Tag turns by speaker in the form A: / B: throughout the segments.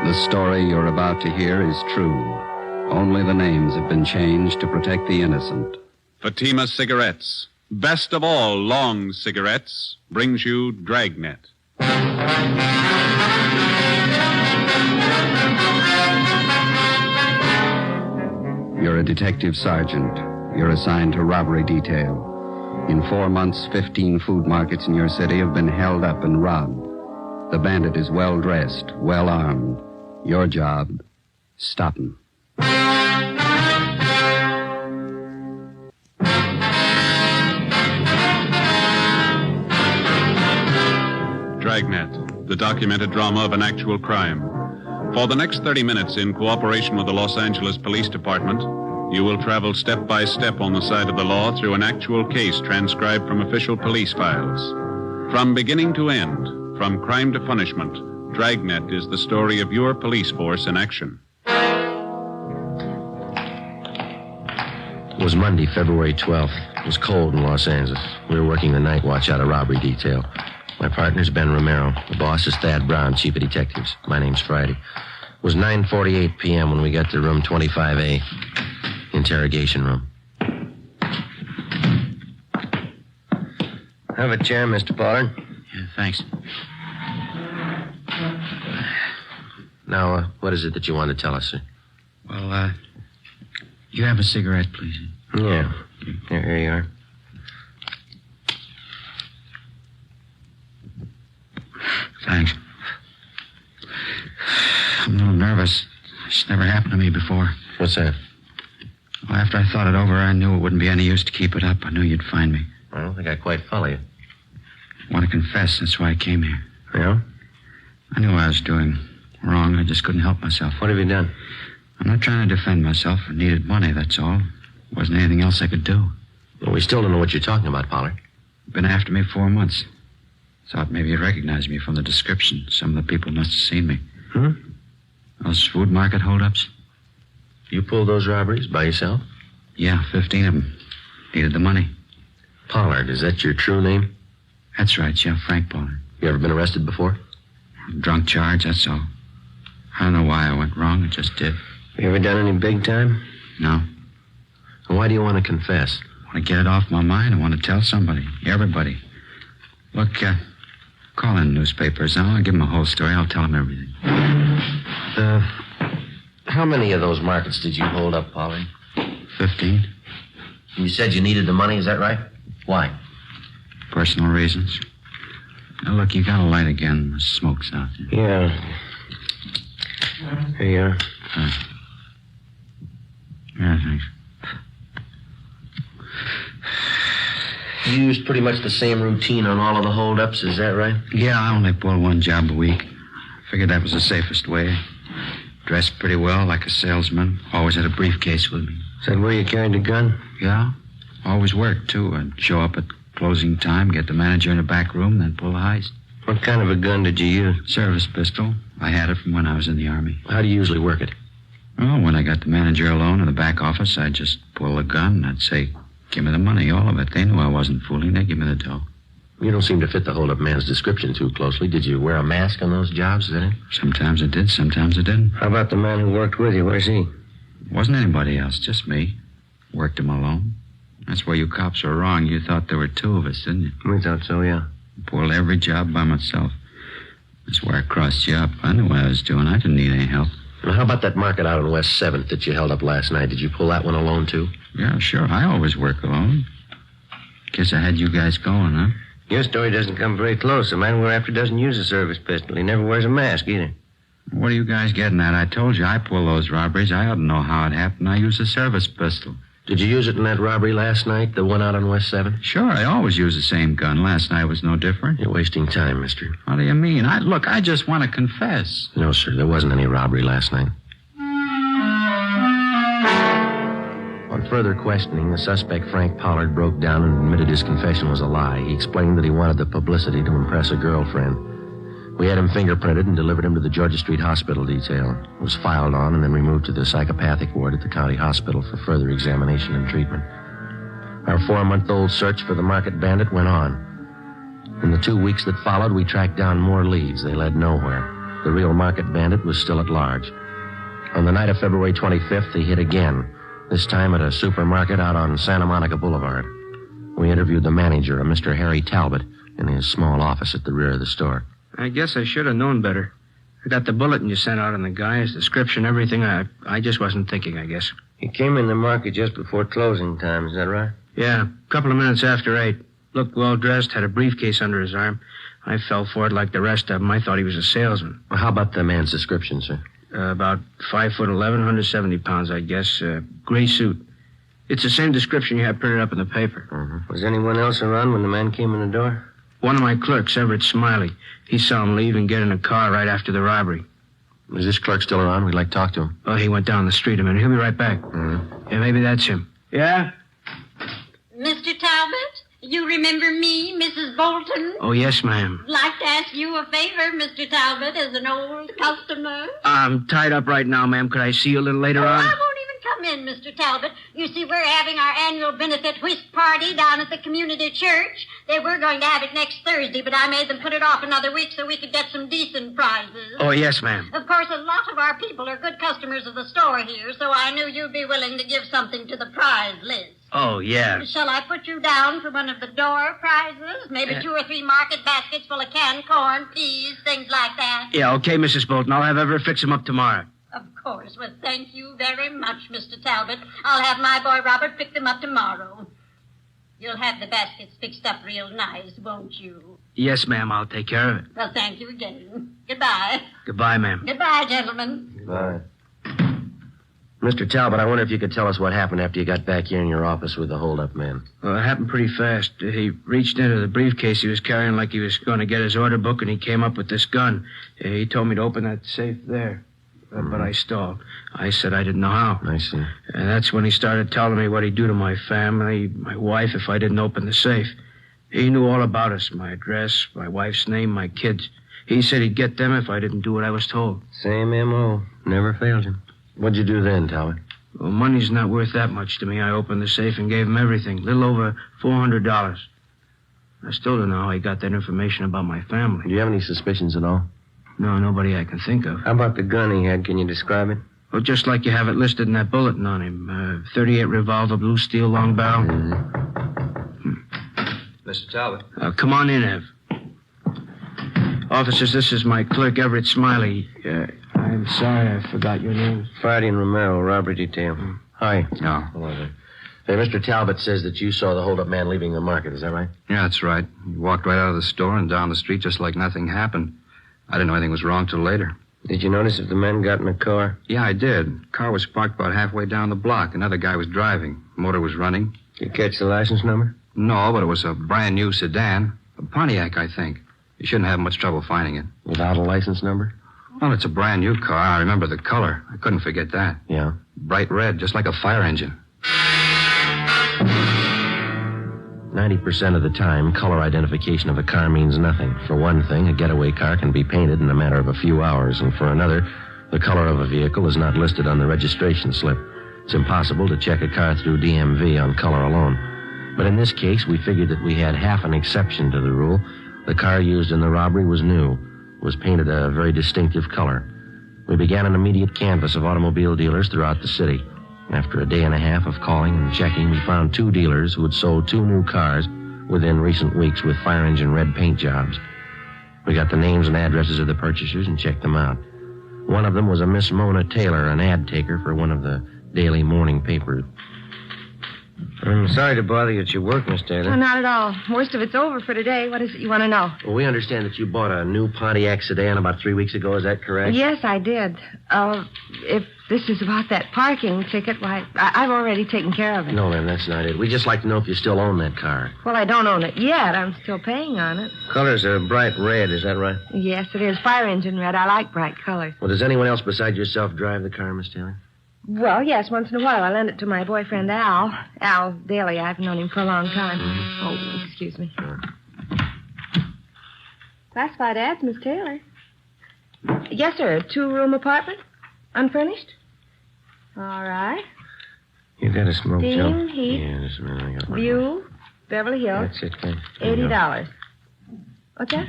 A: The story you're about to hear is true. Only the names have been changed to protect the innocent.
B: Fatima Cigarettes, best of all long cigarettes, brings you Dragnet.
A: You're a detective sergeant. You're assigned to robbery detail. In 4 months, 15 food markets in your city have been held up and robbed. The bandit is well-dressed, well-armed. Your job, stop him.
B: Dragnet, the documented drama of an actual crime. For the next 30 minutes, in cooperation with the Los Angeles Police Department, you will travel step by step on the side of the law through an actual case transcribed from official police files. From beginning to end, from crime to punishment, Dragnet is the story of your police force in action.
C: It was Monday, February 12th. It was cold in Los Angeles. We were working the night watch out of robbery detail. My partner's Ben Romero. The boss is Thad Brown, chief of detectives. My name's Friday. It was 9:48 p.m. when we got to room 25A, interrogation room. Have a chair, Mr. Pollard.
D: Yeah, thanks.
C: Now, what is it that you want to tell us, sir?
D: Well, you have a cigarette, please?
C: Yeah. Here you are.
D: Thanks. I'm a little nervous. It's never happened to me before.
C: What's that?
D: Well, after I thought it over, I knew it wouldn't be any use to keep it up. I knew you'd find me.
C: I don't think I quite follow you.
D: I want to confess. That's why I came here.
C: Yeah?
D: I knew I was doing wrong. I just couldn't help myself.
C: What have you done?
D: I'm not trying to defend myself. I needed money, that's all. There wasn't anything else I could do.
C: Well, we still don't know what you're talking about, Pollard.
D: Been after me 4 months. Thought maybe you'd recognize me from the description. Some of the people must have seen me. Those food market holdups?
C: You pulled those robberies by yourself?
D: Yeah, 15 of them. Needed the money.
C: Pollard, is that your true name?
D: That's right, yeah, Frank Pollard.
C: You ever been arrested before?
D: Drunk charge, that's all. I don't know why I went wrong, it just did.
C: You ever done any big time?
D: No.
C: And why do you want to confess?
D: I want to get it off my mind. I want to tell somebody, everybody. Look, call in newspapers. I'll give them a whole story. I'll tell them everything.
C: How many of those markets did you hold up, Pollard?
D: 15.
C: You said you needed the money, is that right? Why?
D: Personal reasons. Now, look, you got a light again. The smoke's out there.
C: Yeah. Here you are.
D: Yeah, thanks.
C: You used pretty much the same routine on all of the holdups, is that right?
D: Yeah, I only pull one job a week. Figured that was the safest way. Dressed pretty well, like a salesman. Always had a briefcase with me.
C: Is that where you carried the gun?
D: Yeah. Always worked, too. I'd show up at closing time, get the manager in the back room, then pull the heist.
C: What kind of a gun did you use?
D: Service pistol. I had it from when I was in the Army.
C: How do you usually work it?
D: Well, when I got the manager alone in the back office, I'd just pull the gun. I'd say, give me the money, all of it. They knew I wasn't fooling. They'd give me the dough.
C: You don't seem to fit the hold-up man's description too closely. Did you wear a mask on those jobs, is that it?
D: Sometimes I did, sometimes I didn't.
C: How about the man who worked with you? Where's he?
D: Wasn't anybody else, just me. Worked him alone. That's where you cops were wrong. You thought there were two of us, didn't you?
C: We thought so, yeah.
D: Pulled every job by myself. That's where I crossed you up. I knew what I was doing. I didn't need any help.
C: Well, how about that market out on West 7th that you held up last night? Did you pull that one alone, too?
D: Yeah, sure. I always work alone. Guess I had you guys going, huh?
C: Your story doesn't come very close. The man we're after doesn't use a service pistol. He never wears a mask, either.
D: What are you guys getting at? I told you I pull those robberies. I ought to know how it happened. I use a service pistol.
C: Did you use it in that robbery last night, the one out on West 7th?
D: Sure, I always use the same gun. Last night was no different.
C: You're wasting time, mister.
D: What do you mean? Look, I just want to confess.
C: No, sir, there wasn't any robbery last night. On further questioning, the suspect, Frank Pollard, broke down and admitted his confession was a lie. He explained that he wanted the publicity to impress a girlfriend. We had him fingerprinted and delivered him to the Georgia Street Hospital detail. It was filed on and then removed to the psychopathic ward at the county hospital for further examination and treatment. Our 4-month-old search for the market bandit went on. In the 2 weeks that followed, we tracked down more leads. They led nowhere. The real market bandit was still at large. On the night of February 25th, he hit again, this time at a supermarket out on Santa Monica Boulevard. We interviewed the manager, a Mr. Harry Talbot, in his small office at the rear of the store.
E: I guess I should have known better. I got the bulletin you sent out on the guy, his description, everything. I just wasn't thinking, I guess.
C: He came in the market just before closing time, is that right?
E: Yeah, a couple of minutes after 8. Looked well-dressed, had a briefcase under his arm. I fell for it like the rest of them. I thought he was a salesman.
C: Well, how about the man's description, sir?
E: About 5'11", 170 pounds, I guess. Gray suit. It's the same description you had printed up in the paper.
C: Mm-hmm. Was anyone else around when the man came in the door?
E: One of my clerks, Everett Smiley. He saw him leave and get in a car right after the robbery.
C: Is this clerk still around? We'd like to talk to him.
E: Oh, he went down the street a minute. He'll be right back.
C: Mm-hmm.
E: Yeah, maybe that's him. Yeah?
F: Mr. Talbot, you remember me, Mrs. Bolton?
E: Oh, yes, ma'am.
F: Like to ask you a favor, Mr. Talbot, as an old customer.
E: I'm tied up right now, ma'am. Could I see you a little later on?
F: I won't even come in, Mr. Talbot. You see, we're having our annual benefit whist party down at the community church. They were going to have it next Thursday, but I made them put it off another week so we could get some decent prizes.
E: Oh, yes, ma'am.
F: Of course, a lot of our people are good customers of the store here, so I knew you'd be willing to give something to the prize list.
E: Oh, yeah.
F: Shall I put you down for one of the door prizes? Maybe 2 or 3 market baskets full of canned corn, peas, things like that.
E: Yeah, okay, Mrs. Bolton. I'll have Everett fix them up tomorrow.
F: Of course. Well, thank you very much, Mr. Talbot. I'll have my boy Robert pick them up tomorrow. You'll have the baskets fixed up real nice, won't you?
E: Yes, ma'am. I'll take care of it.
F: Well, thank you again. Goodbye.
E: Goodbye, ma'am.
F: Goodbye, gentlemen.
C: Goodbye. Mr. Talbot, I wonder if you could tell us what happened after you got back here in your office with the hold-up man.
E: Well, it happened pretty fast. He reached into the briefcase he was carrying like he was going to get his order book, and he came up with this gun. He told me to open that safe there. But I stalled. I said I didn't know how.
C: I see.
E: And that's when he started telling me what he'd do to my family, my wife, if I didn't open the safe. He knew all about us, my address, my wife's name, my kids. He said he'd get them if I didn't do what I was told.
C: Same M.O. Never failed him. What'd you do then, Talbot?
E: Well, money's not worth that much to me. I opened the safe and gave him everything. Little over $400. I still don't know how he got that information about my family.
C: Do you have any suspicions at all?
E: No, nobody I can think of.
C: How about the gun he had? Can you describe it?
E: Well, just like you have it listed in that bulletin on him. 38 revolver, blue steel, long barrel.
D: Mr. Talbot.
E: Come on in, Ev. Officers, this is my clerk, Everett Smiley. I'm sorry I forgot your name.
C: Friday and Romero, robbery detail. Hi.
D: No.
C: Hello there. Hey, Mr. Talbot says that you saw the hold-up man leaving the market. Is that right?
D: Yeah, that's right. He walked right out of the store and down the street just like nothing happened. I didn't know anything was wrong till later.
C: Did you notice if the men got in the car?
D: Yeah, I did. Car was parked about halfway down the block. Another guy was driving. Motor was running.
C: Did you catch the license number?
D: No, but it was a brand new sedan. A Pontiac, I think. You shouldn't have much trouble finding it.
C: Without a license number?
D: Well, it's a brand new car. I remember the color. I couldn't forget that.
C: Yeah.
D: Bright red, just like a fire engine.
C: 90% of the time, color identification of a car means nothing. For one thing, a getaway car can be painted in a matter of a few hours, and for another, the color of a vehicle is not listed on the registration slip. It's impossible to check a car through DMV on color alone. But in this case, we figured that we had half an exception to the rule. The car used in the robbery was new. It was painted a very distinctive color. We began an immediate canvass of automobile dealers throughout the city. After a day and a half of calling and checking, we found 2 dealers who had sold 2 new cars within recent weeks with fire engine red paint jobs. We got the names and addresses of the purchasers and checked them out. One of them was a Miss Mona Taylor, an ad taker for one of the daily morning papers. I'm sorry to bother you at your work, Miss Taylor.
G: Oh, not at all. Most of it's over for today. What is it you want to know?
C: Well, we understand that you bought a new Pontiac sedan about 3 weeks ago. Is that correct?
G: Yes, I did. If this is about that parking ticket, why, I've already taken care of it.
C: No, ma'am, that's not it. We'd just like to know if you still own that car.
G: Well, I don't own it yet. I'm still paying on it.
C: Color's a bright red, is that right?
G: Yes, it is. Fire engine red. I like bright colors.
C: Well, does anyone else besides yourself drive the car, Miss Taylor?
G: Well, yes, once in a while I lend it to my boyfriend, Al. Al Daly. I've known him for a long time. Oh, excuse me. Classified ads, Miss Taylor. Yes, sir. 2-room apartment? Unfurnished? All right.
C: You got a smoke,
G: Steam,
C: Joe?
G: heat,
C: Yeah, just a minute. I got one.
G: View, Beverly Hills.
C: That's it, thanks.
G: $80. What's that?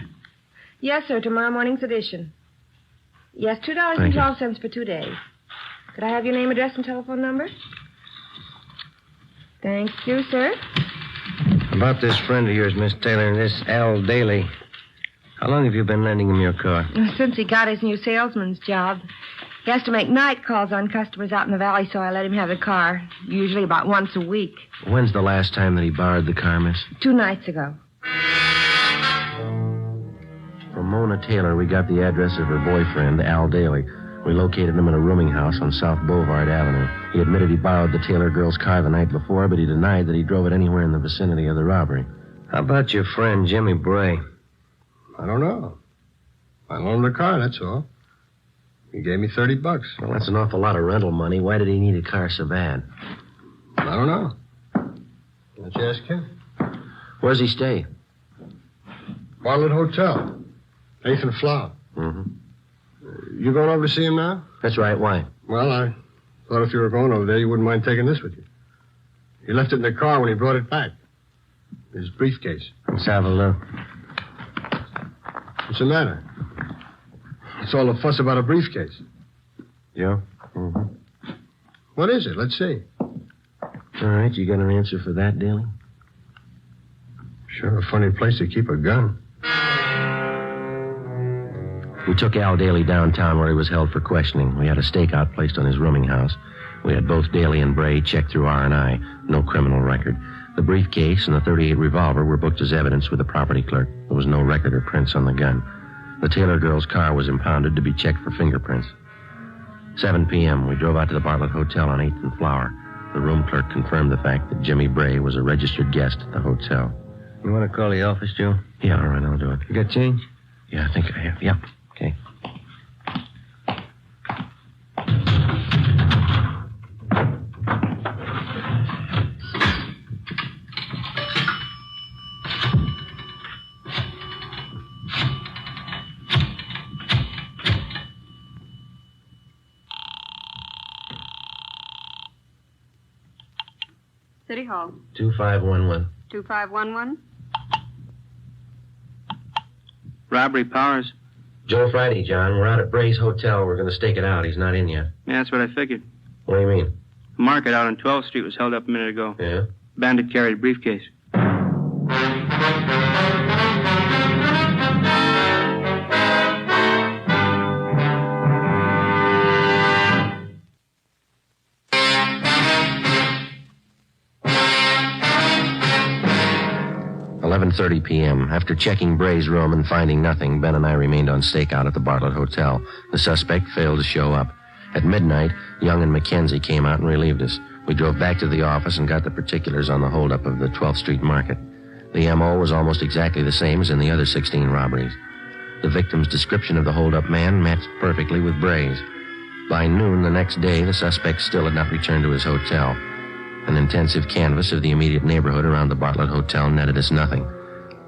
G: Yes, sir, tomorrow morning's edition. Yes, $2.12 for 2 days. Could I have your name, address, and telephone number? Thank you, sir.
E: About this friend of yours, Miss Taylor, this Al Daly. How long have you been lending him your car?
G: Since he got his new salesman's job. He has to make night calls on customers out in the valley, so I let him have the car, usually about once a week.
C: When's the last time that he borrowed the car, miss?
G: 2 nights ago.
C: From Mona Taylor, we got the address of her boyfriend, Al Daly. We located him in a rooming house on South Boulevard Avenue. He admitted he borrowed the Taylor girl's car the night before, but he denied that he drove it anywhere in the vicinity of the robbery.
E: How about your friend, Jimmy Bray?
H: I don't know. I loaned him the car, that's all. He gave me $30.
C: Well, that's an awful lot of rental money. Why did he need a car so bad?
H: I don't know. Why don't you ask him?
C: Where's he stay?
H: Bartlett Hotel. 8th and Flower.
C: Mm-hmm.
H: You going over to see him now?
C: That's right. Why?
H: Well, I thought if you were going over there, you wouldn't mind taking this with you. He left it in the car when he brought it back. His briefcase.
E: Let's have a look.
H: What's the matter? What's all the fuss about a briefcase?
C: Yeah? Mm-hmm.
H: What is it? Let's see.
C: All right, you got an answer for that, Daly?
H: Sure a funny place to keep a gun.
C: We took Al Daly downtown where he was held for questioning. We had a stakeout placed on his rooming house. We had both Daly and Bray checked through R&I. No criminal record. The briefcase and the .38 revolver were booked as evidence with the property clerk. There was no record or prints on the gun. The Taylor girl's car was impounded to be checked for fingerprints. 7 p.m., we drove out to the Bartlett Hotel on 8th and Flower. The room clerk confirmed the fact that Jimmy Bray was a registered guest at the hotel.
E: You want to call the office, Joe?
C: Yeah, all right, I'll do it.
E: You got change?
C: Yeah, I think I have. Yeah, okay.
I: City Hall.
C: 2511.
I: 2511.
E: Robbery Powers.
C: Joe Friday, John. We're out at Bray's Hotel. We're going to stake it out. He's not in yet.
E: Yeah, that's what I figured.
C: What do you mean?
E: The market out on 12th Street was held up a minute ago.
C: Yeah?
E: Bandit carried a briefcase.
C: .30 p.m. After checking Bray's room and finding nothing, Ben and I remained on stakeout at the Bartlett Hotel. The suspect failed to show up. At midnight, Young and Mackenzie came out and relieved us. We drove back to the office and got the particulars on the holdup of the 12th Street Market. The M.O. was almost exactly the same as in the other 16 robberies. The victim's description of the holdup man matched perfectly with Bray's. By noon the next day, the suspect still had not returned to his hotel. An intensive canvass of the immediate neighborhood around the Bartlett Hotel netted us nothing.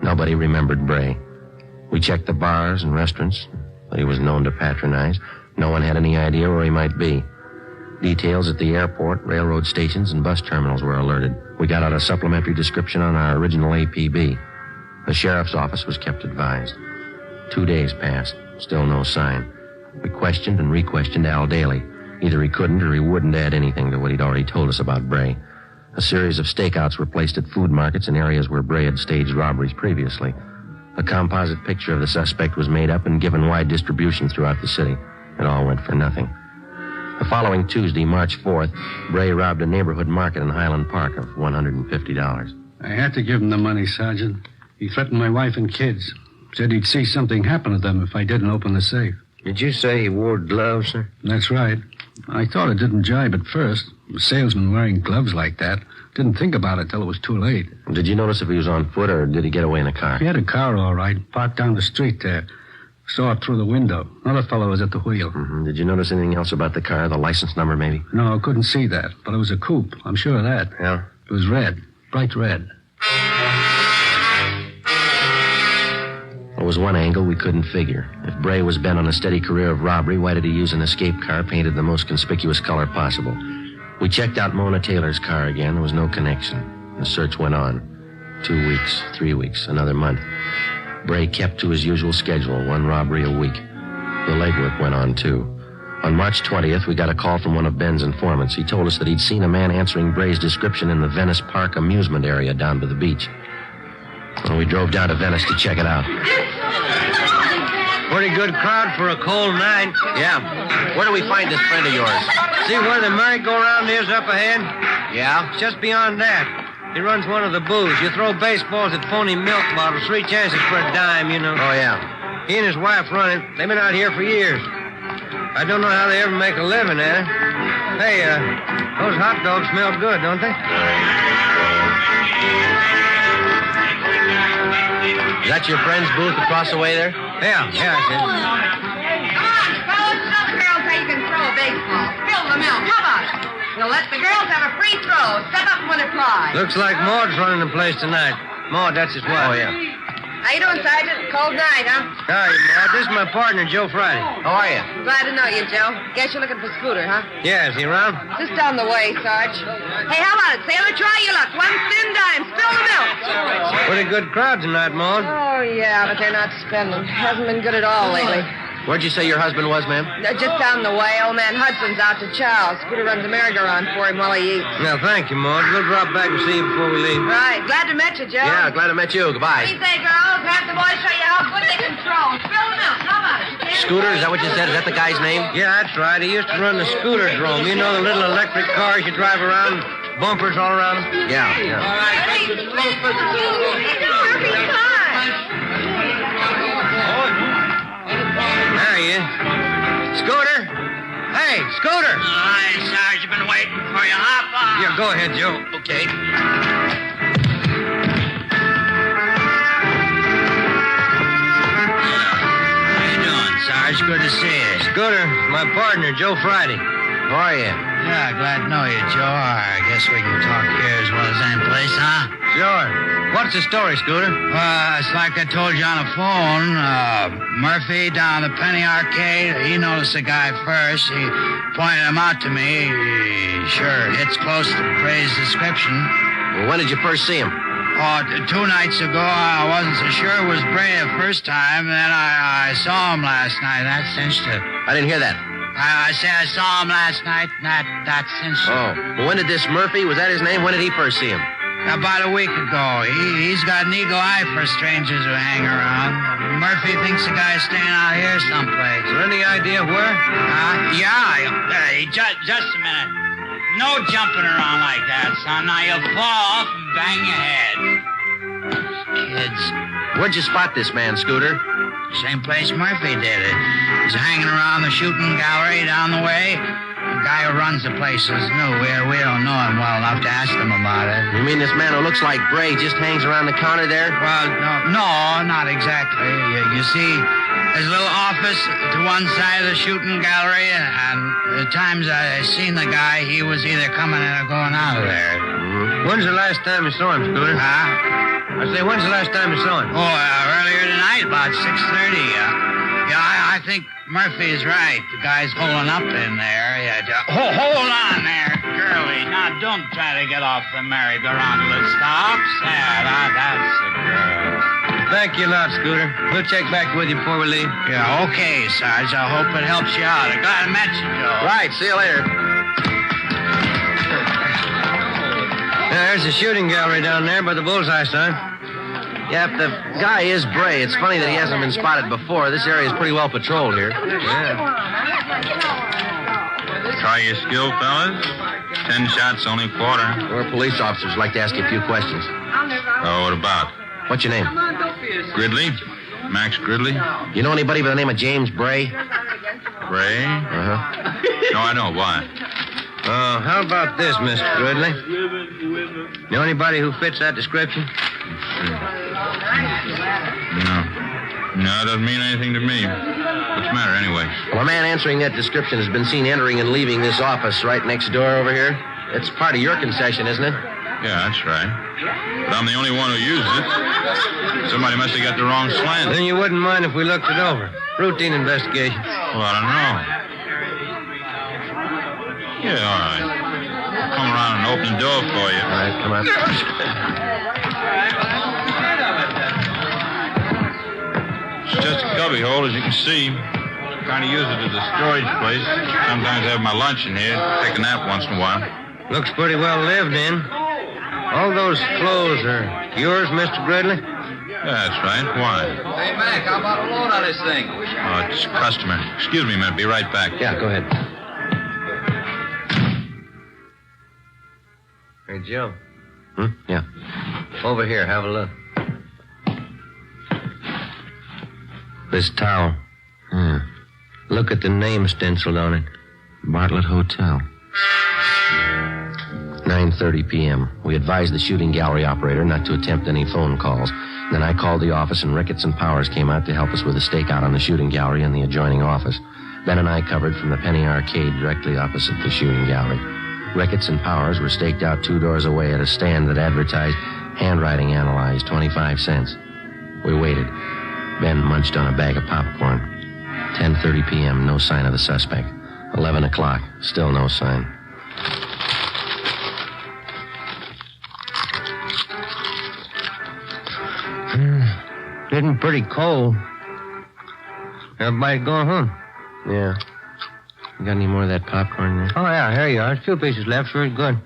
C: Nobody remembered Bray. We checked the bars and restaurants that he was known to patronize. No one had any idea where he might be. Details at the airport, railroad stations, and bus terminals were alerted. We got out a supplementary description on our original APB. The sheriff's office was kept advised. 2 days passed. Still no sign. We questioned and re-questioned Al Daly. Either he couldn't or he wouldn't add anything to what he'd already told us about Bray. A series of stakeouts were placed at food markets in areas where Bray had staged robberies previously. A composite picture of the suspect was made up and given wide distribution throughout the city. It all went for nothing. The following Tuesday, March 4th, Bray robbed a neighborhood market in Highland Park of $150.
J: I had to give him the money, Sergeant. He threatened my wife and kids. Said he'd see something happen to them if I didn't open the safe.
E: Did you say he wore gloves, sir?
J: That's right. I thought it didn't jibe at first. A salesman wearing gloves like that. Didn't think about it till it was too late.
C: Did you notice if he was on foot or did he get away in a car?
J: He had a car, all right, parked down the street there. Saw it through the window. Another fellow was at the wheel.
C: Mm-hmm. Did you notice anything else about the car? The license number, maybe?
J: No, I couldn't see that. But it was a coupe. I'm sure of that.
C: Yeah?
J: It was red. Bright red.
C: There was one angle we couldn't figure. If Bray was bent on a steady career of robbery, why did he use an escape car painted the most conspicuous color possible? We checked out Mona Taylor's car again. There was no connection. The search went on. 2 weeks, 3 weeks, another month. Bray kept to his usual schedule, one robbery a week. The legwork went on, too. On March 20th, we got a call from one of Ben's informants. He told us that he'd seen a man answering Bray's description in the Venice Park amusement area down by the beach. Well, we drove down to Venice to check it out.
E: Pretty good crowd for a cold night.
C: Yeah. Where do we find this friend of yours?
E: See where the merry-go-round is up ahead?
C: Yeah?
E: Just beyond that. He runs one of the booths. You throw baseballs at phony milk bottles, 3 chances for a dime, you know.
C: Oh, yeah.
E: He and his wife run it. They've been out here for years. I don't know how they ever make a living at it. Hey, those hot dogs smell good, don't they?
C: Is that your friend's booth across the way there?
E: Yeah, I said.
I: Come on, fellas. Show the girls how you can throw a baseball. Spill the milk. How about it? You'll let the girls have a free throw. Step up and win a prize.
E: Looks like Maud's running the place tonight. Maud, that's his wife.
C: Oh, yeah.
I: How you doing, Sergeant? Cold night, huh?
E: Hi, Maud. This is my partner, Joe Friday.
C: How are you?
I: Glad to know you, Joe. Guess you're looking for Scooter, huh?
E: Yeah, is he around?
I: Just down the way, Sarge. Hey, how about it? Sailor, try your luck. 1 thin dime. Spill the milk.
E: Pretty good crowd tonight, Maud.
I: Oh, yeah, but they're not spending. Hasn't been good at all lately.
C: Where'd you say your husband was, ma'am?
I: Just down the way. Old man Hudson's out to chow. Scooter runs a merry-go-round for him while he eats.
E: Now, thank you, Maud. We'll drop back and see you before we leave.
I: Right. Glad to meet you, Joe.
C: Yeah, glad to meet you. Goodbye.
I: What do you say, girls? Have the boys show you how good they can throw. Spill the milk. How about it?
C: Scooter, is that what you said? Is that the guy's name?
E: Yeah, that's right. He used to run the scooter drome. You know the little electric cars you drive around, bumpers all around them?
C: Yeah.
I: All right. Hey, Murphy's fine.
E: There he is. Scooter? Hey, Scooter!
K: Hi, Sarge. I've been waiting for you. Hop on.
E: Yeah, go ahead, Joe.
C: Okay.
K: How you doing, Sarge? Good to see you.
E: Scooter, my partner, Joe Friday.
C: How are you?
K: Yeah, glad to know you, Joe. I guess we can talk here as well as any place, huh?
E: Sure. What's the story, Scooter?
K: It's like I told you on the phone. Murphy down the Penny Arcade, he noticed the guy first. He pointed him out to me. He sure hits close to Bray's description.
C: Well, when did you first see him?
K: Oh, 2 nights ago, I wasn't so sure it was Bray the first time. Then I saw him last night. That cinched it.
C: I didn't hear that.
K: I said I saw him last night. That cinched it.
C: Oh. Well, when did this Murphy, was that his name? When did he first see him?
K: About a week ago. He's got an eagle eye for strangers who hang around. Murphy thinks the guy's staying out here someplace.
E: Is there any idea where?
K: Just a minute. No jumping around like that, son. Now you'll fall off and bang your head. Kids.
C: Where'd you spot this man, Scooter?
K: Same place Murphy did it. He's hanging around the shooting gallery down the way. The guy who runs the place is new. We don't know him well enough to ask him about it.
C: You mean this man who looks like Bray just hangs around the counter there?
K: Well, no, not exactly. You see, there's a little office to one side of the shooting gallery, and the times I seen the guy, he was either coming in or going out of there.
C: Mm-hmm.
E: When's the last time you saw him, Scooter?
K: Huh?
E: I say, when's the last time you saw him?
K: Earlier tonight, about 6:30. I think Murphy's right. The guy's holding up in there. Hold on there, girlie. Now, don't try to get off the merry-go-round till it stops. That's the girl.
E: Thank you a lot, Scooter. We'll check back with you before we leave.
K: Yeah, okay, Sarge. I hope it helps you out. I'm glad I met you, Joe.
C: Right, see you later.
E: There's the shooting gallery down there by the bullseye, son.
C: Yeah, if the guy is Bray, it's funny that he hasn't been spotted before. This area is pretty well patrolled here.
E: Yeah.
B: Try your skill, fellas. 10 shots, only quarter.
C: We're police officers. Like to ask you a few questions.
B: Oh, what about?
C: What's your name?
B: Gridley? Max Gridley?
C: You know anybody by the name of James Bray?
B: Bray?
C: Uh-huh.
B: No, I don't. Why?
E: How about this, Mr. Gridley? Know anybody who fits that description?
B: No, it doesn't mean anything to me. What's the matter, anyway?
C: Well, a man answering that description has been seen entering and leaving this office right next door over here. It's part of your concession, isn't it?
B: Yeah, that's right. But I'm the only one who uses it. Somebody must have got the wrong slant.
E: Then you wouldn't mind if we looked it over. Routine investigation.
B: Well, I don't know. Yeah, all right. I'll come around and open the door for you.
C: All right, come on.
L: It's just a cubbyhole, as you can see. Trying to use it as a storage place. Sometimes I have my lunch in here, take a nap once in a while.
C: Looks pretty well lived in. All those clothes are yours, Mr. Gridley?
L: That's right. Why?
M: Hey, Mac, how about a load on this thing?
L: Oh, it's a customer. Excuse me a minute. Be right back.
C: Yeah, go ahead. Hey, Joe. Yeah. Over here, have a look. This towel. Look at the name stenciled on it. Bartlett Hotel. 9:30 p.m. We advised the shooting gallery operator not to attempt any phone calls. Then I called the office, and Ricketts and Powers came out to help us with a stakeout on the shooting gallery and the adjoining office. Ben and I covered from the Penny Arcade directly opposite the shooting gallery. Ricketts and Powers were staked out 2 doors away at a stand that advertised handwriting analyzed, 25 cents. We waited. Ben munched on a bag of popcorn. 10:30 p.m., no sign of the suspect. 11 o'clock, still no sign. Getting pretty cold. Everybody going home? Yeah. You got any more of that popcorn there? Oh, yeah, here you are. There's 2 pieces left. Very good.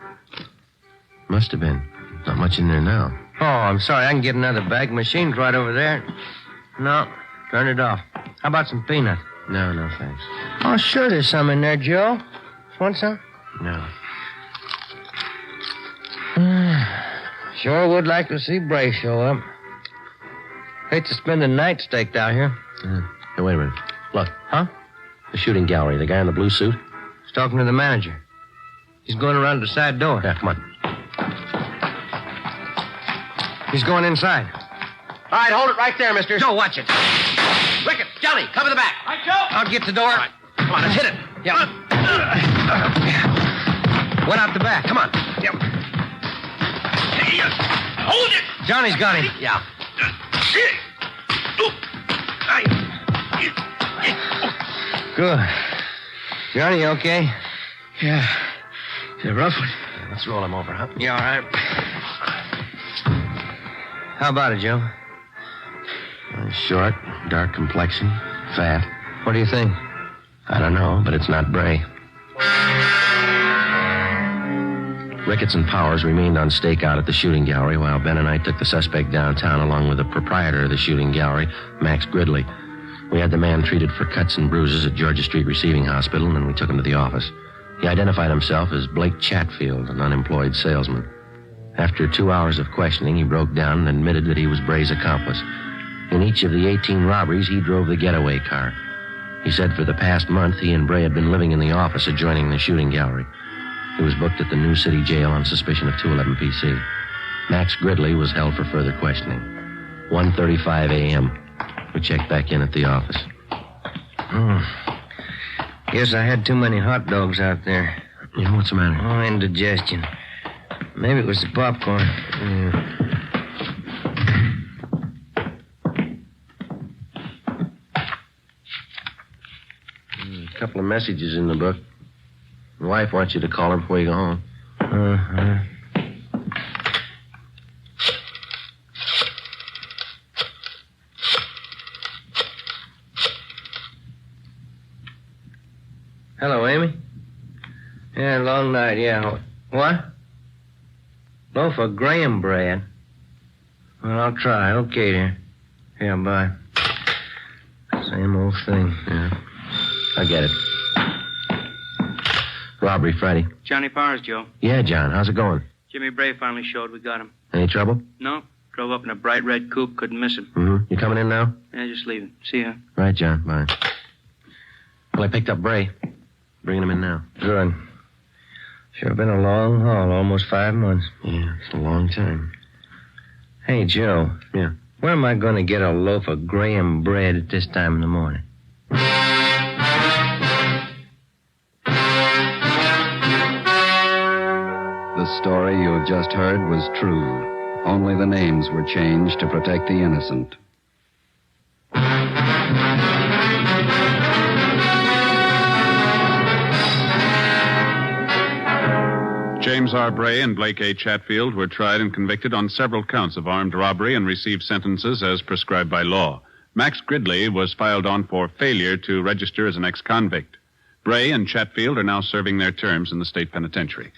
C: Must have been. Not much in there now. Oh, I'm sorry. I can get another bag. Machine's right over there. No, turn it off. How about some peanuts? No, thanks. Oh, sure there's some in there, Joe. Want some? No. Sure would like to see Bray show up. Hate to spend the night staked out here. Hey, wait a minute. Look. Huh? The shooting gallery. The guy in the blue suit? He's talking to the manager. He's going around the side door. Yeah, come on. He's going inside. All right, hold it right there, mister. Joe, watch it. Rickett, Johnny, cover the back. Right, Joe. I'll get the door. All right. Come on, let's hit it. Yeah. Went out the back. Come on. Yep. Hold it. Johnny's got him. Yeah. Good. Johnny, you okay?
E: Yeah. It's a rough one.
C: Yeah, let's roll him over, huh? Yeah, all right. How about it, Joe? Short, dark complexion, fat. What do you think? I don't know, but it's not Bray. Ricketts and Powers remained on stakeout at the shooting gallery while Ben and I took the suspect downtown along with the proprietor of the shooting gallery, Max Gridley. We had the man treated for cuts and bruises at Georgia Street Receiving Hospital, and then we took him to the office. He identified himself as Blake Chatfield, an unemployed salesman. After 2 hours of questioning, he broke down and admitted that he was Bray's accomplice. In each of the 18 robberies, he drove the getaway car. He said for the past month, he and Bray had been living in the office adjoining the shooting gallery. He was booked at the New City Jail on suspicion of 211 PC. Max Gridley was held for further questioning. 1:35 a.m. We checked back in at the office. Guess I had too many hot dogs out there. Yeah, what's the matter? Oh, indigestion. Maybe it was the popcorn. A couple of messages in the book. My wife wants you to call her before you go home. Hello, Amy? Yeah, long night, yeah. What? Loaf of graham bread? Well, I'll try. Okay, dear. Yeah, bye. Same old thing. Yeah. I get it. Robbery Friday.
E: Johnny Powers, Joe.
C: Yeah, John. How's it going?
E: Jimmy Bray finally showed. We got him.
C: Any trouble?
E: No. Drove up in a bright red coupe. Couldn't miss him.
C: Mm-hmm. You coming in now?
E: Yeah, just leaving. See ya.
C: Right, John. Bye. Well, I picked up Bray. Bringing him in now. Good. Sure been a long haul. Almost 5 months. Yeah, it's a long time. Hey, Joe. Yeah? Where am I going to get a loaf of graham bread at this time in the morning?
A: The story you have just heard was true. Only the names were changed to protect the innocent.
B: James R. Bray and Blake A. Chatfield were tried and convicted on several counts of armed robbery and received sentences as prescribed by law. Max Gridley was filed on for failure to register as an ex-convict. Bray and Chatfield are now serving their terms in the state penitentiary.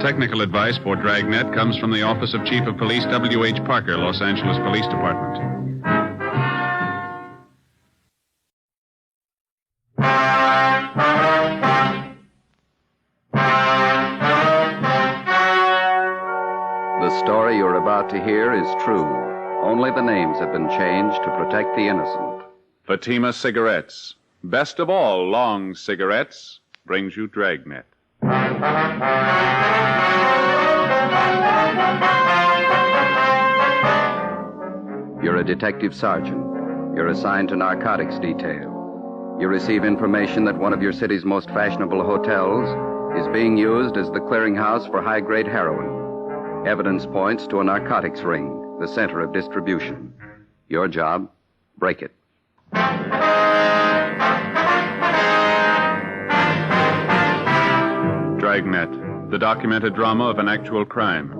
B: Technical advice for Dragnet comes from the Office of Chief of Police W.H. Parker, Los Angeles Police Department.
A: The story you're about to hear is true. Only the names have been changed to protect the innocent.
B: Fatima Cigarettes, best of all long cigarettes, brings you Dragnet.
A: You're a detective sergeant. You're assigned to narcotics detail. You receive information that one of your city's most fashionable hotels is being used as the clearinghouse for high-grade heroin. Evidence points to a narcotics ring, the center of distribution. Your job, break it.
B: Dragnet, the documented drama of an actual crime.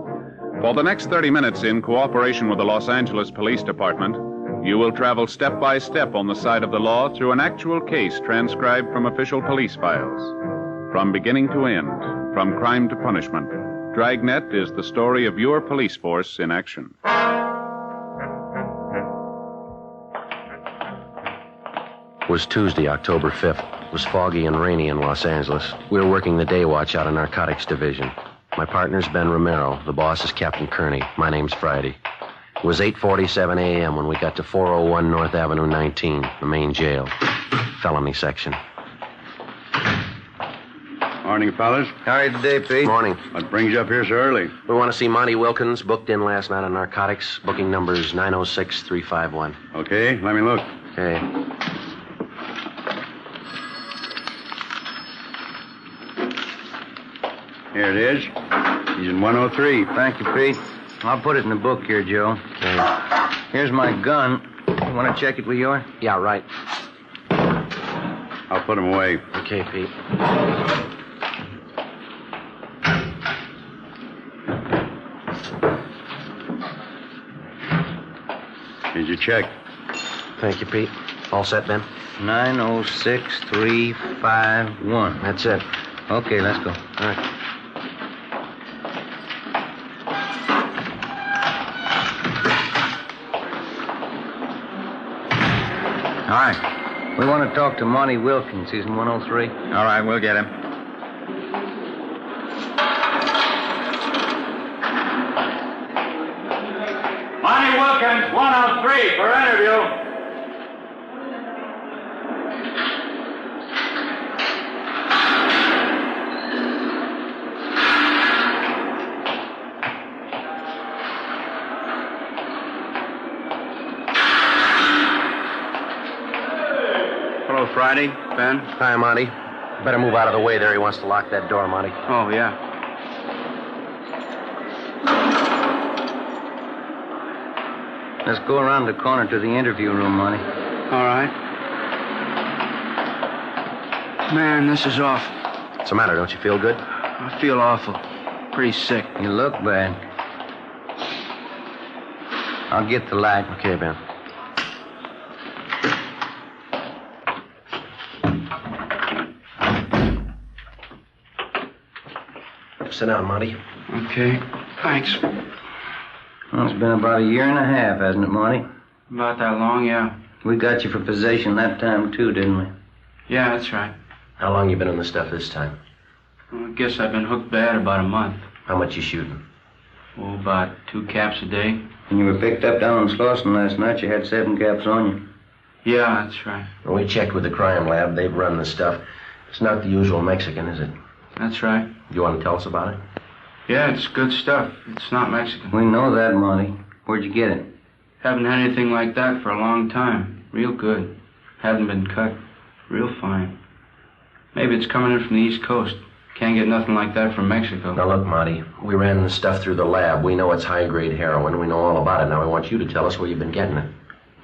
B: For the next 30 minutes, in cooperation with the Los Angeles Police Department, you will travel step by step on the side of the law through an actual case transcribed from official police files. From beginning to end, from crime to punishment, Dragnet is the story of your police force in action.
C: It was Tuesday, October 5th. It was foggy and rainy in Los Angeles. We were working the day watch out of Narcotics Division. My partner's Ben Romero. The boss is Captain Kearney. My name's Friday. It was 8:47 a.m. when we got to 401 North Avenue 19, the main jail. Felony section.
J: Morning, fellas.
C: How are you today, Pete? Morning.
J: What brings you up here so early?
C: We want to see Monty Wilkins, booked in last night on narcotics. Booking number's 906-351.
J: Okay, let me look.
C: Okay.
J: Here it is. He's in 103.
E: Thank you, Pete. I'll put it in the book here, Joe.
C: Okay.
E: Here's my gun. You want to check it with yours?
C: Yeah, right.
J: I'll put him away.
C: Okay, Pete.
J: Here's your check.
C: Thank you, Pete. All set, Ben?
E: 906-351.
C: That's it.
E: Okay, let's go.
C: All right.
E: All right. We want to talk to Monty Wilkins. He's in 103.
M: All right, we'll get him.
K: Monty Wilkins, 103 for interview.
E: Hello, Friday. Ben?
C: Hi, Monty. Better move out of the way there. He wants to lock that door, Monty.
E: Oh, yeah. Let's go around the corner to the interview room, Monty. All right. Man, this is awful.
C: What's the matter? Don't you feel good?
E: I feel awful. Pretty sick. You look bad. I'll get the light.
C: Okay, Ben. Sit down, Monty.
E: Okay. Thanks. Well, it's been about a year and a half, hasn't it, Monty? About that long, yeah. We got you for possession that time, too, didn't we? Yeah, that's right.
C: How long you been in the stuff this time?
E: Well, I guess I've been hooked bad about a month.
C: How much you shooting?
E: Oh, about 2 caps a day. When you were picked up down in Slauson last night, you had 7 caps on you. Yeah, that's right.
C: Well, we checked with the crime lab. They've run the stuff. It's not the usual Mexican, is it?
E: That's right.
C: You want to tell us about it?
E: Yeah, it's good stuff. It's not Mexican. We know that, Monty. Where'd you get it? Haven't had anything like that for a long time. Real good. Hasn't been cut. Real fine. Maybe it's coming in from the East Coast. Can't get nothing like that from Mexico.
C: Now, look, Monty, we ran the stuff through the lab. We know it's high-grade heroin. We know all about it. Now, I want you to tell us where you've been getting it.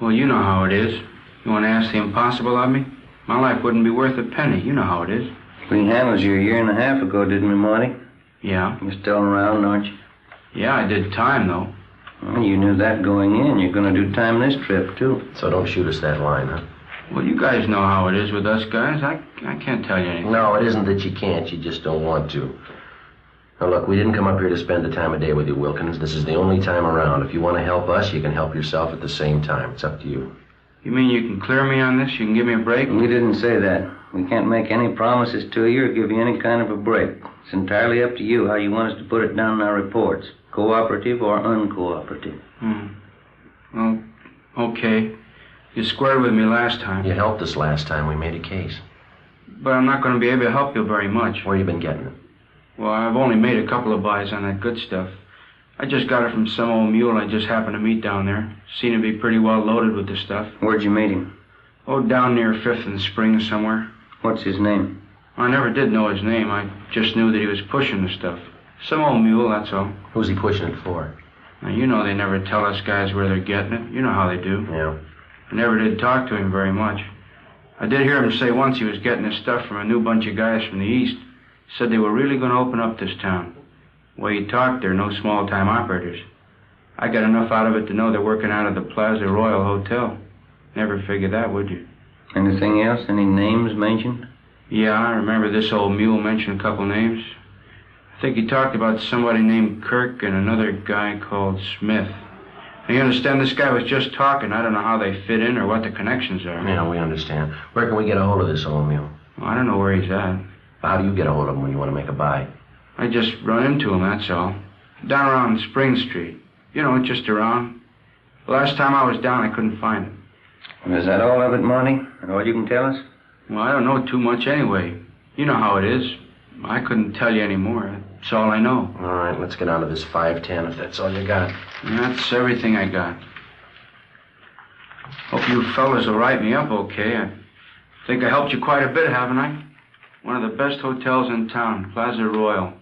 E: Well, you know how it is. You want to ask the impossible of me? My life wouldn't be worth a penny. You know how it is. We handled you a year and a half ago, didn't we, Monty? Yeah. You're still around, aren't you? Yeah, I did time, though.
C: Well, you knew that going in. You're going to do time this trip, too. So don't shoot us that line, huh?
E: Well, you guys know how it is with us guys. I can't tell you anything.
C: No, it isn't that you can't. You just don't want to. Now, look, we didn't come up here to spend the time of day with you, Wilkins. This is the only time around. If you want to help us, you can help yourself at the same time. It's up to you.
E: You mean you can clear me on this? You can give me a break?
C: We didn't say that. We can't make any promises to you or give you any kind of a break. It's entirely up to you how you want us to put it down in our reports. Cooperative or uncooperative.
E: Well, okay. You squared with me last time.
C: You helped us last time. We made a case.
E: But I'm not going to be able to help you very much.
C: Where you been getting it?
E: Well, I've only made a couple of buys on that good stuff. I just got it from some old mule I just happened to meet down there. Seemed to be pretty well loaded with the stuff.
C: Where'd you meet him?
E: Oh, down near 5th and Spring somewhere.
C: What's his name?
E: I never did know his name. I just knew that he was pushing the stuff. Some old mule, that's all.
C: Who's he pushing it for?
E: Now, you know they never tell us guys where they're getting it. You know how they do.
C: Yeah.
E: I never did talk to him very much. I did hear him say once he was getting his stuff from a new bunch of guys from the east. Said they were really going to open up this town. The way he talked, they're no small-time operators. I got enough out of it to know they're working out of the Plaza Royal Hotel. Never figured that, would you?
C: Anything else? Any names mentioned?
E: Yeah, I remember this old mule mentioned a couple names. I think he talked about somebody named Kirk and another guy called Smith. Now, you understand, this guy was just talking. I don't know how they fit in or what the connections are.
C: Yeah, we understand. Where can we get a hold of this old mule?
E: Well, I don't know where he's at.
C: How do you get a hold of him when you want to make a buy?
E: I just run into him, that's all. Down around Spring Street. You know, just around. The last time I was down, I couldn't find him.
C: And is that all of it, Monty? All you can tell us?
E: Well, I don't know too much anyway. You know how it is. I couldn't tell you any more. That's all I know.
C: All right, let's get on to this 510 if that's all you got.
E: And that's everything I got. Hope you fellas will write me up okay. I think I helped you quite a bit, haven't I? One of the best hotels in town, Plaza Royal.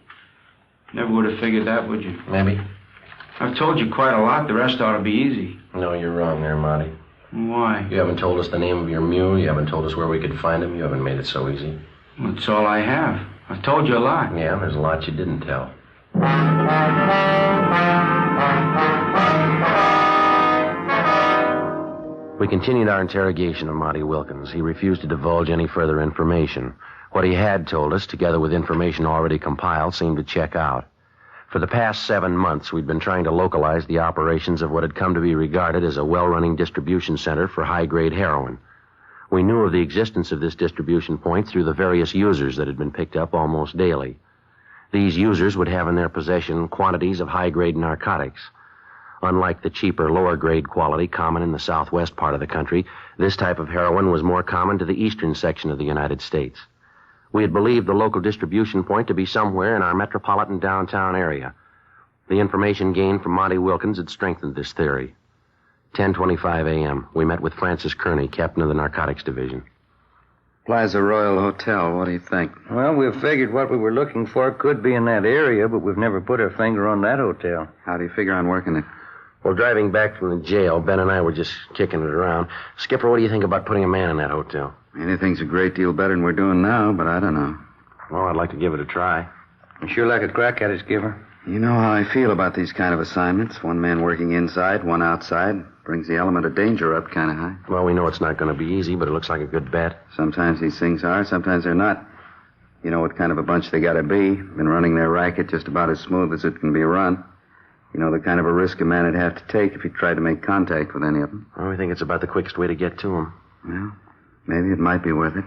E: Never would have figured that, would you?
C: Maybe.
E: I've told you quite a lot. The rest ought to be easy.
C: No, you're wrong there, Monty.
E: Why?
C: You haven't told us the name of your mule. You haven't told us where we could find him. You haven't made it so easy.
E: Well, that's all I have. I've told you a lot.
C: Yeah, there's a lot you didn't tell. We continued our interrogation of Monty Wilkins. He refused to divulge any further information. What he had told us, together with information already compiled, seemed to check out. For the past 7 months, we'd been trying to localize the operations of what had come to be regarded as a well-running distribution center for high-grade heroin. We knew of the existence of this distribution point through the various users that had been picked up almost daily. These users would have in their possession quantities of high-grade narcotics. Unlike the cheaper, lower-grade quality common in the southwest part of the country, this type of heroin was more common to the eastern section of the United States. We had believed the local distribution point to be somewhere in our metropolitan downtown area. The information gained from Monty Wilkins had strengthened this theory. 10:25 a.m. We met with Francis Kearney, captain of the narcotics division.
A: Plaza Royal Hotel, what do you think?
C: Well, we've figured what we were looking for could be in that area, but we've never put our finger on that hotel.
A: How do you figure on working it?
C: Well, driving back from the jail, Ben and I were just kicking it around. Skipper, what do you think about putting a man in that hotel?
A: Anything's a great deal better than we're doing now, but I don't know.
C: Well, I'd like to give it a try. You sure like a crack at it, Skipper?
A: You know how I feel about these kind of assignments. One man working inside, one outside. Brings the element of danger up kind of high.
C: Well, we know it's not going to be easy, but it looks like a good bet.
A: Sometimes these things are, sometimes they're not. You know what kind of a bunch they got to be. Been running their racket just about as smooth as it can be run. You know the kind of a risk a man would have to take if he tried to make contact with any of them.
C: Well, we think it's about the quickest way to get to them.
A: Well, maybe it might be worth it.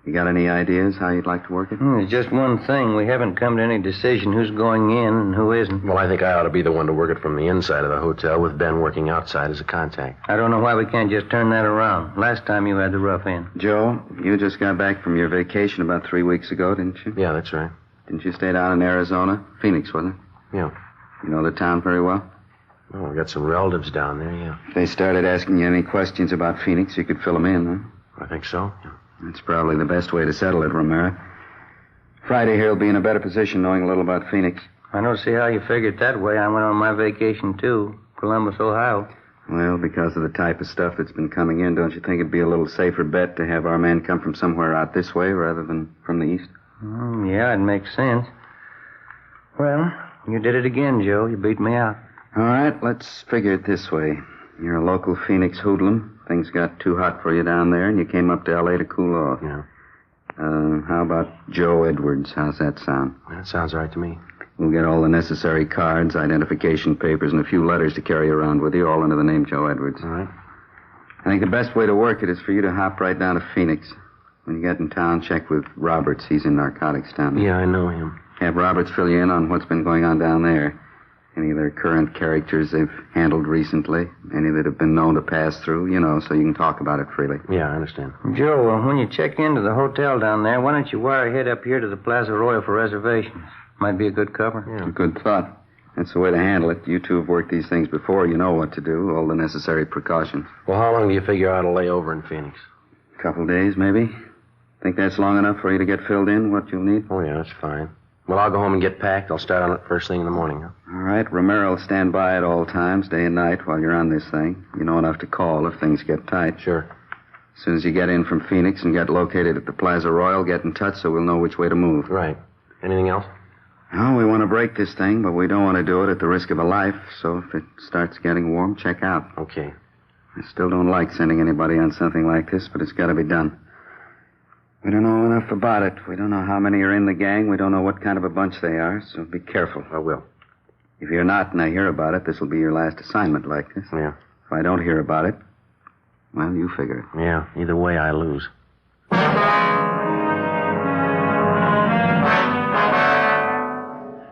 A: You got any ideas how you'd like to work it?
C: There's just one thing. We haven't come to any decision who's going in and who isn't. Well, I think I ought to be the one to work it from the inside of the hotel with Ben working outside as a contact. I don't know why we can't just turn that around. Last time you had the rough end.
A: Joe, you just got back from your vacation about 3 weeks ago, didn't you?
C: Yeah, that's right.
A: Didn't you stay down in Arizona? Phoenix, wasn't it?
C: Yeah.
A: You know the town very well?
C: Well, we got some relatives down there, yeah.
A: If they started asking you any questions about Phoenix, you could fill them in, huh?
C: I think so, yeah.
A: That's probably the best way to settle it, Romero. Friday here will be in a better position knowing a little about Phoenix.
C: I don't see how you figured that way. I went on my vacation, too. Columbus, Ohio.
A: Well, because of the type of stuff that's been coming in, don't you think it'd be a little safer bet to have our men come from somewhere out this way rather than from the east?
C: Yeah, it makes sense. Well, you did it again, Joe. You beat me out.
A: All right, let's figure it this way. You're a local Phoenix hoodlum. Things got too hot for you down there, and you came up to L.A. to cool off.
C: Yeah.
A: How about Joe Edwards? How's that sound?
C: That sounds right to me.
A: We'll get all the necessary cards, identification papers, and a few letters to carry around with you, all under the name Joe Edwards.
C: All right.
A: I think the best way to work it is for you to hop right down to Phoenix. When you get in town, check with Roberts. He's in narcotics down there.
C: Yeah, I know him.
A: Have Roberts fill you in on what's been going on down there. Any of their current characters they've handled recently. Any that have been known to pass through, so you can talk about it freely.
C: Yeah, I understand.
N: Joe, when you check into the hotel down there, why don't you wire ahead up here to the Plaza Royal for reservations? Might be a good cover.
C: Yeah.
A: A good thought. That's the way to handle it. You two have worked these things before. You know what to do, all the necessary precautions.
C: Well, how long do you figure out to lay over in Phoenix?
A: A couple days, maybe. Think that's long enough for you to get filled in, what you'll need?
C: Oh, yeah, that's fine. Well, I'll go home and get packed. I'll start on it first thing in the morning, huh?
A: All right. Romero will stand by at all times, day and night, while you're on this thing. You know enough to call if things get tight.
C: Sure.
A: As soon as you get in from Phoenix and get located at the Plaza Royal, get in touch so we'll know which way to move.
C: Right. Anything else?
A: Oh, we want to break this thing, but we don't want to do it at the risk of a life. So if it starts getting warm, check out.
C: Okay.
A: I still don't like sending anybody on something like this, but it's got to be done. We don't know enough about it. We don't know how many are in the gang. We don't know what kind of a bunch they are, so be careful.
C: I will.
A: If you're not and I hear about it, this will be your last assignment like this.
C: Yeah.
A: If I don't hear about it, well, you figure it.
C: Yeah, either way, I lose.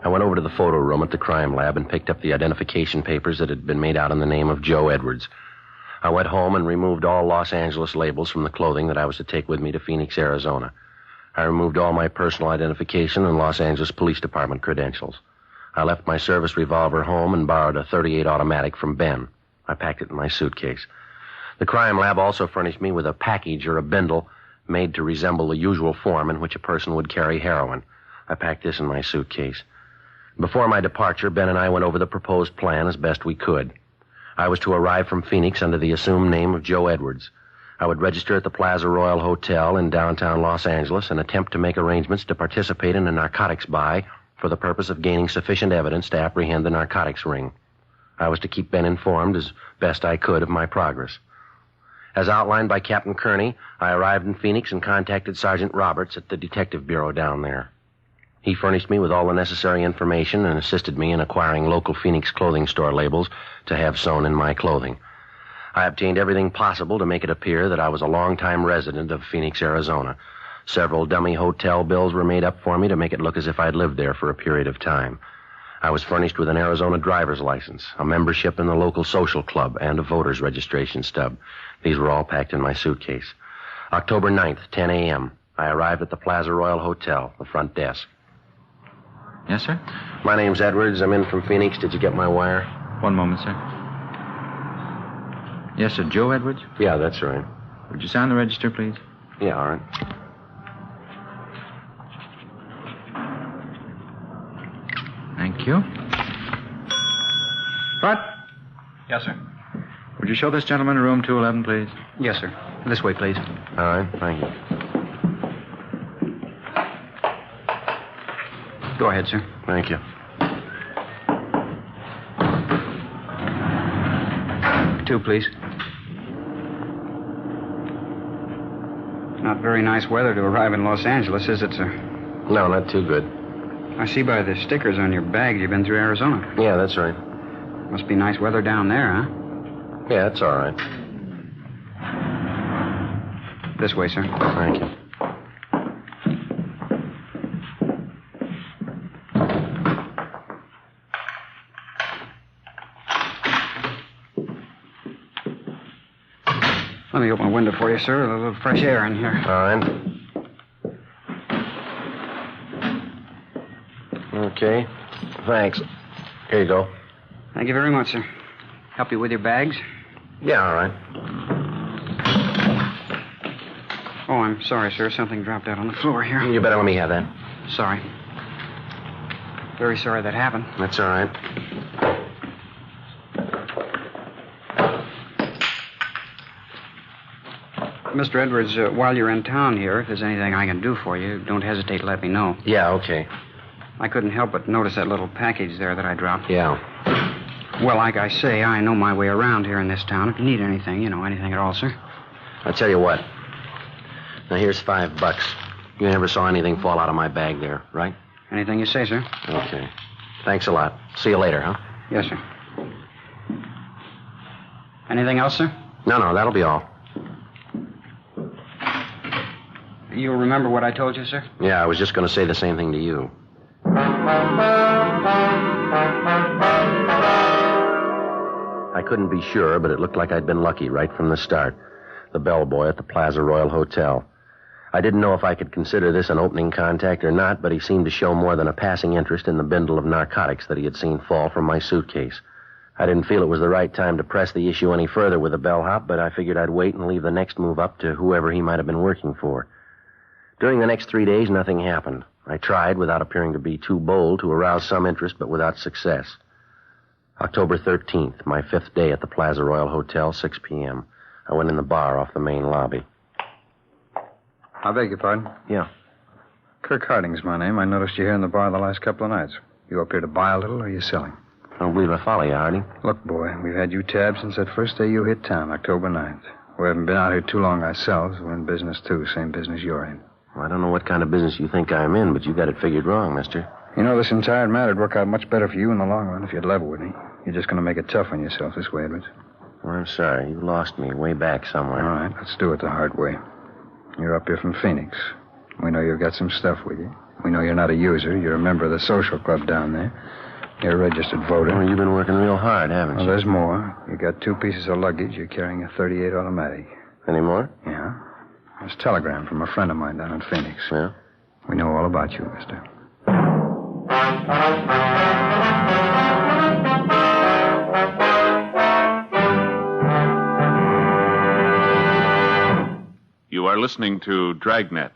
C: I went over to the photo room at the crime lab and picked up the identification papers that had been made out in the name of Joe Edwards. I went home and removed all Los Angeles labels from the clothing that I was to take with me to Phoenix, Arizona. I removed all my personal identification and Los Angeles Police Department credentials. I left my service revolver home and borrowed a .38 automatic from Ben. I packed it in my suitcase. The crime lab also furnished me with a package or a bindle made to resemble the usual form in which a person would carry heroin. I packed this in my suitcase. Before my departure, Ben and I went over the proposed plan as best we could. I was to arrive from Phoenix under the assumed name of Joe Edwards. I would register at the Plaza Royal Hotel in downtown Los Angeles and attempt to make arrangements to participate in a narcotics buy for the purpose of gaining sufficient evidence to apprehend the narcotics ring. I was to keep Ben informed as best I could of my progress. As outlined by Captain Kearney, I arrived in Phoenix and contacted Sergeant Roberts at the Detective Bureau down there. He furnished me with all the necessary information and assisted me in acquiring local Phoenix clothing store labels to have sewn in my clothing. I obtained everything possible to make it appear that I was a long-time resident of Phoenix, Arizona. Several dummy hotel bills were made up for me to make it look as if I'd lived there for a period of time. I was furnished with an Arizona driver's license, a membership in the local social club, and a voter's registration stub. These were all packed in my suitcase. October 9th, 10 a.m., I arrived at the Plaza Royal Hotel, the front desk.
D: Yes, sir?
C: My name's Edwards. I'm in from Phoenix. Did you get my wire?
D: One moment, sir. Yes, sir. Joe Edwards?
C: Yeah, that's right.
D: Would you sign the register, please?
C: Yeah, all right.
D: Thank you. What?
J: Yes, sir.
D: Would you show this gentleman to room 211, please?
J: Yes, sir. This way, please.
C: All right, thank you.
J: Go ahead, sir.
C: Thank you.
J: 2, please. Not very nice weather to arrive in Los Angeles, is it, sir?
C: No, not too good.
J: I see by the stickers on your bag you've been through Arizona.
C: Yeah, that's right.
J: Must be nice weather down there, huh?
C: Yeah, that's all right.
J: This way, sir.
C: Thank you.
J: Let me open a window for you, sir. A little fresh air in here.
C: All right. Okay. Thanks. Here you go.
J: Thank you very much, sir. Help you with your bags?
C: Yeah, all right.
J: Oh, I'm sorry, sir. Something dropped out on the floor here.
C: You better let me have that.
J: Sorry. Very sorry that happened.
C: That's all right.
J: Mr. Edwards, while you're in town here, if there's anything I can do for you, don't hesitate to let me know.
C: Yeah, okay.
J: I couldn't help but notice that little package there that I dropped.
C: Yeah.
O: Well, like I say, I know my way around here in this town. If you need anything, anything at all, sir.
C: I'll tell you what. Now, here's $5. You never saw anything fall out of my bag there, right?
O: Anything you say, sir.
C: Okay. Thanks a lot. See you later, huh?
O: Yes, sir. Anything else, sir?
C: No, that'll be all.
O: You remember what I told you, sir?
C: Yeah, I was just going to say the same thing to you. I couldn't be sure, but it looked like I'd been lucky right from the start. The bellboy at the Plaza Royal Hotel. I didn't know if I could consider this an opening contact or not, but he seemed to show more than a passing interest in the bundle of narcotics that he had seen fall from my suitcase. I didn't feel it was the right time to press the issue any further with the bellhop, but I figured I'd wait and leave the next move up to whoever he might have been working for. During the next 3 days, nothing happened. I tried, without appearing to be too bold, to arouse some interest, but without success. October 13th, my 5th day at the Plaza Royal Hotel, 6 p.m. I went in the bar off the main lobby.
P: I beg your pardon?
C: Yeah.
P: Kirk Harding's my name. I noticed you here in the bar the last couple of nights. You up here to buy a little, or are you selling?
C: I don't believe I follow you, Harding.
P: Look, boy, we've had you tabbed since that first day you hit town, October 9th. We haven't been out here too long ourselves. We're in business, too. Same business you're in.
C: Well, I don't know what kind of business you think I'm in, but you got it figured wrong, mister.
P: You know, this entire matter'd work out much better for you in the long run if you'd level with me. You're just going to make it tough on yourself this way, Edwards.
C: Well, I'm sorry. You lost me way back somewhere.
P: All right, let's do it the hard way. You're up here from Phoenix. We know you've got some stuff with you. We know you're not a user. You're a member of the social club down there. You're a registered voter.
C: Well, you've been working real hard, haven't you?
P: Well, there's more. You got 2 pieces of luggage. You're carrying a .38 automatic.
C: Any more?
P: Yeah. There's a telegram from a friend of mine down in Phoenix.
C: Yeah?
P: We know all about you, mister.
B: You are listening to Dragnet,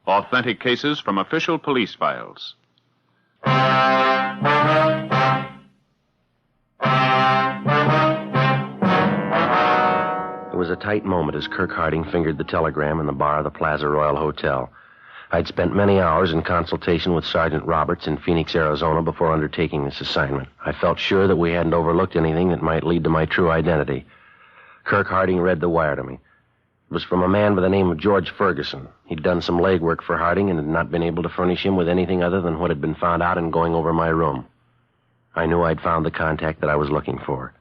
B: authentic cases from official police files.
C: It was a tight moment as Kirk Harding fingered the telegram in the bar of the Plaza Royal Hotel. I'd spent many hours in consultation with Sergeant Roberts in Phoenix, Arizona before undertaking this assignment. I felt sure that we hadn't overlooked anything that might lead to my true identity. Kirk Harding read the wire to me. It was from a man by the name of George Ferguson. He'd done some legwork for Harding and had not been able to furnish him with anything other than what had been found out in going over my room. I knew I'd found the contact that I was looking for.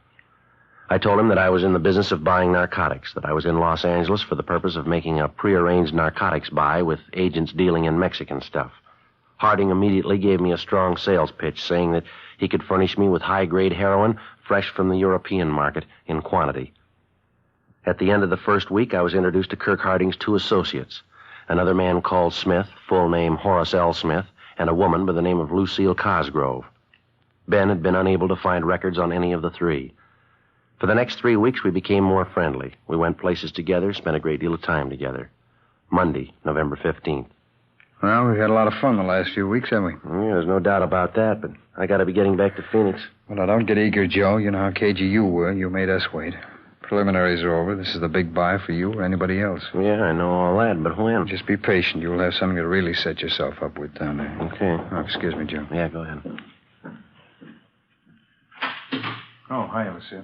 C: I told him that I was in the business of buying narcotics, that I was in Los Angeles for the purpose of making a prearranged narcotics buy with agents dealing in Mexican stuff. Harding immediately gave me a strong sales pitch, saying that he could furnish me with high-grade heroin fresh from the European market in quantity. At the end of the first week, I was introduced to Kirk Harding's 2 associates, another man called Smith, full name Horace L. Smith, and a woman by the name of Lucille Cosgrove. Ben had been unable to find records on any of the 3. For the next 3 weeks, we became more friendly. We went places together, spent a great deal of time together. Monday, November 15th.
P: Well, we've had a lot of fun the last few weeks, haven't we?
C: Yeah, there's no doubt about that, but I got to be getting back to Phoenix.
P: Well, now, don't get eager, Joe. You know how cagey you were. You made us wait. Preliminaries are over. This is the big buy for you or anybody else.
C: Yeah, I know all that, but when?
P: Just be patient. You'll have something to really set yourself up with down there.
C: Okay.
P: Oh, excuse me, Joe.
C: Yeah, go ahead.
P: Oh, hi, Lucille.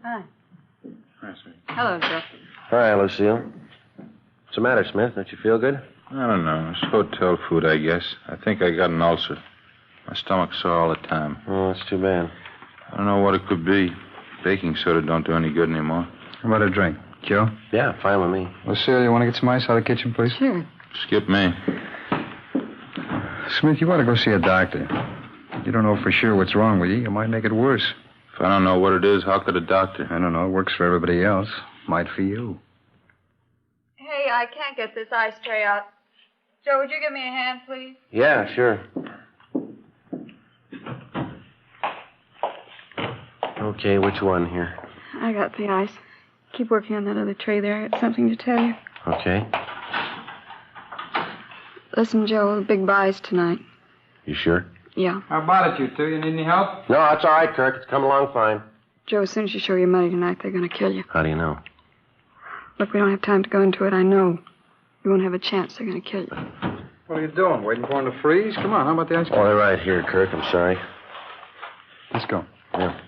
Q: Hi.
P: Hi, sweetie.
Q: Hello, Joe.
C: Hi, Lucille. What's the matter, Smith? Don't you feel good?
L: I don't know. It's hotel food, I guess. I think I got an ulcer. My stomach's sore all the time.
C: Oh, that's too bad.
L: I don't know what it could be. Baking soda don't do any good anymore.
P: How about a drink? Joe?
C: Yeah, fine with me.
P: Lucille, you want to get some ice out of the kitchen, please?
Q: Sure.
L: Skip me.
P: Smith, you ought to go see a doctor. You don't know for sure what's wrong with you. You might make it worse.
L: If I don't know what it is, how could a doctor?
P: I don't know. It works for everybody else. Might for you.
Q: Hey, I can't get this ice tray out. Joe, would you give me a hand, please?
C: Yeah, sure. Okay, which one here?
Q: I got the ice. Keep working on that other tray there. I have something to tell you.
C: Okay.
Q: Listen, Joe, the big buy's tonight.
C: You sure?
Q: Yeah.
P: How about it, you two? You need any help?
C: No, that's all right, Kirk. It's coming along fine.
Q: Joe, as soon as you show your money tonight, they're going to kill you.
C: How do you know?
Q: Look, we don't have time to go into it. I know. You won't have a chance. They're going to kill you.
P: What are you doing? Waiting for him to freeze? Come on, how about the ice cream?
C: All right here, Kirk. I'm sorry.
P: Let's go.
C: Yeah.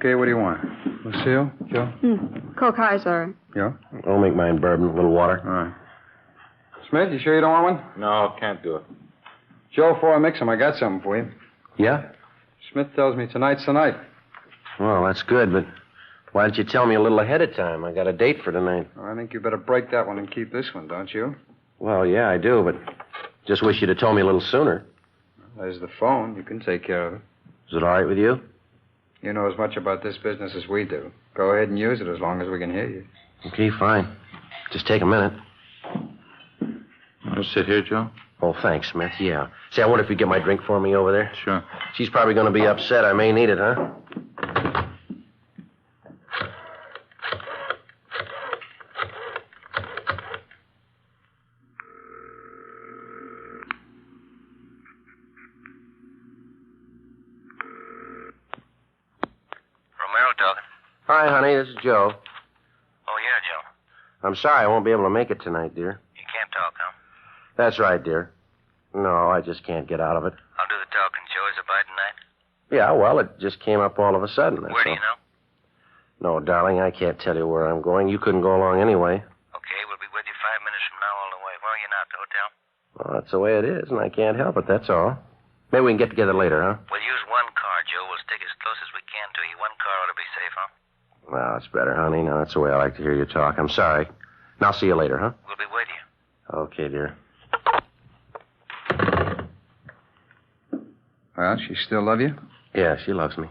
P: Okay, what do you want? Lucille? Joe?
Q: Coke high, sorry.
P: Yeah?
C: I'll make mine bourbon, a little water.
P: All right. Smith, you sure you don't want one?
L: No, can't do it.
P: Joe, before I mix them, I got something for you.
C: Yeah?
P: Smith tells me tonight's the night.
C: Well, that's good, but why didn't you tell me a little ahead of time? I got a date for tonight.
P: Well, I think you better break that one and keep this one, don't you?
C: Well, yeah, I do, but just wish you'd have told me a little sooner.
P: There's the phone. You can take care of it.
C: Is it all right with you?
P: You know as much about this business as we do. Go ahead and use it as long as we can hear you.
C: Okay, fine. Just take a minute.
L: Want to sit here, Joe?
C: Oh, thanks, Smith. Yeah. Say, I wonder if you'd get my drink for me over there?
L: Sure.
C: She's probably going to be upset. I may need it, huh?
M: Romero talking.
C: Hi, honey. This is Joe.
M: Oh, yeah, Joe.
C: I'm sorry I won't be able to make it tonight, dear.
M: You can't talk, huh?
C: That's right, dear. No, I just can't get out of it.
M: I'll do the talking, Joe. Is it by tonight?
C: Yeah, well, it just came up all of a sudden.
M: Where do you know?
C: No, darling, I can't tell you where I'm going. You couldn't go along anyway.
M: Okay, we'll be with you 5 minutes from now all the way. Where are you now, at the hotel?
C: Well, that's the way it is, and I can't help it, that's all. Maybe we can get together later, huh?
M: We'll use one car, Joe. We'll stick as close as we can to you. One car ought to be safe, huh?
C: Well, it's better, honey. Now, that's the way I like to hear you talk. I'm sorry. And I'll see you later, huh?
M: We'll be with you.
C: Okay, dear.
P: Well, she still love you?
C: Yeah, she loves me.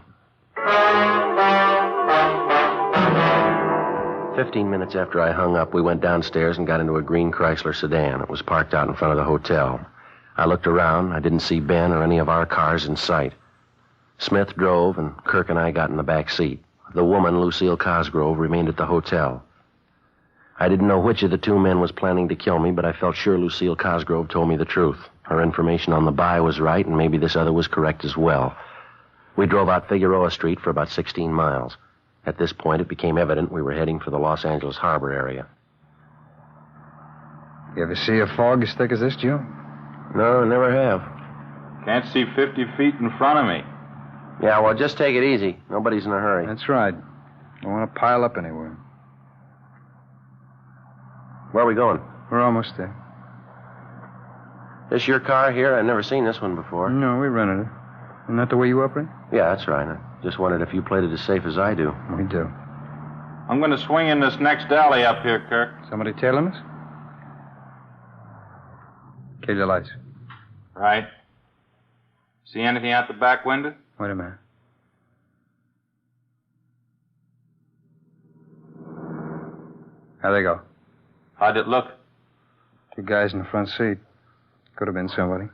C: 15 minutes after I hung up, we went downstairs and got into a green Chrysler sedan. It was parked out in front of the hotel. I looked around. I didn't see Ben or any of our cars in sight. Smith drove, and Kirk and I got in the back seat. The woman, Lucille Cosgrove, remained at the hotel. I didn't know which of the two men was planning to kill me, but I felt sure Lucille Cosgrove told me the truth. Her information on the buy was right, and maybe this other was correct as well. We drove out Figueroa Street for about 16 miles. At this point, it became evident we were heading for the Los Angeles harbor area.
P: You ever see a fog as thick as this, Joe?
C: No, never have.
L: Can't see 50 feet in front of me.
C: Yeah, well, just take it easy. Nobody's in a hurry.
P: That's right. Don't want to pile up anywhere.
C: Where are we going?
P: We're almost there.
C: This your car here? I've never seen this one before.
P: No, we rented it. Isn't that the way you operate?
C: Yeah, that's right. I just wondered if you played it as safe as I do.
P: We do.
L: I'm going to swing in this next alley up here, Kirk.
P: Somebody tailing us? Kill your lights.
L: Right. See anything out the back window?
P: Wait a minute. How'd they go?
L: How'd it look?
P: Two guys in the front seat. Could have been somebody.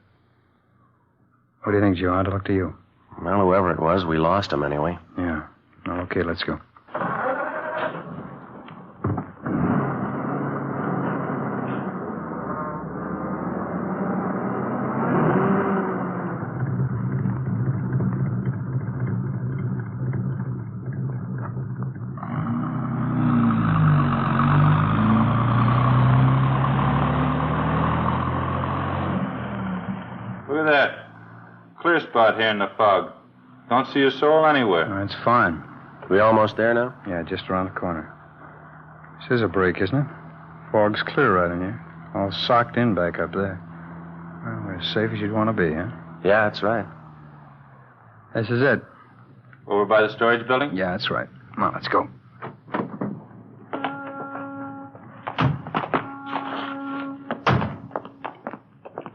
P: What do you think, Joe? How'd it look to you?
C: Well, whoever it was, we lost him anyway.
P: Yeah. Okay, let's go.
L: Look at that. Clear spot here in the fog. Don't see a soul anywhere.
P: It's fine.
C: We almost there now?
P: Yeah, just around the corner. This is a break, isn't it? Fog's clear right in here. All socked in back up there. Well, we're as safe as you'd want to be, huh?
C: Yeah, that's right.
P: This is it.
L: Over by the storage building?
P: Yeah, that's right. Come on, let's go.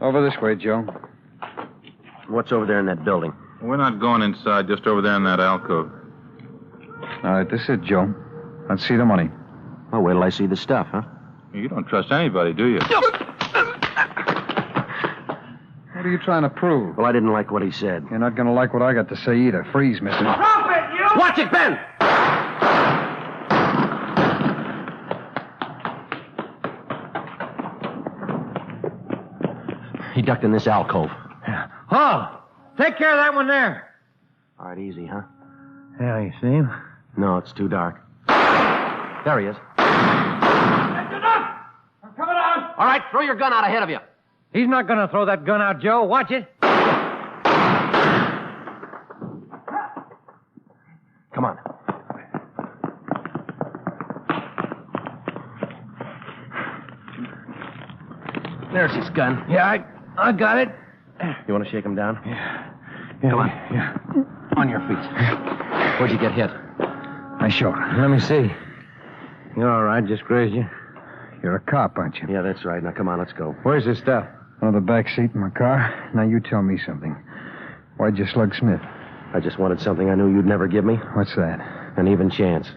P: Over this way, Joe.
C: What's over there in that building?
L: We're not going inside, just over there in that alcove.
P: All right, this is it, Joe. Let's see the money.
C: Well, wait till I see the stuff, huh?
L: You don't trust anybody, do you?
P: What are you trying to prove?
C: Well, I didn't like what he said.
P: You're not going to like what I got to say either. Freeze, mister.
I: Drop it, you!
C: Watch it, Ben! He ducked in this alcove.
E: Yeah. Oh, take care of that one there.
C: All right, easy, huh?
E: Yeah, you see him?
C: No, it's too dark. There he is.
I: That's enough! I'm coming out!
C: All right, throw your gun out ahead of you.
E: He's not going to throw that gun out, Joe. Watch it.
C: Come on. There's his gun.
E: Yeah, I got it.
C: You want to shake him down?
E: Yeah,
C: Come on.
E: Yeah.
C: On your feet. Where'd you get hit?
P: My shoulder.
E: Let me see. You're all right, just grazed you.
P: You're a cop, aren't you?
C: Yeah, that's right. Now, come on, let's go.
E: Where's this stuff?
P: On the back seat in my car. Now, you tell me something. Why'd you slug Smith?
C: I just wanted something I knew you'd never give me.
P: What's that?
C: An even chance.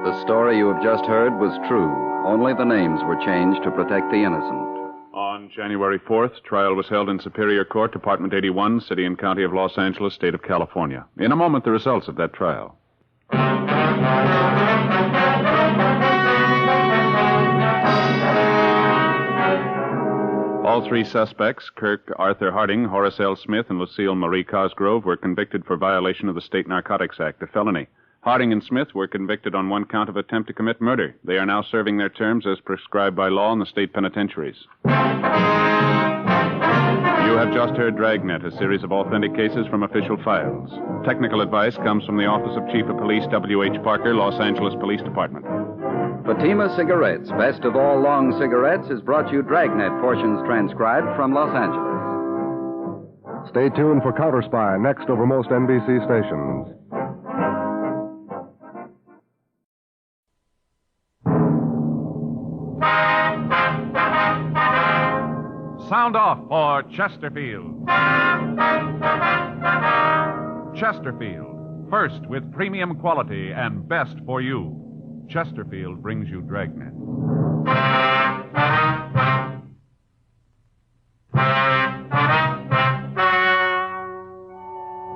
A: The story you have just heard was true. Only the names were changed to protect the innocent.
B: On January 4th, trial was held in Superior Court, Department 81, City and County of Los Angeles, State of California. In a moment, the results of that trial. All three suspects, Kirk Arthur Harding, Horace L. Smith, and Lucille Marie Cosgrove, were convicted for violation of the State Narcotics Act, a felony. Harding and Smith were convicted on one count of attempt to commit murder. They are now serving their terms as prescribed by law in the state penitentiaries. You have just heard Dragnet, a series of authentic cases from official files. Technical advice comes from the Office of Chief of Police W.H. Parker, Los Angeles Police Department.
A: Fatima Cigarettes, best of all long cigarettes, has brought you Dragnet portions transcribed from Los Angeles.
R: Stay tuned for Counter Spy next over most NBC stations.
S: Sound off for Chesterfield. Chesterfield, first with premium quality and best for you. Chesterfield brings you Dragnet.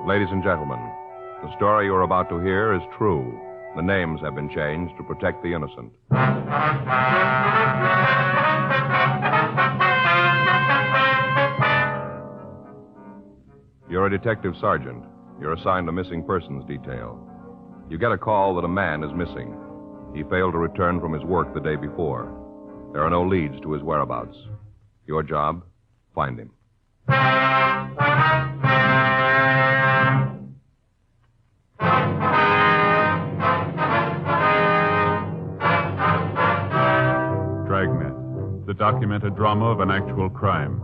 S: Ladies and gentlemen, the story you're about to hear is true. The names have been changed to protect the innocent. You're a detective sergeant. You're assigned a missing persons detail. You get a call that a man is missing. He failed to return from his work the day before. There are no leads to his whereabouts. Your job, find him. Dragnet, the documented drama of an actual crime.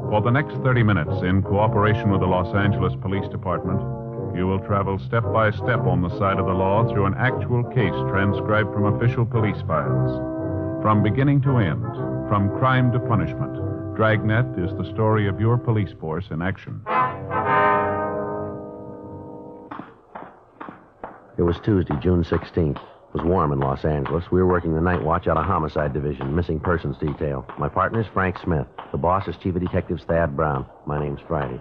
S: For the next 30 minutes, in cooperation with the Los Angeles Police Department, you will travel step by step on the side of the law through an actual case transcribed from official police files. From beginning to end, from crime to punishment, Dragnet is the story of your police force in action.
C: It was Tuesday, June 16th. It was warm in Los Angeles. We were working the night watch out of Homicide Division, missing persons detail. My partner's Frank Smith. The boss is Chief of Detectives Thad Brown. My name's Friday.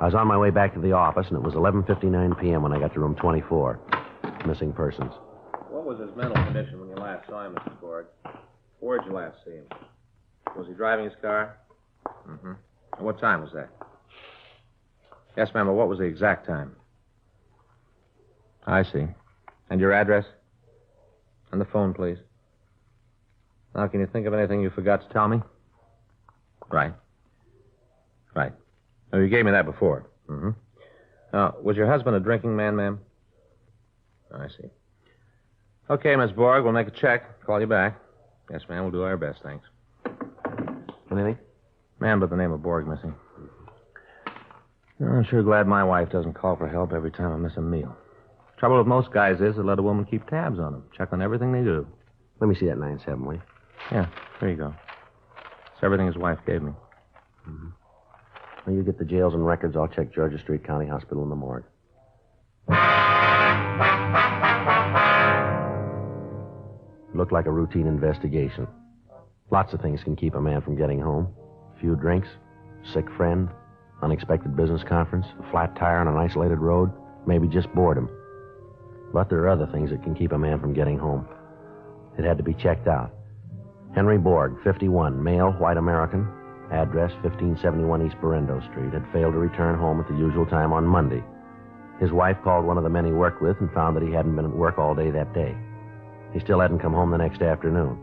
C: I was on my way back to the office, and it was 11:59 p.m. when I got to room 24. Missing persons.
T: What was his mental condition when you last saw him, Mr. Ford? Where'd you last see him? Was he driving his car? Mm-hmm. And what time was that? Yes, ma'am, but what was the exact time? I see. And your address? And the phone, please. Now, can you think of anything you forgot to tell me? Right. Right. Oh, you gave me that before. Mm-hmm. Was your husband a drinking man, ma'am? I see. Okay, Miss Borg, we'll make a check. Call you back. Yes, ma'am, we'll do our best, thanks.
C: Anything?
T: Man by the name of Borg missing. I'm sure glad my wife doesn't call for help every time I miss a meal. Trouble with most guys is they let a woman keep tabs on them, check on everything they do.
C: Let me see that 9-7, will you?
T: Yeah, there you go. It's everything his wife gave me.
C: Mm-hmm. Well, you get the jails and records. I'll check Georgia Street County Hospital in the morgue. It looked like a routine investigation. Lots of things can keep a man from getting home. A few drinks, sick friend, unexpected business conference, a flat tire on an isolated road, maybe just boredom. But there are other things that can keep a man from getting home. It had to be checked out. Henry Borg, 51, male, white American, address 1571 East Berendo Street, had failed to return home at the usual time on Monday. His wife called one of the men he worked with and found that he hadn't been at work all day that day. He still hadn't come home the next afternoon.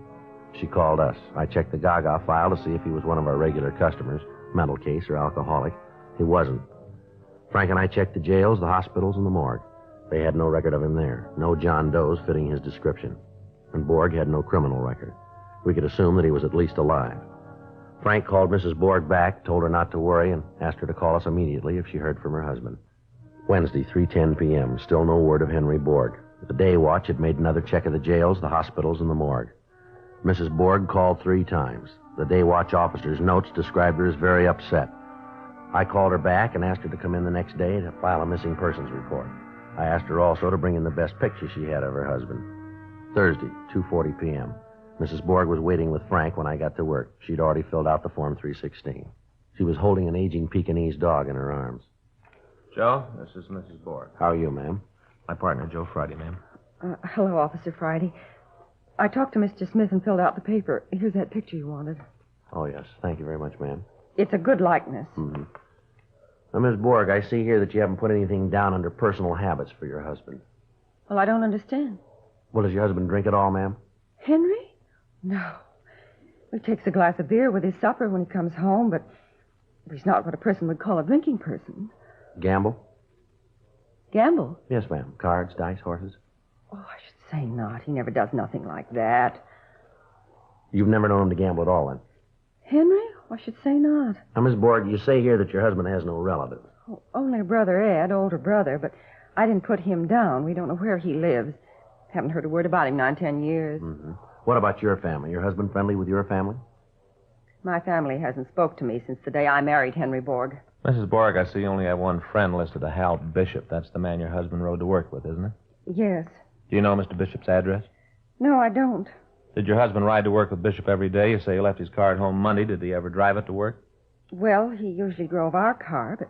C: She called us. I checked the Gaga file to see if he was one of our regular customers, mental case or alcoholic. He wasn't. Frank and I checked the jails, the hospitals, and the morgue. They had no record of him there. No John Does fitting his description. And Borg had no criminal record. We could assume that he was at least alive. Frank called Mrs. Borg back, told her not to worry, and asked her to call us immediately if she heard from her husband. Wednesday, 3:10 p.m. Still no word of Henry Borg. The day watch had made another check of the jails, the hospitals, and the morgue. Mrs. Borg called 3 times. The day watch officer's notes described her as very upset. I called her back and asked her to come in the next day to file a missing persons report. I asked her also to bring in the best picture she had of her husband. Thursday, 2:40 p.m. Mrs. Borg was waiting with Frank when I got to work. She'd already filled out the Form 316. She was holding an aging Pekingese dog in her arms.
T: Joe, this is Mrs. Borg.
C: How are you, ma'am?
T: My partner, Joe Friday, ma'am.
U: Hello, Officer Friday. I talked to Mr. Smith and filled out the paper. Here's that picture you wanted.
C: Oh, yes. Thank you very much, ma'am.
U: It's a good likeness.
C: Mm-hmm. Now, Miss Borg, I see here that you haven't put anything down under personal habits for your husband.
U: Well, I don't understand.
C: Well, does your husband drink at all, ma'am?
U: Henry? No. He takes a glass of beer with his supper when he comes home, but he's not what a person would call a drinking person.
C: Gamble?
U: Gamble?
C: Yes, ma'am. Cards, dice, horses?
U: Oh, I should say not. He never does nothing like that.
C: You've never known him to gamble at all, then?
U: Henry? I should say not.
C: Now, Miss Borg, you say here that your husband has no relatives.
U: Oh, only brother Ed, older brother, but I didn't put him down. We don't know where he lives. Haven't heard a word about him 9-10 years.
C: Mm-hmm. What about your family? Your husband friendly with your family?
U: My family hasn't spoke to me since the day I married Henry Borg.
T: Mrs. Borg, I see you only have one friend listed, a Hal Bishop. That's the man your husband rode to work with, isn't it?
U: Yes.
T: Do you know Mr. Bishop's address?
U: No, I don't.
T: Did your husband ride to work with Bishop every day? You say he left his car at home Monday. Did he ever drive it to work?
U: Well, he usually drove our car, but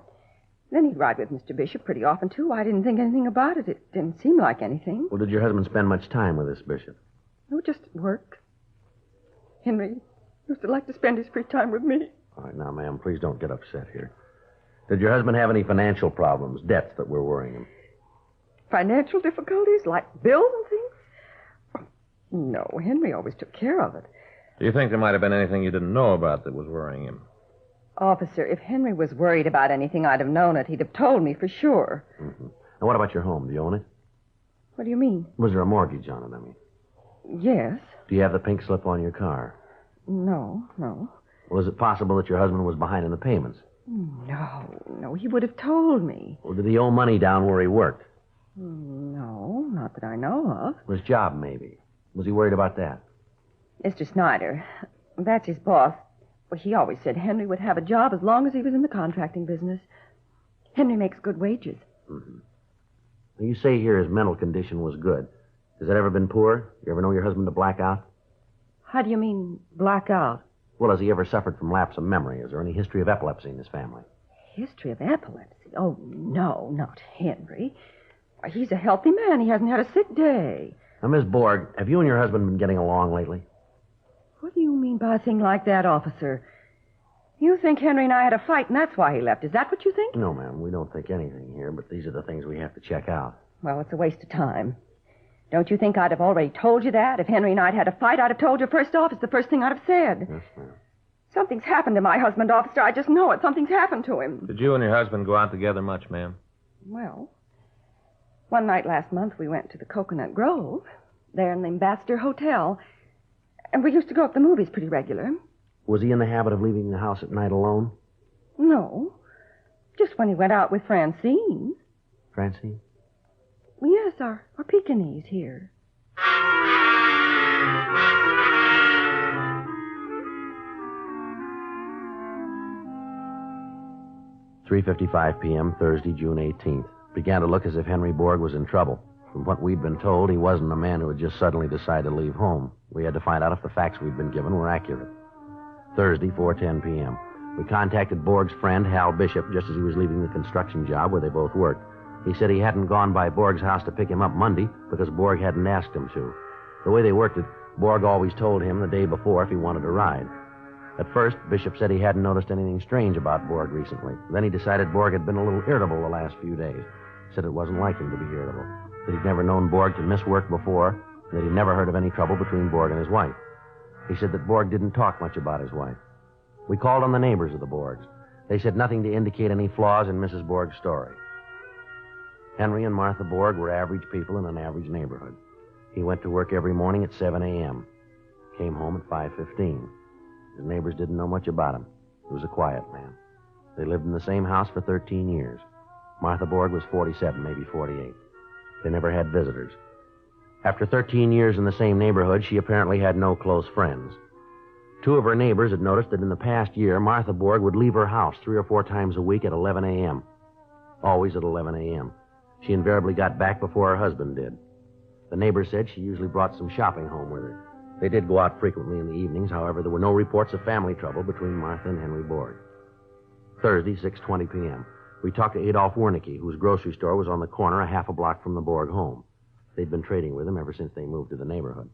U: then he'd ride with Mr. Bishop pretty often, too. I didn't think anything about it. It didn't seem like anything.
C: Well, did your husband spend much time with this Bishop?
U: No, just work. Henry used to like to spend his free time with me.
C: All right, now, ma'am, please don't get upset here. Did your husband have any financial problems, debts that were worrying him?
U: Financial difficulties, like bills and things? Oh, no, Henry always took care of it.
T: Do you think there might have been anything you didn't know about that was worrying him?
U: Officer, if Henry was worried about anything, I'd have known it. He'd have told me for sure.
C: Mm-hmm. And what about your home? Do you own it?
U: What do you mean?
C: Was there a mortgage on it, I mean?
U: Yes.
C: Do you have the pink slip on your car?
U: No.
C: Well, is it possible that your husband was behind in the payments?
U: No, he would have told me.
C: Well, did he owe money down where he worked?
U: No, not that I know of.
C: His job, maybe. Was he worried about that?
U: Mr. Snyder, that's his boss. Well, he always said Henry would have a job as long as he was in the contracting business. Henry makes good wages.
C: Mm-hmm. Now, you say here his mental condition was good. Has that ever been poor? You ever know your husband to black out?
U: How do you mean, black out?
C: Well, has he ever suffered from lapse of memory? Is there any history of epilepsy in his family?
U: History of epilepsy? Oh, no, not Henry. He's a healthy man. He hasn't had a sick day.
C: Now, Miss Borg, have you and your husband been getting along lately?
U: What do you mean by a thing like that, officer? You think Henry and I had a fight, and that's why he left. Is that what you think?
C: No, ma'am. We don't think anything here, but these are the things we have to check out.
U: Well, it's a waste of time. Don't you think I'd have already told you that? If Henry and I'd had a fight, I'd have told you first off. It's the first thing I'd have said.
C: Yes, ma'am.
U: Something's happened to my husband, officer. I just know it. Something's happened to him.
T: Did you and your husband go out together much, ma'am?
U: Well, one night last month we went to the Coconut Grove, there in the Ambassador Hotel, and we used to go up the movies pretty regular.
C: Was he in the habit of leaving the house at night alone?
U: No, just when he went out with Francine.
C: Francine?
U: Yes, our Pekingese here.
C: 3:55 p.m., Thursday, June 18th. Began to look as if Henry Borg was in trouble. From what we'd been told, he wasn't a man who had just suddenly decided to leave home. We had to find out if the facts we'd been given were accurate. Thursday, 4:10 p.m. We contacted Borg's friend, Hal Bishop, just as he was leaving the construction job where they both worked. He said he hadn't gone by Borg's house to pick him up Monday because Borg hadn't asked him to. The way they worked it, Borg always told him the day before if he wanted to ride. At first, Bishop said he hadn't noticed anything strange about Borg recently. Then he decided Borg had been a little irritable the last few days. He said it wasn't like him to be irritable, that he'd never known Borg to miss work before, and that he'd never heard of any trouble between Borg and his wife. He said that Borg didn't talk much about his wife. We called on the neighbors of the Borgs. They said nothing to indicate any flaws in Mrs. Borg's story. Henry and Martha Borg were average people in an average neighborhood. He went to work every morning at 7 a.m., came home at 5:15. His neighbors didn't know much about him. He was a quiet man. They lived in the same house for 13 years. Martha Borg was 47, maybe 48. They never had visitors. After 13 years in the same neighborhood, she apparently had no close friends. Two of her neighbors had noticed that in the past year, Martha Borg would leave her house 3 or 4 times a week at 11 a.m. Always at 11 a.m. She invariably got back before her husband did. The neighbor said she usually brought some shopping home with her. They did go out frequently in the evenings. However, there were no reports of family trouble between Martha and Henry Borg. Thursday, 6:20 p.m. We talked to Adolph Wernicke, whose grocery store was on the corner a half a block from the Borg home. They'd been trading with him ever since they moved to the neighborhood.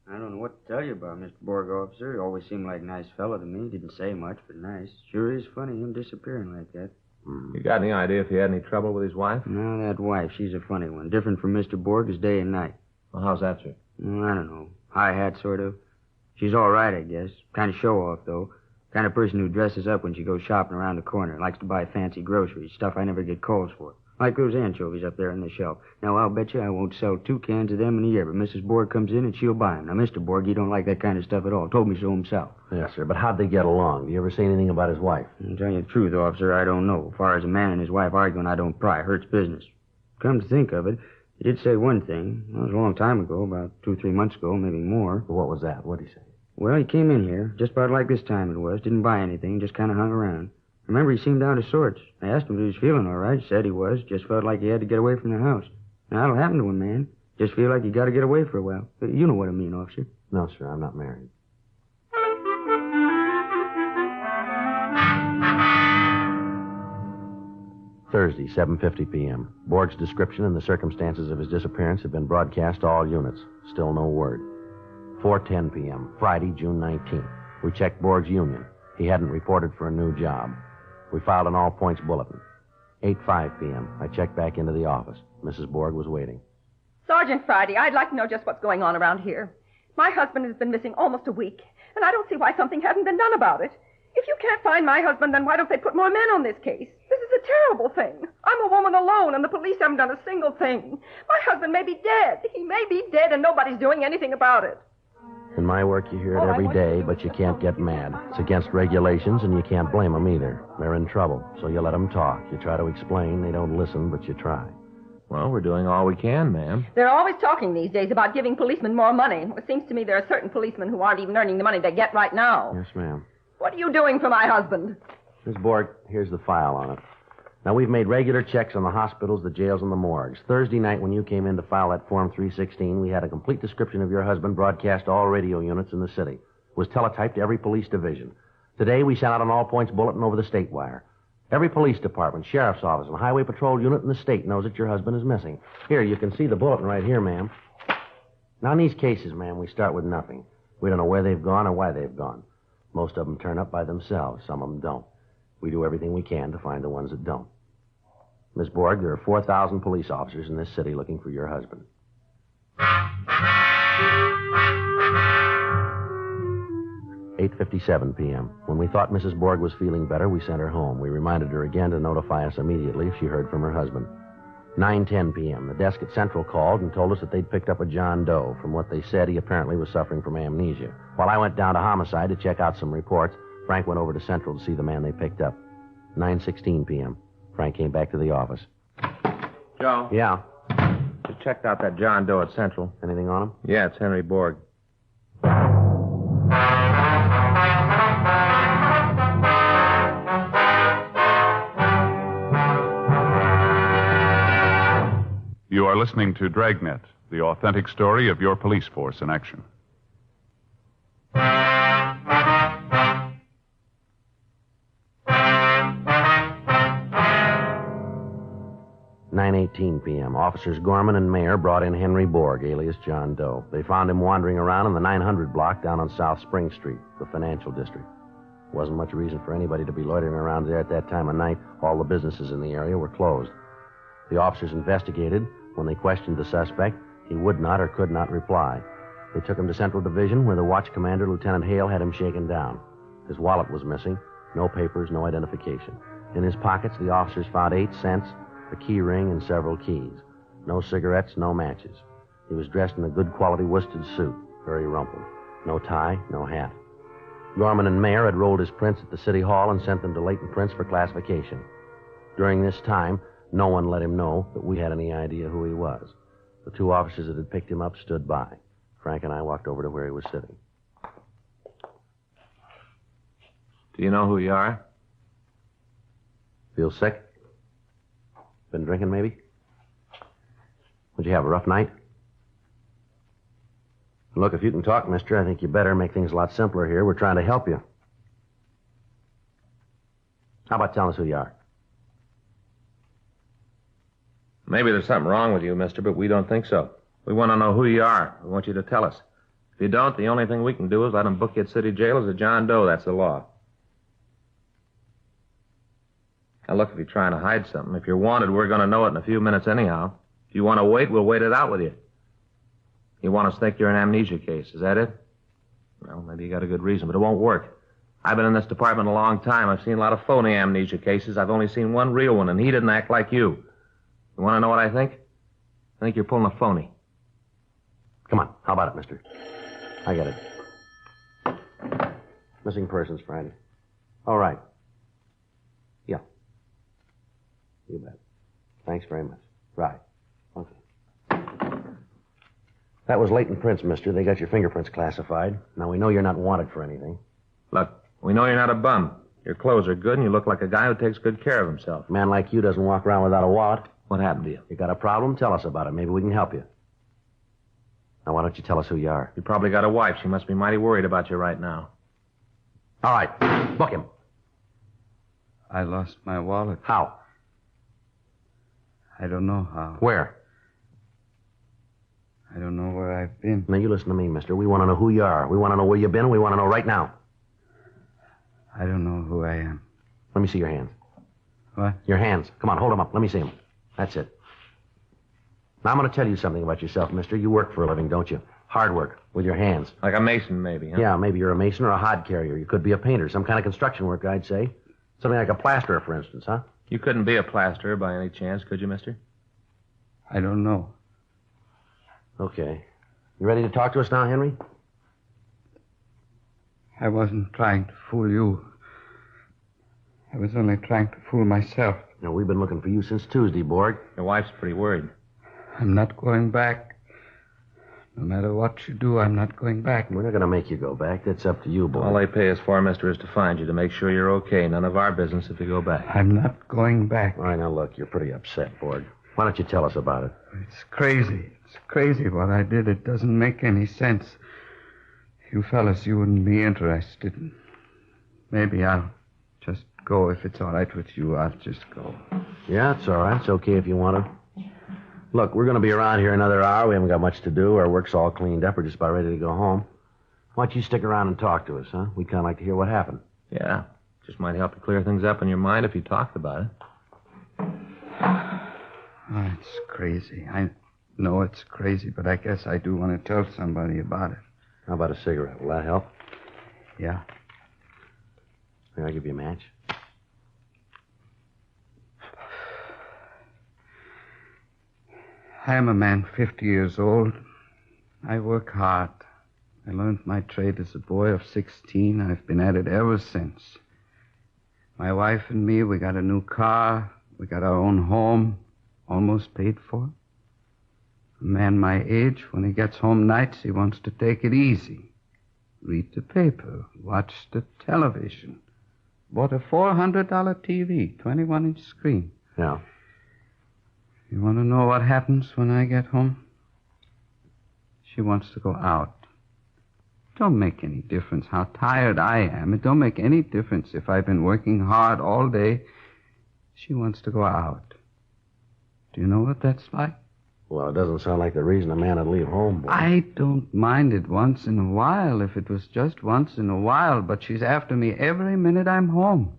O: I don't know what to tell you about Mr. Borg, officer. He always seemed like a nice fellow to me. Didn't say much, but nice. Sure is funny, him disappearing like that.
T: You got any idea if he had any trouble with his wife?
O: No, that wife, she's a funny one. Different from Mr. Borg as day and night.
T: Well, how's that, sir?
O: Well, I don't know. High hat, sort of. She's all right, I guess. Kind of show-off, though. Kind of person who dresses up when she goes shopping around the corner. Likes to buy fancy groceries, stuff I never get calls for. Like those anchovies up there on the shelf. Now, I'll bet you I won't sell 2 cans of them in a year, but Mrs. Borg comes in and she'll buy them. Now, Mr. Borg, he don't like that kind of stuff at all. Told me so himself.
C: Yes, sir, but how'd they get along? Do you ever say anything about his wife?
O: To tell you the truth, officer, I don't know. As far as a man and his wife arguing, I don't pry. Hurts business. Come to think of it, he did say one thing. That was a long time ago, about 2 or 3 months ago, maybe more.
C: What was that? What'd he say?
O: Well, he came in here, just about like this time it was. Didn't buy anything, just kind of hung around. Remember, he seemed out of sorts. I asked him if he was feeling all right. He said he was. Just felt like he had to get away from the house. Now, that'll happen to a man. Just feel like you got to get away for a while. You know what I mean, officer.
C: No, sir, I'm not married. Thursday, 7:50 p.m. Borg's description and the circumstances of his disappearance have been broadcast to all units. Still no word. 4:10 p.m., Friday, June 19th. We checked Borg's union. He hadn't reported for a new job. We filed an all-points bulletin. 8:05 p.m., I checked back into the office. Mrs. Borg was waiting.
U: Sergeant Friday, I'd like to know just what's going on around here. My husband has been missing almost a week, and I don't see why something hasn't been done about it. If you can't find my husband, then why don't they put more men on this case? This is a terrible thing. I'm a woman alone, and the police haven't done a single thing. My husband may be dead. He may be dead, and nobody's doing anything about it.
C: In my work, you hear it every day, but you can't get mad. It's against regulations, and you can't blame them either. They're in trouble, so you let them talk. You try to explain. They don't listen, but you try.
T: Well, we're doing all we can, ma'am.
U: They're always talking these days about giving policemen more money. It seems to me there are certain policemen who aren't even earning the money they get right now.
C: Yes, ma'am.
U: What are you doing for my husband?
C: Miss Borg, here's the file on it. Now, we've made regular checks on the hospitals, the jails, and the morgues. Thursday night, when you came in to file that Form 316, we had a complete description of your husband broadcast to all radio units in the city. It was teletyped to every police division. Today, we sent out an all-points bulletin over the state wire. Every police department, sheriff's office, and highway patrol unit in the state knows that your husband is missing. Here, you can see the bulletin right here, ma'am. Now, in these cases, ma'am, we start with nothing. We don't know where they've gone or why they've gone. Most of them turn up by themselves. Some of them don't. We do everything we can to find the ones that don't. Miss Borg, there are 4,000 police officers in this city looking for your husband. 8:57 p.m. When we thought Mrs. Borg was feeling better, we sent her home. We reminded her again to notify us immediately if she heard from her husband. 9:10 p.m. The desk at Central called and told us that they'd picked up a John Doe. From what they said, he apparently was suffering from amnesia. While I went down to Homicide to check out some reports, Frank went over to Central to see the man they picked up. 9:16 p.m. Frank came back to the office.
T: Joe?
C: Yeah?
T: Just checked out that John Doe at Central.
C: Anything on him?
T: Yeah, it's Henry Borg.
S: You are listening to Dragnet, the authentic story of your police force in action.
C: 9:18 p.m. Officers Gorman and Mayer brought in Henry Borg, alias John Doe. They found him wandering around in the 900 block down on South Spring Street, the financial district. Wasn't much reason for anybody to be loitering around there at that time of night. All the businesses in the area were closed. The officers investigated. When they questioned the suspect, he would not or could not reply. They took him to Central Division, where the watch commander, Lieutenant Hale, had him shaken down. His wallet was missing. No papers, no identification. In his pockets, the officers found 8 cents, a key ring, and several keys. No cigarettes, no matches. He was dressed in a good quality worsted suit, very rumpled. No tie, no hat. Gorman and Mayer had rolled his prints at the city hall and sent them to latent prints for classification. During this time, no one let him know that we had any idea who he was. The two officers that had picked him up stood by. Frank and I walked over to where he was sitting.
T: Do you know who you are?
C: Feel sick? Been drinking, maybe? Would you have a rough night? Look, if you can talk, mister, I think you better make things a lot simpler here. We're trying to help you. How about telling us who you are?
T: Maybe there's something wrong with you, mister, but we don't think so. We want to know who you are. We want you to tell us. If you don't, the only thing we can do is let them book you at city jail as a John Doe. That's the law. Now, look, if you're trying to hide something, if you're wanted, we're going to know it in a few minutes anyhow. If you want to wait, we'll wait it out with you. You want us to think you're an amnesia case, is that it? Well, maybe you got a good reason, but it won't work. I've been in this department a long time. I've seen a lot of phony amnesia cases. I've only seen one real one, and he didn't act like you. You want to know what I think? I think you're pulling a phony.
C: Come on, how about it, mister? I get it. Missing persons, Friday. All right. Yeah. You bet. Thanks very much. Right. Okay. That was latent prints, mister. They got your fingerprints classified. Now, we know you're not wanted for anything.
T: Look, we know you're not a bum. Your clothes are good, and you look like a guy who takes good care of himself.
C: A man like you doesn't walk around without a wallet.
T: What happened to you?
C: You got a problem? Tell us about it. Maybe we can help you. Now, why don't you tell us who you are?
T: You probably got a wife. She must be mighty worried about you right now.
C: All right. Book him.
J: I lost my wallet.
C: How?
J: I don't know how.
C: Where?
J: I don't know where I've been.
C: Now, you listen to me, mister. We want to know who you are. We want to know where you've been, and we want to know right now.
J: I don't know who I am.
C: Let me see your hands.
J: What?
C: Your hands. Come on, hold them up. Let me see them. That's it. Now, I'm going to tell you something about yourself, mister. You work for a living, don't you? Hard work, with your hands.
T: Like a mason, maybe, huh?
C: Yeah, maybe you're a mason or a hod carrier. You could be a painter, some kind of construction work, I'd say. Something like a plasterer, for instance, huh?
T: You couldn't be a plasterer by any chance, could you, mister?
J: I don't know.
C: Okay. You ready to talk to us now, Henry?
J: I wasn't trying to fool you. I was only trying to fool myself.
C: Now, we've been looking for you since Tuesday, Borg.
T: Your wife's pretty worried.
J: I'm not going back. No matter what you do, I'm not going back.
C: We're not going to make you go back. That's up to you, Borg.
T: All they pay us for, mister, is to find you, to make sure you're okay. None of our business if you go back.
J: I'm not going back.
C: All right, now, look, you're pretty upset, Borg. Why don't you tell us about it?
J: It's crazy. It's crazy what I did. It doesn't make any sense. You fellas, you wouldn't be interested. Maybe I'll just go if it's all right with you. I'll just go.
C: Yeah, it's all right. It's okay if you want to. Look, we're going to be around here another hour. We haven't got much to do. Our work's all cleaned up. We're just about ready to go home. Why don't you stick around and talk to us, huh? We'd kind of like to hear what happened.
T: Yeah. Just might help you clear things up in your mind if you talked about it.
J: Oh, it's crazy. I know it's crazy, but I guess I do want to tell somebody about it.
C: How about a cigarette? Will that help?
J: Yeah.
C: Here, I'll give you a match.
J: I am a man 50 years old. I work hard. I learned my trade as a boy of 16. I've been at it ever since. My wife and me, we got a new car. We got our own home, almost paid for. A man my age, when he gets home nights, he wants to take it easy. Read the paper, watch the television. Bought a $400 TV, 21-inch screen.
C: Yeah.
J: You want to know what happens when I get home? She wants to go out. It don't make any difference how tired I am. It don't make any difference if I've been working hard all day. She wants to go out. Do you know what that's like?
C: Well, it doesn't sound like the reason a man would leave home, boy.
J: I don't mind it once in a while, if it was just once in a while, but she's after me every minute I'm home.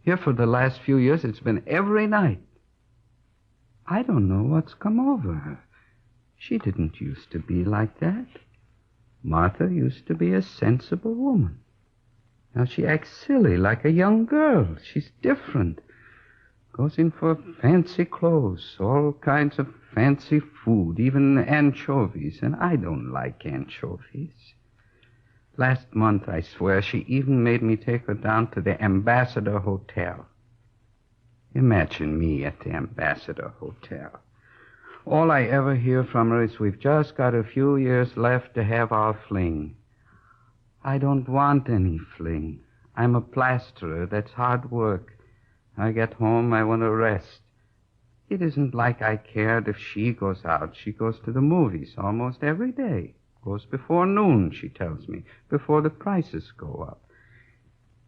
J: Here for the last few years, it's been every night. I don't know what's come over her. She didn't used to be like that. Martha used to be a sensible woman. Now she acts silly like a young girl. She's different. Goes in for fancy clothes, all kinds of fancy food, even anchovies, and I don't like anchovies. Last month, I swear, she even made me take her down to the Ambassador Hotel. Imagine me at the Ambassador Hotel. All I ever hear from her is we've just got a few years left to have our fling. I don't want any fling. I'm a plasterer. That's hard work. I get home, I want to rest. It isn't like I cared if she goes out. She goes to the movies almost every day. Goes before noon, she tells me, before the prices go up.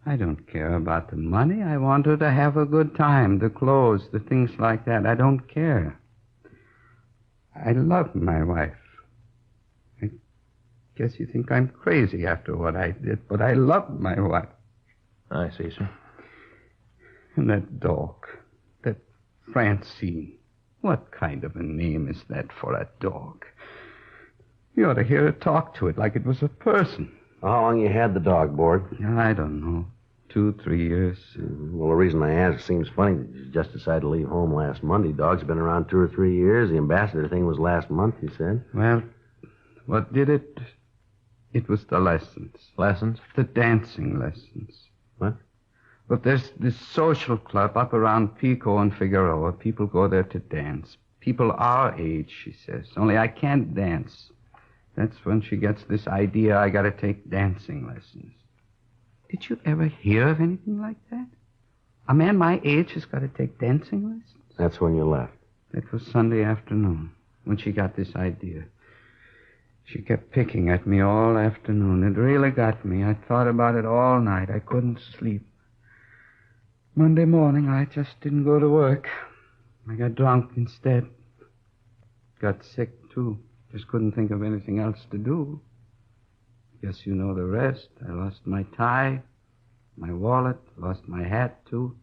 J: I don't care about the money. I want her to have a good time, the clothes, the things like that. I don't care. I love my wife. I guess you think I'm crazy after what I did, but I love my wife.
T: I see, sir.
J: And that dog, that Francine, what kind of a name is that for a dog? You ought to hear her talk to it like it was a person.
F: How long you had the dog, Borg?
J: I don't know. 2, 3 years.
F: Well, the reason I ask, it seems funny that you just decided to leave home last Monday. Dog's been around 2 or 3 years. The ambassador thing was last month, you said.
J: Well, what did it? It was the lessons.
T: Lessons?
J: The dancing lessons.
F: What?
J: But there's this social club up around Pico and Figueroa. People go there to dance. People our age, she says. Only I can't dance. That's when she gets this idea I gotta take dancing lessons. Did you ever hear of anything like that? A man my age has got to take dancing lessons?
F: That's when you left.
J: That was Sunday afternoon, when she got this idea. She kept picking at me all afternoon. It really got me. I thought about it all night. I couldn't sleep. Monday morning, I just didn't go to work. I got drunk instead. Got sick, too. Just couldn't think of anything else to do. Guess you know the rest. I lost my tie, my wallet, lost my hat, too.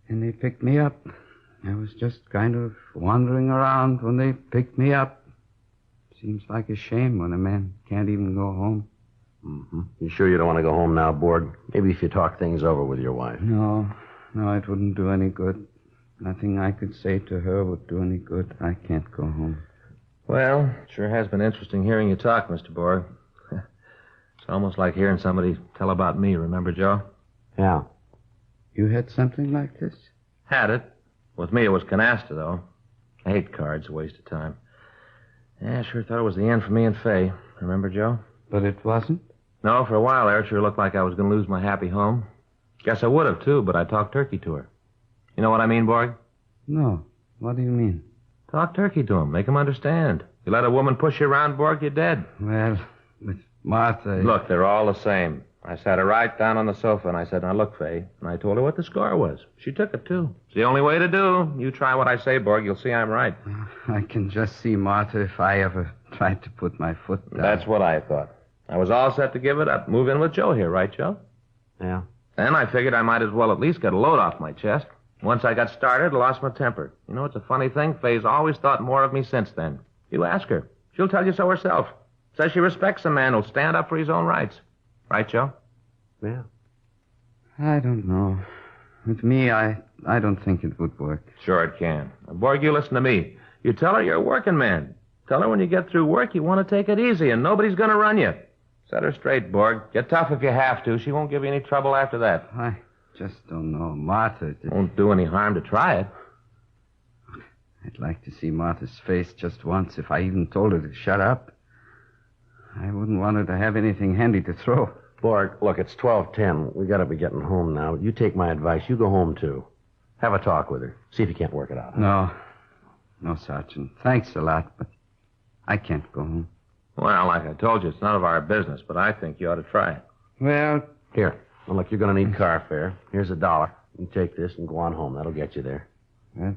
J: And they picked me up. I was just kind of wandering around when they picked me up. Seems like a shame when a man can't even go home.
F: Mm-hmm. You sure you don't want to go home now, Borg? Maybe if you talk things over with your wife.
J: No, it wouldn't do any good. Nothing I could say to her would do any good. I can't go home.
T: Well, it sure has been interesting hearing you talk, Mr. Borg. It's almost like hearing somebody tell about me, remember, Joe?
F: Yeah.
J: You had something like this?
T: Had it. With me, it was canasta, though. I hate cards, a waste of time. Yeah, I sure thought it was the end for me and Fay. Remember, Joe?
J: But it wasn't?
T: No, for a while there, it sure looked like I was going to lose my happy home. Guess I would have, too, but I talked turkey to her. You know what I mean, Borg?
J: No. What do you mean?
T: Talk turkey to him. Make him understand. You let a woman push you around, Borg, you're dead.
J: Well, with Martha...
T: Look, they're all the same. I sat her right down on the sofa, and I said, now look, Fay. And I told her what the score was. She took it, too. It's the only way to do. You try what I say, Borg. You'll see I'm right.
J: I can just see Martha if I ever tried to put my foot down.
T: That's what I thought. I was all set to give it up. Move in with Joe here, right, Joe?
F: Yeah.
T: Then I figured I might as well at least get a load off my chest. Once I got started, I lost my temper. You know, it's a funny thing. Faye's always thought more of me since then. You ask her. She'll tell you so herself. Says she respects a man who'll stand up for his own rights. Right, Joe?
F: Yeah.
J: I don't know. With me, I don't think it would work.
T: Sure it can. Now, Borg, you listen to me. You tell her you're a working man. Tell her when you get through work, you want to take it easy, and nobody's going to run you. Set her straight, Borg. Get tough if you have to. She won't give you any trouble after that.
J: I just don't know. Martha...
T: Won't do any harm to try it.
J: I'd like to see Martha's face just once if I even told her to shut up. I wouldn't want her to have anything handy to throw.
F: Borg, look, it's 12:10. We got to be getting home now. You take my advice. You go home, too. Have a talk with her. See if you can't work it out.
J: No, Sergeant. Thanks a lot, but I can't go home.
T: Well, like I told you, it's none of our business, but I think you ought to try it.
J: Well...
F: Here. Well, look, you're going to need car fare. Here's $1. You take this and go on home. That'll get you there.
J: Well,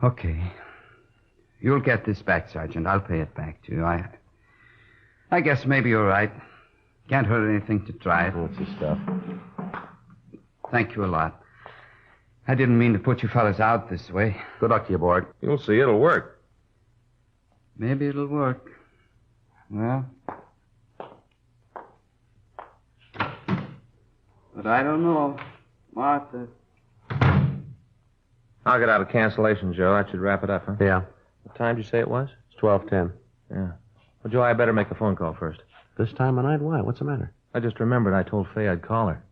J: okay. You'll get this back, Sergeant. I'll pay it back to you. I guess maybe you're right. Can't hurt anything to try it.
F: That's the stuff.
J: Thank you a lot. I didn't mean to put you fellas out this way.
F: Good luck to you, Borg.
T: You'll see. It'll work.
J: Maybe it'll work. Well... But I don't know. Martha,
T: I'll get out of cancellation, Joe. That should wrap it up, huh?
F: Yeah.
T: What time did you say it was?
F: It's 12:10.
T: Yeah. Well, Joe, I better make the phone call first.
F: This time of night? Why? What's the matter?
T: I just remembered I told Faye I'd call her.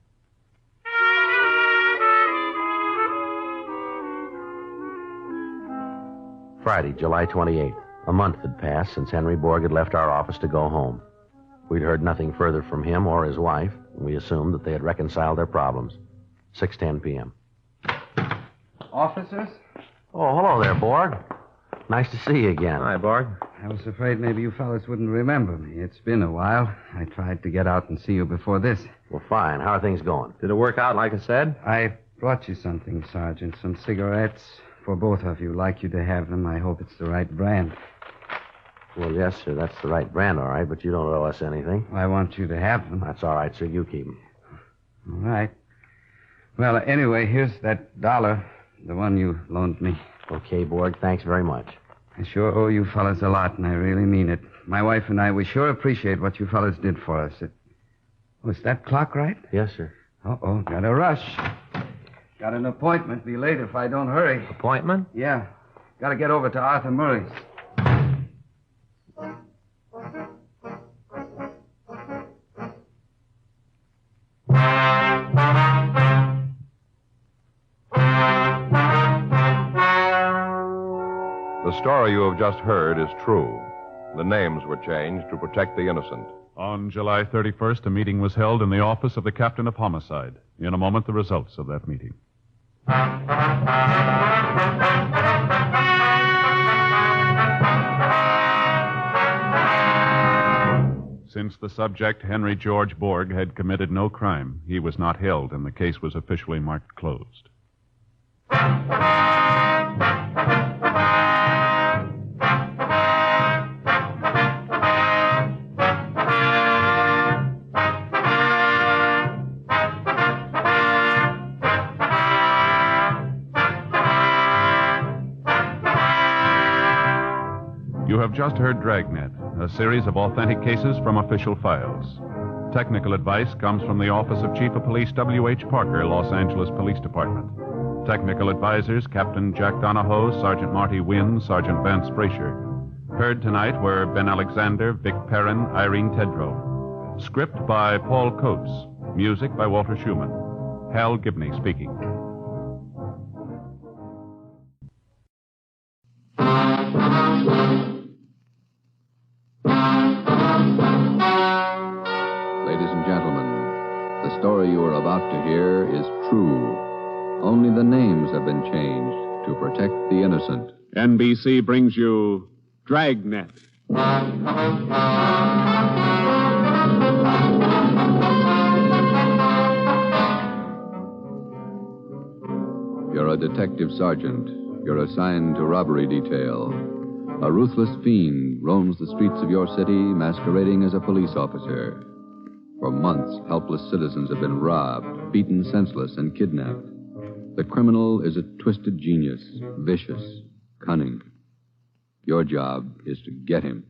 F: Friday, July 28th. A month had passed since Henry Borg had left our office to go home. We'd heard nothing further from him or his wife, and we assumed that they had reconciled their problems. 6:10 p.m.
J: Officers?
F: Oh, hello there, Borg. Nice to see you again.
T: Hi, Borg.
J: I was afraid maybe you fellas wouldn't remember me. It's been a while. I tried to get out and see you before this.
F: Well, fine. How are things going?
T: Did it work out like I said?
J: I brought you something, Sergeant. Some cigarettes for both of you. Like you to have them. I hope it's the right brand.
F: Well, yes, sir. That's the right brand, all right, but you don't owe us anything.
J: I want you to have them.
F: That's all right, sir. You keep them.
J: All right. Well, anyway, here's that $1, the one you loaned me.
F: Okay, Borg. Thanks very much.
J: I sure owe you fellas a lot, and I really mean it. My wife and I, we sure appreciate what you fellas did for us. Was that clock right?
F: Yes, sir.
J: Uh-oh, gotta rush. Got an appointment. Be late if I don't hurry.
T: Appointment?
J: Yeah. Gotta get over to Arthur Murray's.
R: The story you have just heard is true. The names were changed to protect the innocent.
S: On July 31st, a meeting was held in the office of the captain of homicide. In a moment, the results of that meeting. Since the subject, Henry George Borg, had committed no crime, he was not held, and the case was officially marked closed. You have just heard Dragnet, a series of authentic cases from official files. Technical advice comes from the Office of Chief of Police W.H. Parker, Los Angeles Police Department. Technical advisors Captain Jack Donahoe, Sergeant Marty Wynn, Sergeant Vance Frazier. Heard tonight were Ben Alexander, Vic Perrin, Irene Tedrow. Script by Paul Coates. Music by Walter Schumann. Hal Gibney speaking.
A: Ladies and gentlemen, the story you are about to hear is true. Only the names have been changed to protect the innocent.
B: NBC brings you Dragnet.
A: You're a detective sergeant. You're assigned to robbery detail. A ruthless fiend roams the streets of your city masquerading as a police officer. For months, helpless citizens have been robbed, beaten senseless, and kidnapped. The criminal is a twisted genius, vicious, cunning. Your job is to get him.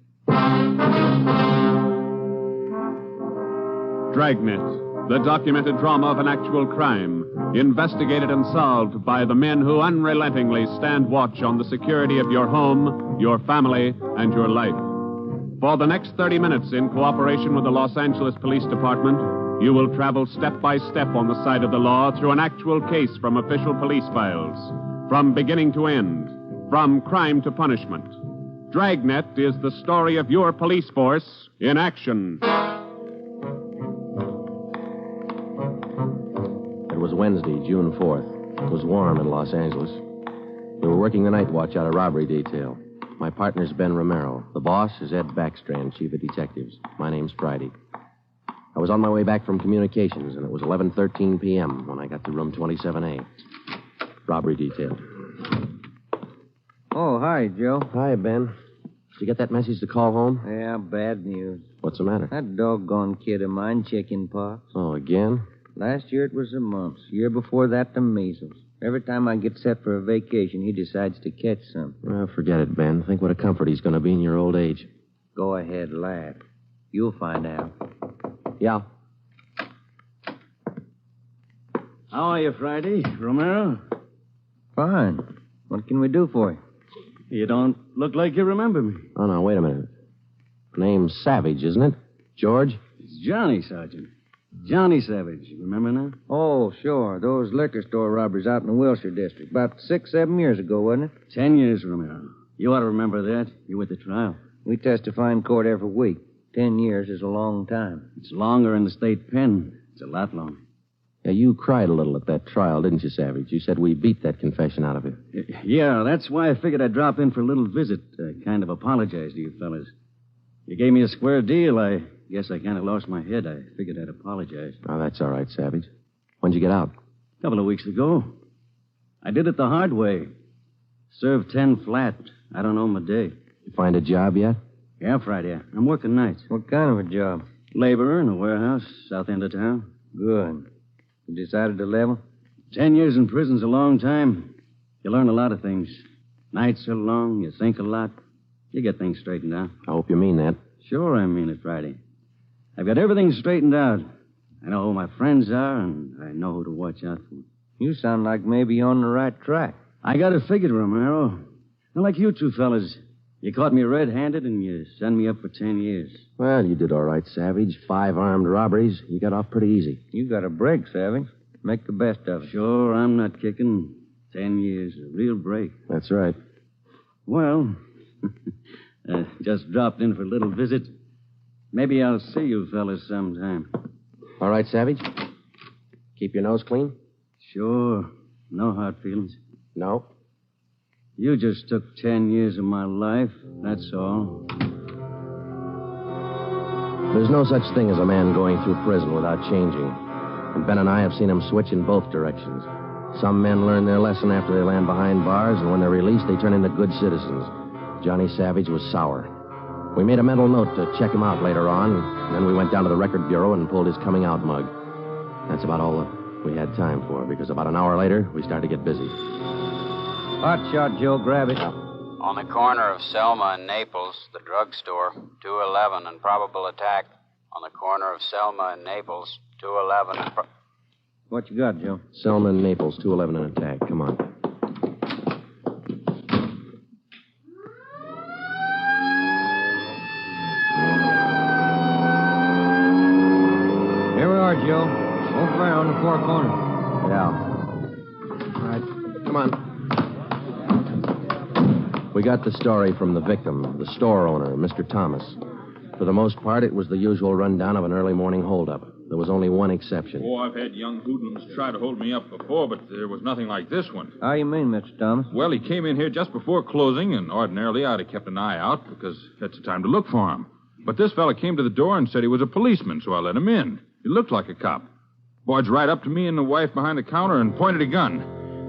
B: Dragnet, the documented drama of an actual crime, investigated and solved by the men who unrelentingly stand watch on the security of your home, your family, and your life. For the next 30 minutes, in cooperation with the Los Angeles Police Department, you will travel step by step on the side of the law through an actual case from official police files, from beginning to end, from crime to punishment. Dragnet is the story of your police force in action.
C: It was Wednesday, June 4th. It was warm in Los Angeles. We were working the night watch out of robbery detail. My partner's Ben Romero. The boss is Ed Backstrand, chief of detectives. My name's Friday. I was on my way back from communications, and it was 11:13 p.m. when I got to room 27A. Robbery detail.
N: Oh, hi, Joe.
C: Hi, Ben. Did you get that message to call home?
N: Yeah, bad news.
C: What's the matter?
N: That doggone kid of mine, chicken pox.
C: Oh, again?
N: Last year it was the mumps. Year before that, the measles. Every time I get set for a vacation, he decides to catch something.
C: Well, forget it, Ben. Think what a comfort he's going to be in your old age.
N: Go ahead, laugh. You'll find out.
C: Yeah.
G: How are you, Friday? Romero?
N: Fine. What can we do for you?
G: You don't look like you remember me.
C: Oh, no, wait a minute. Name's Savage, isn't it? George?
G: It's Johnny, Sergeant. Johnny Savage. Remember now?
N: Oh, sure. Those liquor store robberies out in the Wilshire district. About 6-7 years ago, wasn't it?
G: 10 years, Romero. You ought to remember that. You were at the trial.
N: We testify in court every week. 10 years is a long time.
G: It's longer in the state pen. It's a lot longer.
C: Yeah, you cried a little at that trial, didn't you, Savage? You said we beat that confession out of you.
G: Yeah, that's why I figured I'd drop in for a little visit. Kind of apologize to you fellas. You gave me a square deal. I guess I kind of lost my head. I figured I'd apologize.
C: Oh, that's all right, Savage. When'd you get out?
G: A couple of weeks ago. I did it the hard way. Served 10 flat. I don't know my day.
C: You find a job yet?
G: Yeah, Friday. I'm working nights.
N: What kind of a job?
G: Laborer in a warehouse, south end of town.
N: Good. You decided to level?
G: 10 years in prison's a long time. You learn a lot of things. Nights are long. You think a lot. You get things straightened out.
C: I hope you mean that.
G: Sure, I mean it, Friday. I've got everything straightened out. I know who my friends are, and I know who to watch out for.
N: You sound like maybe you're on the right track.
G: I got it figured, Romero. Not like you two fellas. You caught me red-handed, and you sent me up for 10 years.
C: Well, you did all right, Savage. 5 armed robberies. You got off pretty easy.
N: You got a break, Savage. Make the best of it.
G: Sure, I'm not kicking. 10 years, a real break.
C: That's right.
G: Well, just dropped in for a little visit. Maybe I'll see you fellas sometime.
C: All right, Savage? Keep your nose clean?
G: Sure. No hard feelings.
C: No.
G: You just took 10 years of my life, that's all.
C: There's no such thing as a man going through prison without changing. And Ben and I have seen him switch in both directions. Some men learn their lesson after they land behind bars, and when they're released, they turn into good citizens. Johnny Savage was sour. We made a mental note to check him out later on, and then we went down to the record bureau and pulled his coming out mug. That's about all that we had time for, because about an hour later, we started to get busy.
N: Hot shot, Joe. Grab it.
V: On the corner of Selma and Naples, the drugstore, 211 and probable attack. On the corner of Selma and Naples, 211 and...
N: What you got, Joe?
C: Selma and Naples, 211 and attack. Come on.
N: Here we are, Joe. Over there on the four corners.
C: Yeah. All right. Come on. We got the story from the victim, the store owner, Mr. Thomas. For the most part, it was the usual rundown of an early morning holdup. There was only one exception.
L: Oh, I've had young hoodlums try to hold me up before, but there was nothing like this one.
N: How you mean, Mr. Thomas?
L: Well, he came in here just before closing, and ordinarily I'd have kept an eye out because that's the time to look for him. But this fella came to the door and said he was a policeman, so I let him in. He looked like a cop. Barged right up to me and the wife behind the counter and pointed a gun.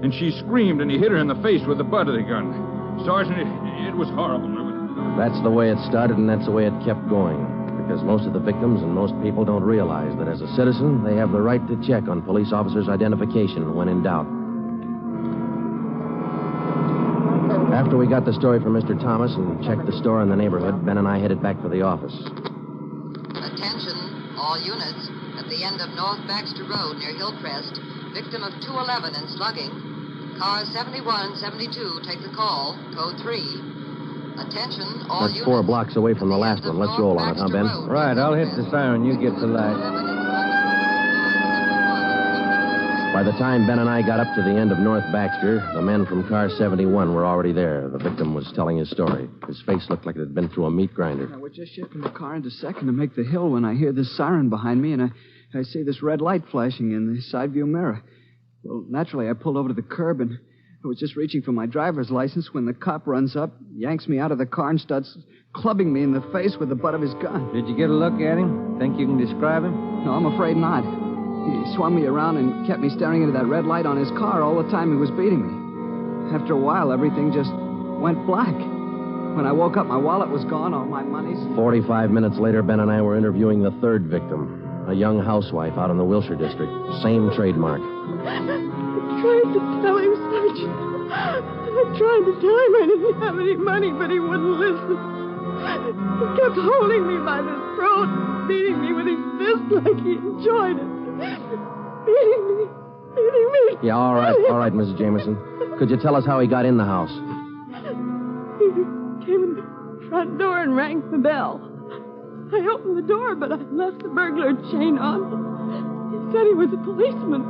L: And she screamed, and he hit her in the face with the butt of the gun. Sergeant, it was horrible.
C: That's the way it started, and that's the way it kept going. Because most of the victims and most people don't realize that as a citizen, they have the right to check on police officers' identification when in doubt. After we got the story from Mr. Thomas and checked the store in the neighborhood, Ben and I headed back for the office.
W: Attention, all units. At the end of North Baxter Road near Hillcrest, victim of 211 and slugging. Cars 71 and 72 take the call. Code 3. Attention, all
C: That's
W: units.
C: 4 blocks away from the last one. Let's roll on it, huh, Ben?
N: Right, I'll hit the siren. You get the light.
C: By the time Ben and I got up to the end of North Baxter, the men from car 71 were already there. The victim was telling his story. His face looked like it had been through a meat grinder.
X: We're just shifting the car into second to make the hill when I hear this siren behind me, and I see this red light flashing in the side view mirror. Well, naturally, I pulled over to the curb, and I was just reaching for my driver's license when the cop runs up, yanks me out of the car, and starts clubbing me in the face with the butt of his gun.
N: Did you get a look at him? Think you can describe him?
X: No, I'm afraid not. He swung me around and kept me staring into that red light on his car all the time he was beating me. After a while, everything just went black. When I woke up, my wallet was gone, all my money's...
C: 45 minutes later, Ben and I were interviewing the third victim, a young housewife out in the Wilshire district. Same trademark.
U: I tried to tell him, Sergeant. I tried to tell him I didn't have any money, but he wouldn't listen. He kept holding me by the throat, beating me with his fist like he enjoyed it. Beating me.
C: Yeah, all right, Mrs. Jameson. Could you tell us how he got in the house?
U: He came in the front door and rang the bell. I opened the door, but I left the burglar chain on. He said he was a policeman.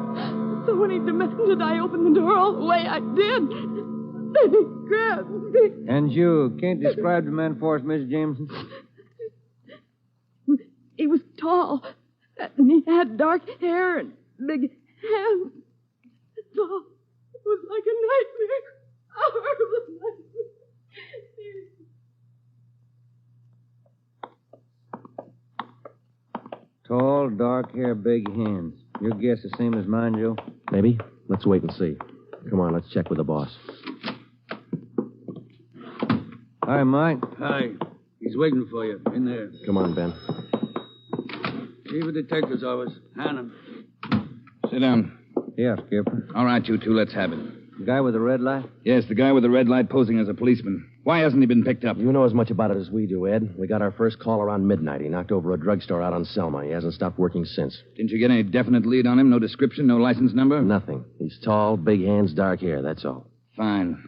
U: So when he demanded I open the door all the way, I did. Then he grabbed me.
N: And you can't describe the man for us, Miss Jameson?
U: He was tall, and he had dark hair and big hands. That's all. It was like a nightmare. A horrible nightmare.
N: Tall, dark hair, big hands. Your guess the same as mine, Joe?
C: Maybe. Let's wait and see. Come on, let's check with the boss.
N: Hi, Mike.
D: Hi. He's waiting for you. In there.
C: Come on, Ben.
D: Chief of Detective's office. Hannah.
L: Sit down.
N: Yeah, Skipper.
L: All right, you two, let's have it.
N: The guy with the red light?
L: Yes, the guy with the red light posing as a policeman. Why hasn't he been picked up?
C: You know as much about it as we do, Ed. We got our first call around midnight. He knocked over a drugstore out on Selma. He hasn't stopped working since.
L: Didn't you get any definite lead on him? No description, no license number?
C: Nothing. He's tall, big hands, dark hair, that's all.
L: Fine.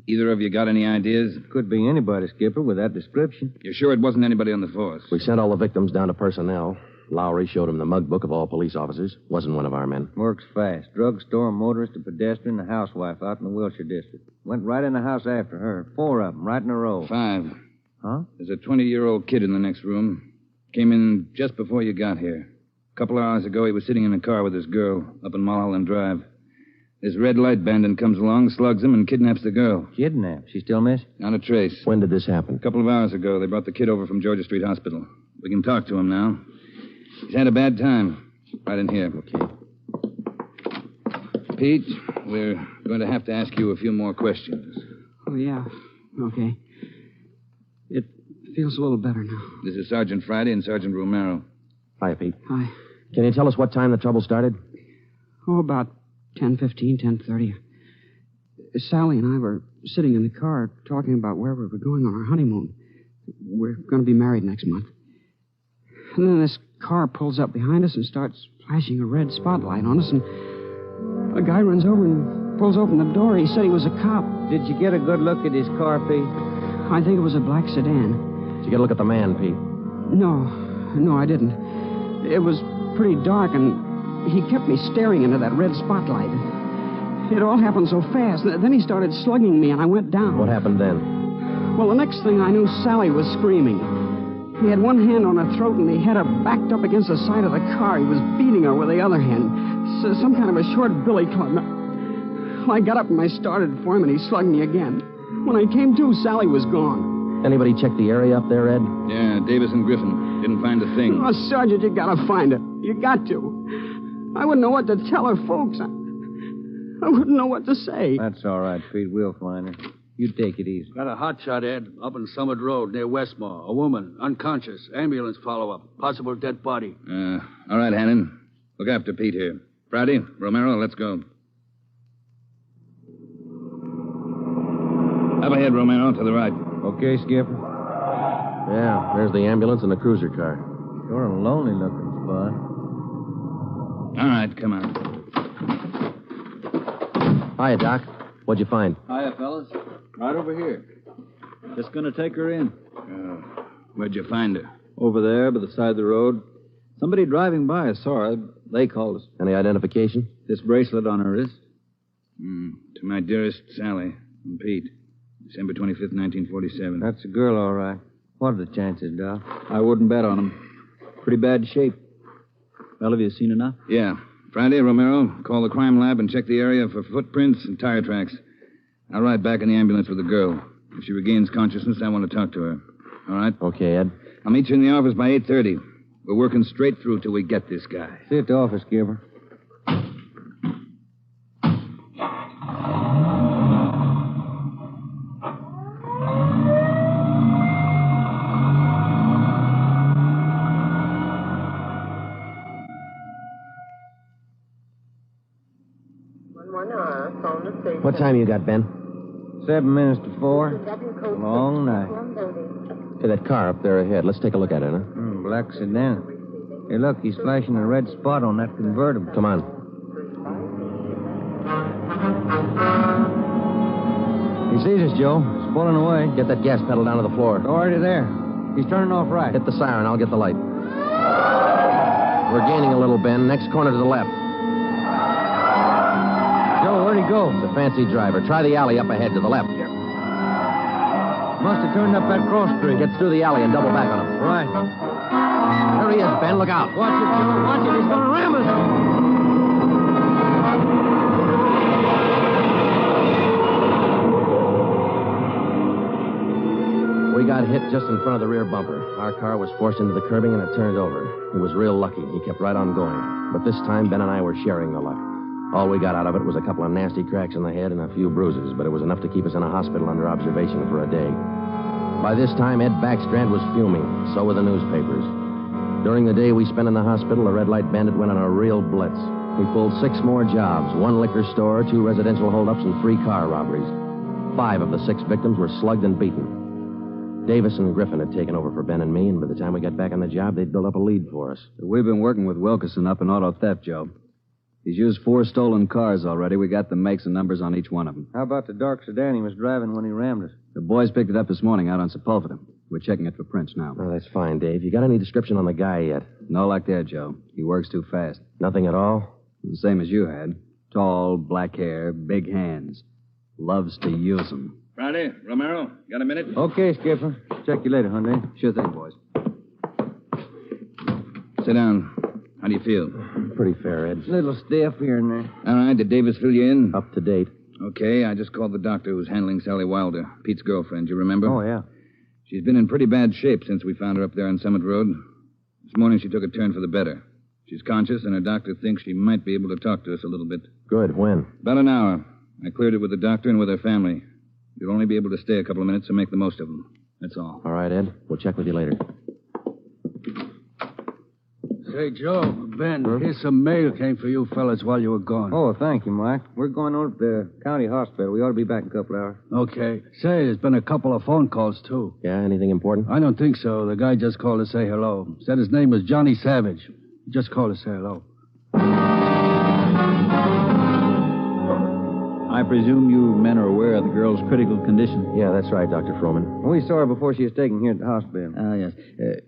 L: Either of you got any ideas?
N: Could be anybody, Skipper, with that description.
L: You're sure it wasn't anybody on the force?
C: We sent all the victims down to personnel. Lowry showed him the mug book of all police officers. Wasn't one of our men.
N: Works fast. Drugstore, a motorist, a pedestrian, a housewife out in the Wilshire district. Went right in the house after her. 4 of them, right in a row.
L: 5.
N: Huh?
L: There's a 20-year-old kid in the next room. Came in just before you got here. A couple of hours ago, he was sitting in a car with his girl up in Mulholland Drive. This red light bandit comes along, slugs him, and kidnaps the girl.
N: Kidnapped? She still missing?
L: Not a trace.
C: When did this happen?
L: A couple of hours ago. They brought the kid over from Georgia Street Hospital. We can talk to him now. He's had a bad time. Right in here.
C: Okay.
L: Pete, we're going to have to ask you a few more questions.
X: Oh, yeah. Okay. It feels a little better now.
L: This is Sergeant Friday and Sergeant Romero.
C: Hi, Pete.
X: Hi.
C: Can you tell us what time the trouble started?
X: Oh, about 10:15, 10:30. Sally and I were sitting in the car talking about where we were going on our honeymoon. We're going to be married next month. And then this car pulls up behind us and starts flashing a red spotlight on us, and a guy runs over and pulls open the door. He said he was a cop.
N: Did you get a good look at his car, Pete?
X: I think it was a black sedan.
C: Did you get a look at the man, Pete?
X: No, I didn't. It was pretty dark, and he kept me staring into that red spotlight. It all happened so fast. Then he started slugging me, and I went down.
C: What happened then?
X: Well, the next thing I knew, Sally was screaming. He had one hand on her throat, and he had her backed up against the side of the car. He was beating her with the other hand. Some kind of a short billy club. Well, I got up and I started for him, and he slugged me again. When I came to, Sally was gone.
C: Anybody check the area up there, Ed?
L: Yeah, Davis and Griffin. Didn't find a thing.
X: Oh, Sergeant, you gotta find it. You got to. I wouldn't know what to tell her folks. I wouldn't know what to say.
N: That's all right, Pete. We'll find her. You take it easy.
D: Got a hot shot, Ed, up on Summit Road near Westmore. A woman, unconscious. Ambulance follow-up. Possible dead body.
L: All right, Hannon. Look after Pete here. Friday, Romero, let's go. Up ahead, Romero, to the right.
N: Okay, Skipper.
C: Yeah, there's the ambulance and the cruiser car.
N: Sure a lonely-looking spot.
L: All right, come on.
C: Hiya, Doc. What'd you find?
D: Hiya, fellas. Right over here. Just gonna take her in.
L: Where'd you find her?
D: Over there, by the side of the road. Somebody driving by saw her. They called us.
C: Any identification?
D: This bracelet on her wrist.
L: To my dearest Sally and Pete. December 25th, 1947.
N: That's a girl, all right. What are the chances, Doc?
D: I wouldn't bet on them. Pretty bad shape. Well, have you seen enough?
L: Yeah. Friday, Romero, call the crime lab and check the area for footprints and tire tracks. I'll ride back in the ambulance with the girl. If she regains consciousness, I want to talk to her. All right?
C: Okay, Ed.
L: I'll meet you in the office by 8:30. We're working straight through till we get this guy.
N: See you at the office, Skipper.
C: What time you got, Ben?
N: 7 minutes to 4. Long night.
C: Hey, that car up there ahead. Let's take a look at it, huh?
N: Black sedan. Hey, look, he's flashing a red spot on that convertible.
C: Come on.
N: sees us, Joe. He's pulling away.
C: Get that gas pedal down to the floor.
N: Already there. He's turning off right.
C: Hit the siren. I'll get the light. We're gaining a little, Ben. Next corner to the left.
N: Joe, where'd he go?
C: It's a fancy driver. Try the alley up ahead to the left.
N: Must have turned up that cross street.
C: Get through the alley and double back on him.
N: Right.
C: There he is, Ben. Look out.
N: Watch it, Joe. Watch it. He's going to ram us.
C: We got hit just in front of the rear bumper. Our car was forced into the curbing and it turned over. He was real lucky. He kept right on going. But this time, Ben and I were sharing the luck. All we got out of it was a couple of nasty cracks in the head and a few bruises, but it was enough to keep us in a hospital under observation for a day. By this time, Ed Backstrand was fuming. So were the newspapers. During the day we spent in the hospital, the red light bandit went on a real blitz. He pulled 6 more jobs, 1 liquor store, 2 residential holdups, and 3 car robberies. 5 of the 6 victims were slugged and beaten. Davis and Griffin had taken over for Ben and me, and by the time we got back on the job, they'd built up a lead for us.
G: We've been working with Wilkerson up in auto theft, Joe. He's used 4 stolen cars already. We got the makes and numbers on each one of them.
N: How about the dark sedan he was driving when he rammed us?
G: The boys picked it up this morning out on Sepulveda. We're checking it for prints now.
C: Oh, that's fine, Dave. You got any description on the guy yet?
G: No luck there, Joe. He works too fast.
C: Nothing at all?
G: The same as you had. Tall, black hair, big hands. Loves to use them.
D: Friday, Romero, got a minute?
N: Okay, Skipper. Check you later, Hyundai.
G: Sure thing, boys.
H: Sit down. How do you feel?
C: Pretty fair, Ed.
N: Little stiff here and there.
H: All right, did Davis fill you in?
C: Up to date.
H: Okay, I just called the doctor who's handling Sally Wilder, Pete's girlfriend, you remember?
N: Oh, yeah.
H: She's been in pretty bad shape since we found her up there on Summit Road. This morning she took a turn for the better. She's conscious, and her doctor thinks she might be able to talk to us a little bit.
C: Good. When?
H: About an hour. I cleared it with the doctor and with her family. You'll only be able to stay a couple of minutes, so make the most of them. That's all.
C: All right, Ed. We'll check with you later.
D: Say, Joe, Ben, here's some mail came for you fellas while you were gone.
N: Oh, thank you, Mike. We're going over to the county hospital. We ought to be back in a couple hours.
D: Okay. Say, there's been a couple of phone calls, too.
C: Yeah, anything important?
D: I don't think so. The guy just called to say hello. Said his name was Johnny Savage. He just called to say hello.
K: I presume you men are aware of the girl's critical condition.
C: Yeah, that's right, Dr. Froman.
N: We saw her before she was taken here at the hospital.
K: Yes.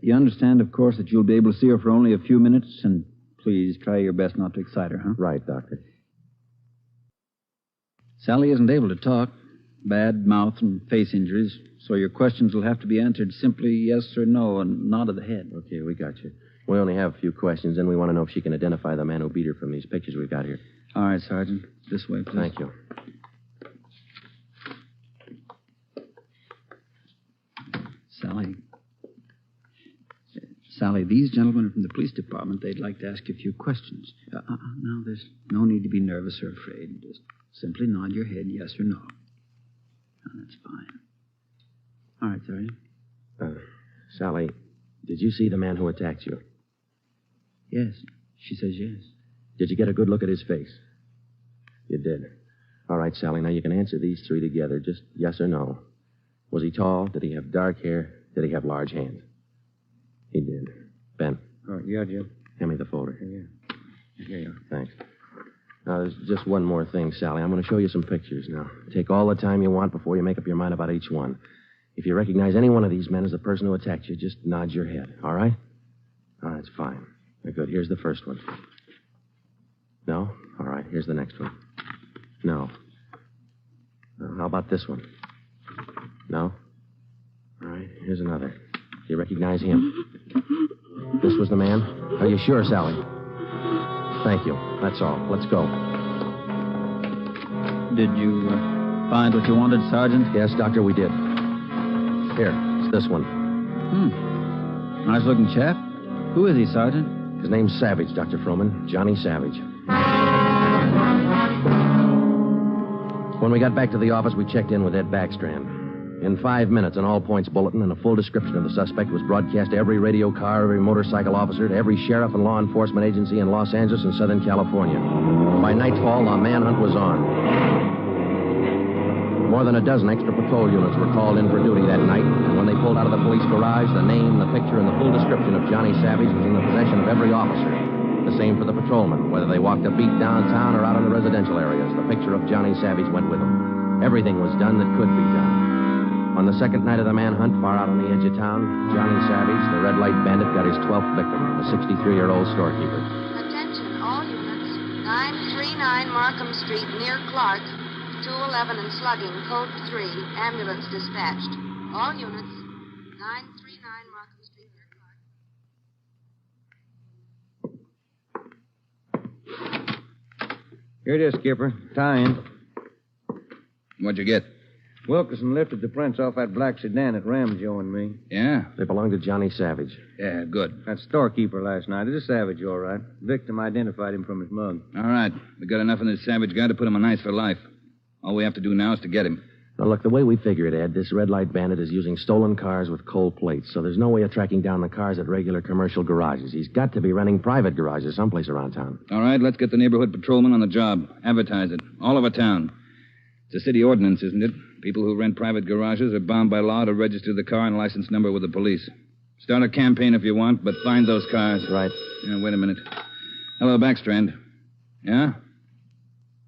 K: You understand, of course, that you'll be able to see her for only a few minutes, and please try your best not to excite her, huh?
C: Right, Doctor.
K: Sally isn't able to talk. Bad mouth and face injuries, so your questions will have to be answered simply yes or no, and nod of the head.
C: Okay, we got you. We only have a few questions, and we want to know if she can identify the man who beat her from these pictures we've got here.
K: All right, Sergeant. This way, please.
C: Thank you.
K: Sally, these gentlemen are from the police department. They'd like to ask you a few questions. Now, there's no need to be nervous or afraid. Just simply nod your head yes or no. That's fine. All right, Sergeant.
C: Sally, did you see the man who attacked you?
K: Yes. She says yes.
C: Did you get a good look at his face? You did. All right, Sally, now you can answer these 3 together. Just yes or no. Was he tall? Did he have dark hair? Did he have large hands? He did. Ben.
N: All right, yeah, Jim.
C: Hand me the folder.
N: Yeah. Here you are.
C: Thanks. Now, there's just one more thing, Sally. I'm going to show you some pictures now. Take all the time you want before you make up your mind about each one. If you recognize any one of these men as the person who attacked you, just nod your head, all right? All right, it's fine. Very good. Here's the first one. No? All right, here's the next one. No. How about this one? No? All right, here's another. Do you recognize him? This was the man? Are you sure, Sally? Thank you. That's all. Let's go.
K: Did you find what you wanted, Sergeant?
C: Yes, Doctor, we did. Here, it's this one.
K: Nice-looking chap. Who is he, Sergeant?
C: His name's Savage, Dr. Froman. Johnny Savage. When we got back to the office, we checked in with Ed Backstrand. In 5 minutes, an all-points bulletin and a full description of the suspect was broadcast to every radio car, every motorcycle officer, to every sheriff and law enforcement agency in Los Angeles and Southern California. By nightfall, the manhunt was on. More than a dozen extra patrol units were called in for duty that night, and when they pulled out of the police garage, the name, the picture, and the full description of Johnny Savage was in the possession of every officer. The same for the patrolmen, whether they walked a beat downtown or out in the residential areas. The picture of Johnny Savage went with them. Everything was done that could be done. On the second night of the manhunt, far out on the edge of town, Johnny Savage, the red light bandit, got his 12th victim, a 63-year-old storekeeper.
W: Attention, all units. 939 Markham Street, near Clark. 211 and slugging, code 3. Ambulance dispatched. All units. 939 Markham Street, near Clark.
N: Here it is, Skipper. Tie-in.
H: What'd you get?
N: Wilkerson lifted the prints off that black sedan that rammed Joe and me.
H: Yeah?
C: They belong to Johnny Savage.
H: Yeah, good.
N: That storekeeper last night. It is Savage, all right. Victim identified him from his mug.
H: All right. We got enough in this Savage guy to put him on ice for life. All we have to do now is to get him.
C: Now, look, the way we figure it, Ed, this red light bandit is using stolen cars with cold plates, so there's no way of tracking down the cars at regular commercial garages. He's got to be renting private garages someplace around town.
H: All right, let's get the neighborhood patrolman on the job. Advertise it. All over town. It's a city ordinance, isn't it? People who rent private garages are bound by law to register the car and license number with the police. Start a campaign if you want, but find those cars.
C: Right.
H: Yeah, wait a minute. Hello, Backstrand. Yeah?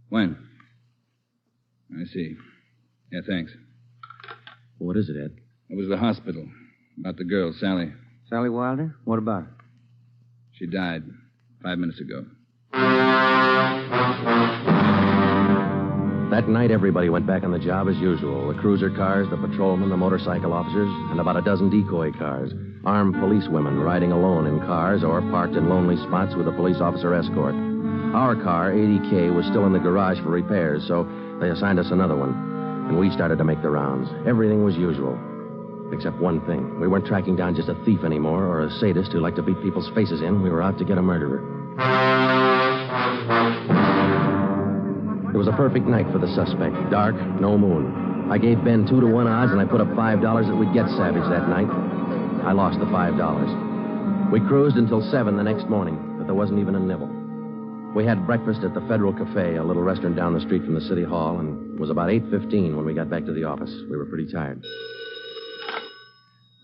H: When? I see. Yeah, thanks.
C: What is it, Ed?
H: It was the hospital. About the girl, Sally.
N: Sally Wilder? What about her?
H: She died 5 minutes ago.
C: That night, everybody went back on the job as usual. The cruiser cars, the patrolmen, the motorcycle officers, and about a dozen decoy cars. Armed policewomen riding alone in cars or parked in lonely spots with a police officer escort. Our car, 80K, was still in the garage for repairs, so they assigned us another one. And we started to make the rounds. Everything was usual. Except one thing. We weren't tracking down just a thief anymore or a sadist who liked to beat people's faces in. We were out to get a murderer. It was a perfect night for the suspect. Dark, no moon. I gave Ben 2-to-1 odds, and I put up $5 that we'd get Savage that night. I lost the $5. We cruised until 7 the next morning, but there wasn't even a nibble. We had breakfast at the Federal Cafe, a little restaurant down the street from the city hall, and it was about 8:15 when we got back to the office. We were pretty tired.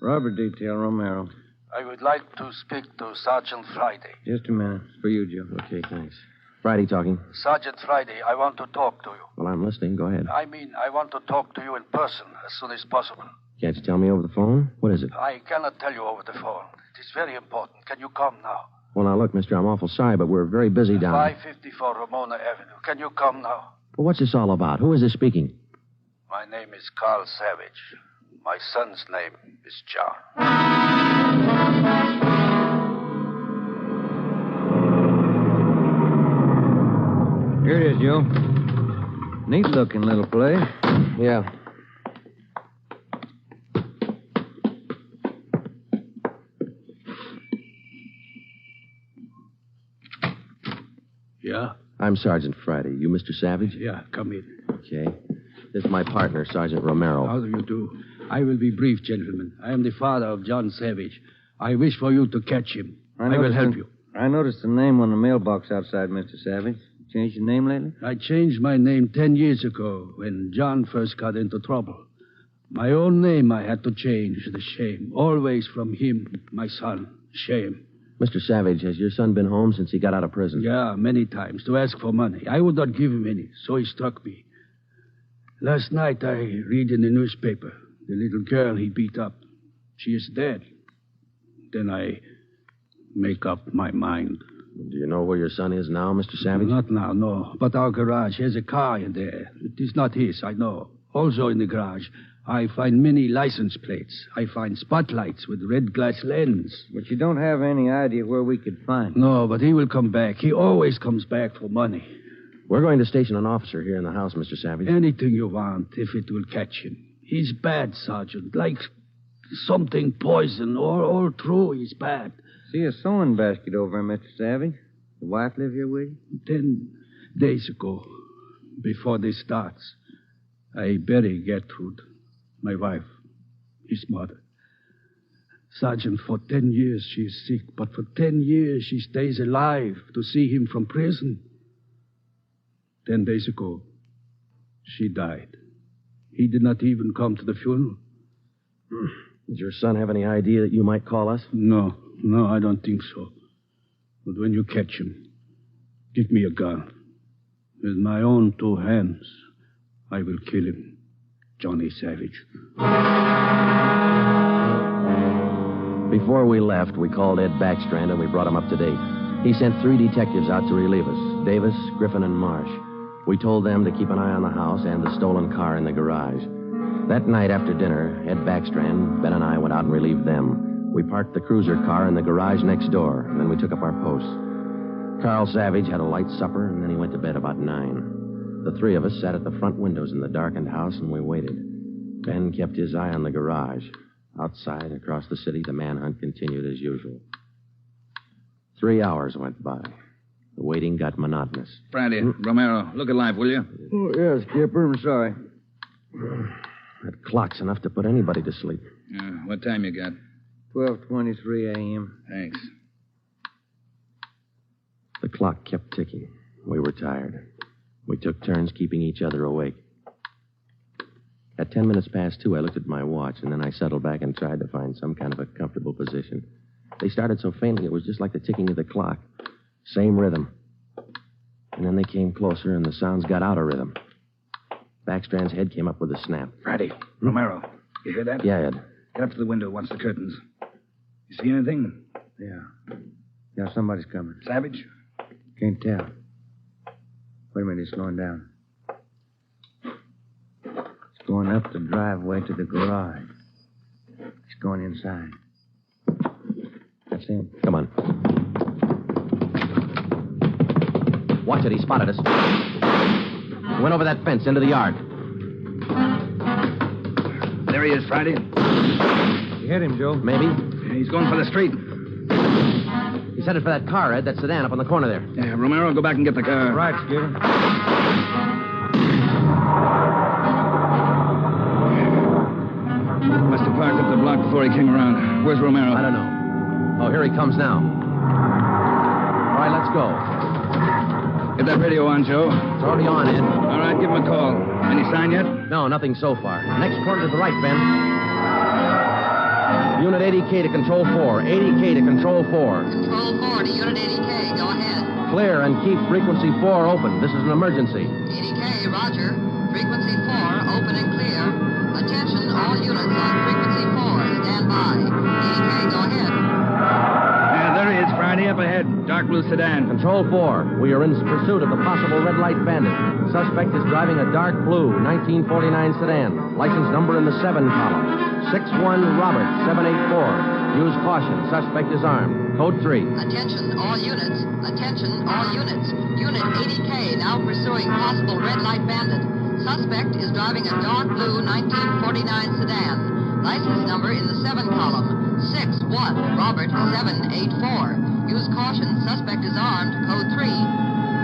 N: Robbery detail, Romero.
E: I would like to speak to Sergeant Friday.
N: Just a minute. For you, Joe.
C: Okay, thanks. Friday talking.
E: Sergeant Friday, I want to talk to you.
C: Well, I'm listening. Go ahead.
E: I want to talk to you in person as soon as possible.
C: Can't you tell me over the phone? What is it?
E: I cannot tell you over the phone. It is very important. Can you come now?
C: Well, now, look, mister, I'm awful sorry, but we're very busy down
E: 554 Ramona Avenue. Can you come now?
C: Well, what's this all about? Who is this speaking?
E: My name is Carl Savage. My son's name is John.
N: Here it is, Joe. Neat-looking little place.
C: Yeah.
D: Yeah?
C: I'm Sergeant Friday. You Mr. Savage?
D: Yeah, come in.
C: Okay. This is my partner, Sergeant Romero.
D: How do you do? I will be brief, gentlemen. I am the father of John Savage. I wish for you to catch him. I will help you.
N: I noticed the name on the mailbox outside, Mr. Savage. Changed your name lately?
D: I changed my name 10 years ago when John first got into trouble. My own name I had to change. The shame. Always from him, my son. Shame.
C: Mr. Savage, has your son been home since he got out of prison?
D: Yeah, many times, to ask for money. I would not give him any, so he struck me. Last night I read in the newspaper the little girl he beat up. She is dead. Then I make up my mind.
C: Do you know where your son is now, Mr. Savage?
D: Not now, no. But our garage has a car in there. It is not his, I know. Also in the garage, I find many license plates. I find spotlights with red glass lens.
N: But you don't have any idea where we could find him.
D: No, but he will come back. He always comes back for money.
C: We're going to station an officer here in the house, Mr. Savage.
D: Anything you want, if it will catch him. He's bad, Sergeant. Like something poison. All through, he's bad.
N: See a sewing basket over him, Mr. Savage. The wife live here with you?
D: 10 days ago, before this starts, I bury Gertrude, my wife, his mother. Sergeant, for 10 years she is sick, but for 10 years she stays alive to see him from prison. 10 days ago, she died. He did not even come to the funeral.
C: Did your son have any idea that you might call us?
D: No, I don't think so. But when you catch him, give me a gun. With my own 2 hands, I will kill him. Johnny Savage.
F: Before we left, we called Ed Backstrand and we brought him up to date. He sent 3 detectives out to relieve us, Davis, Griffin, and Marsh. We told them to keep an eye on the house and the stolen car in the garage. That night after dinner, Ed Backstrand, Ben, and I went out and relieved them. We parked the cruiser car in the garage next door, and then we took up our posts. Carl Savage had a light supper, and then he went to bed about 9. The 3 of us sat at the front windows in the darkened house, and we waited. Ben kept his eye on the garage. Outside, across the city, the manhunt continued as usual. 3 hours went by. The waiting got monotonous.
H: Friday, Romero, look alive, will you?
X: Oh, yes, Skipper. I'm sorry.
F: That clock's enough to put anybody to sleep.
H: What time you got?
N: 12:23 a.m.
H: Thanks.
F: The clock kept ticking. We were tired. We took turns keeping each other awake. At 10 minutes past 2, I looked at my watch, and then I settled back and tried to find some kind of a comfortable position. They started so faintly, it was just like the ticking of the clock. Same rhythm. And then they came closer, and the sounds got out of rhythm. Backstrand's head came up with a snap.
H: Friday, Romero, you hear that?
F: Yeah, Ed.
H: Get up to the window once the curtains. You see anything?
N: Yeah, somebody's coming.
H: Savage?
N: Can't tell. Wait a minute, he's slowing down. He's going up the driveway to the garage. He's going inside. That's him.
F: Come on. Watch it, he spotted us. He went over that fence into the yard.
H: There he is, Friday.
N: You hit him, Joe?
F: Maybe.
H: He's going for the street.
F: He's headed for that car, Ed, that sedan up on the corner there.
H: Yeah, Romero, go back and get the car.
N: Right, Skipper.
H: Must have parked up the block before he came around. Where's Romero?
F: I don't know. Oh, here he comes now. All right, let's go.
H: Get that radio on, Joe.
F: It's already on, Ed.
H: All right, give him a call. Any sign yet?
F: No, nothing so far. Next corner to the right, Ben. Unit 80K to Control 4. 80K to Control 4.
W: Control 4 to Unit 80K. Go ahead.
F: Clear and keep frequency 4 open. This is an emergency.
W: 80K, roger. Frequency 4, open and clear. Attention, all units on frequency 4. Stand by. 80K, go ahead.
H: Yeah, there he is, Friday, up ahead. Dark blue sedan.
F: Control 4. We are in pursuit of the possible red light bandit. Suspect is driving a dark blue 1949 sedan. License number in the 7 column. 61 Robert 784. Use caution. Suspect is armed. Code 3.
W: Attention, all units. Attention, all units. Unit 80K now pursuing possible red light bandit. Suspect is driving a dark blue 1949 sedan. License number in the 7 column. 61 Robert 784. Use caution. Suspect is armed. Code 3.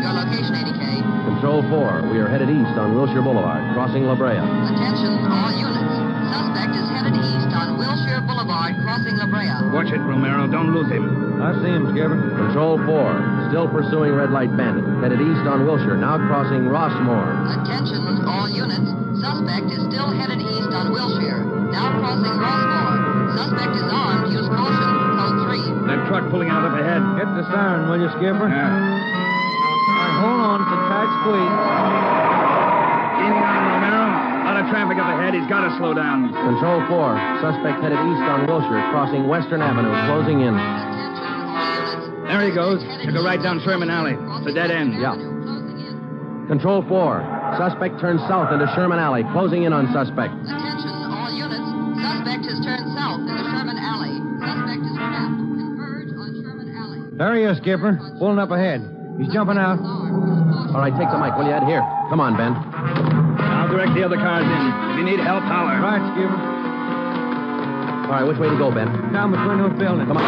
W: Your location, 80K.
F: Control 4. We are headed east on Wilshire Boulevard, crossing La Brea.
W: Attention, all units. Suspect is headed east on Wilshire Boulevard, crossing La Brea.
H: Watch it, Romero. Don't lose him.
N: I see him, Skipper.
F: Control 4. Still pursuing red light bandit. Headed east on Wilshire, now crossing Rossmore.
W: Attention, all units. Suspect is still headed east on Wilshire, now crossing Rossmore. Suspect is armed. Use caution. Code 3.
H: That truck pulling out up ahead.
N: Hit the siren, will you, Skipper?
H: Yeah.
N: All right, hold on. It's a tight squeeze.
H: Gaining on Romero. A lot of traffic up ahead. He's got to slow down.
F: Control 4. Suspect headed east on Wilshire, crossing Western Avenue, closing in.
H: There he goes. Took a right down Sherman Alley. It's a dead end.
F: Yeah. Control 4. Suspect turns south into Sherman Alley, closing in on suspect.
W: Attention, all units. Suspect has turned south into Sherman Alley. Suspect is trapped. Converge on Sherman Alley.
N: There he is, Skipper. Pulling up ahead. He's jumping out.
F: All right, take the mic, will you, Ed? Here. Come on, Ben.
H: I'll direct the other cars in. If you need help, holler.
N: Right, Skipper.
F: All right, which way to go, Ben?
N: Down between those buildings.
F: Come on.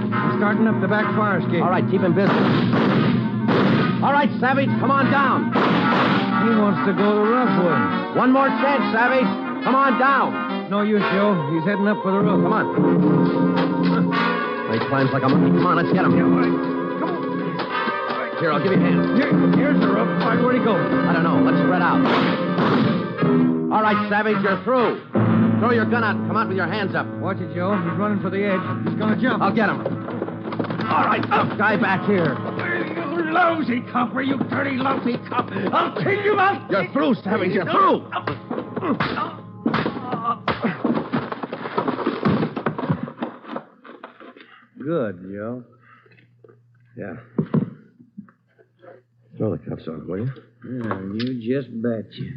N: He's starting up the back fire escape.
F: All right, keep him busy. All right, Savage, come on down.
N: He wants to go to Roughwood.
F: One more chance, Savage. Come on down.
N: No use, Joe. He's heading up for the roof.
F: Come on. He climbs like a monkey. Come on, let's get him.
N: Yeah, all right. Come on.
F: All right, here, I'll give you a hand.
N: Here's the roof. All right, where'd he go?
F: I don't know. Let's spread out. All right, Savage, you're through. Throw your gun out and come out with your hands up.
N: Watch it, Joe. He's running for the edge. He's going to jump.
F: I'll get him. All right, up. Guy back here.
D: lousy copper, you dirty, lousy cop. I'll kill you out.
C: You're through, Savage. You're through.
N: Good, Joe.
C: Yeah. Throw the cuffs on, will you?
N: Yeah, you just betcha.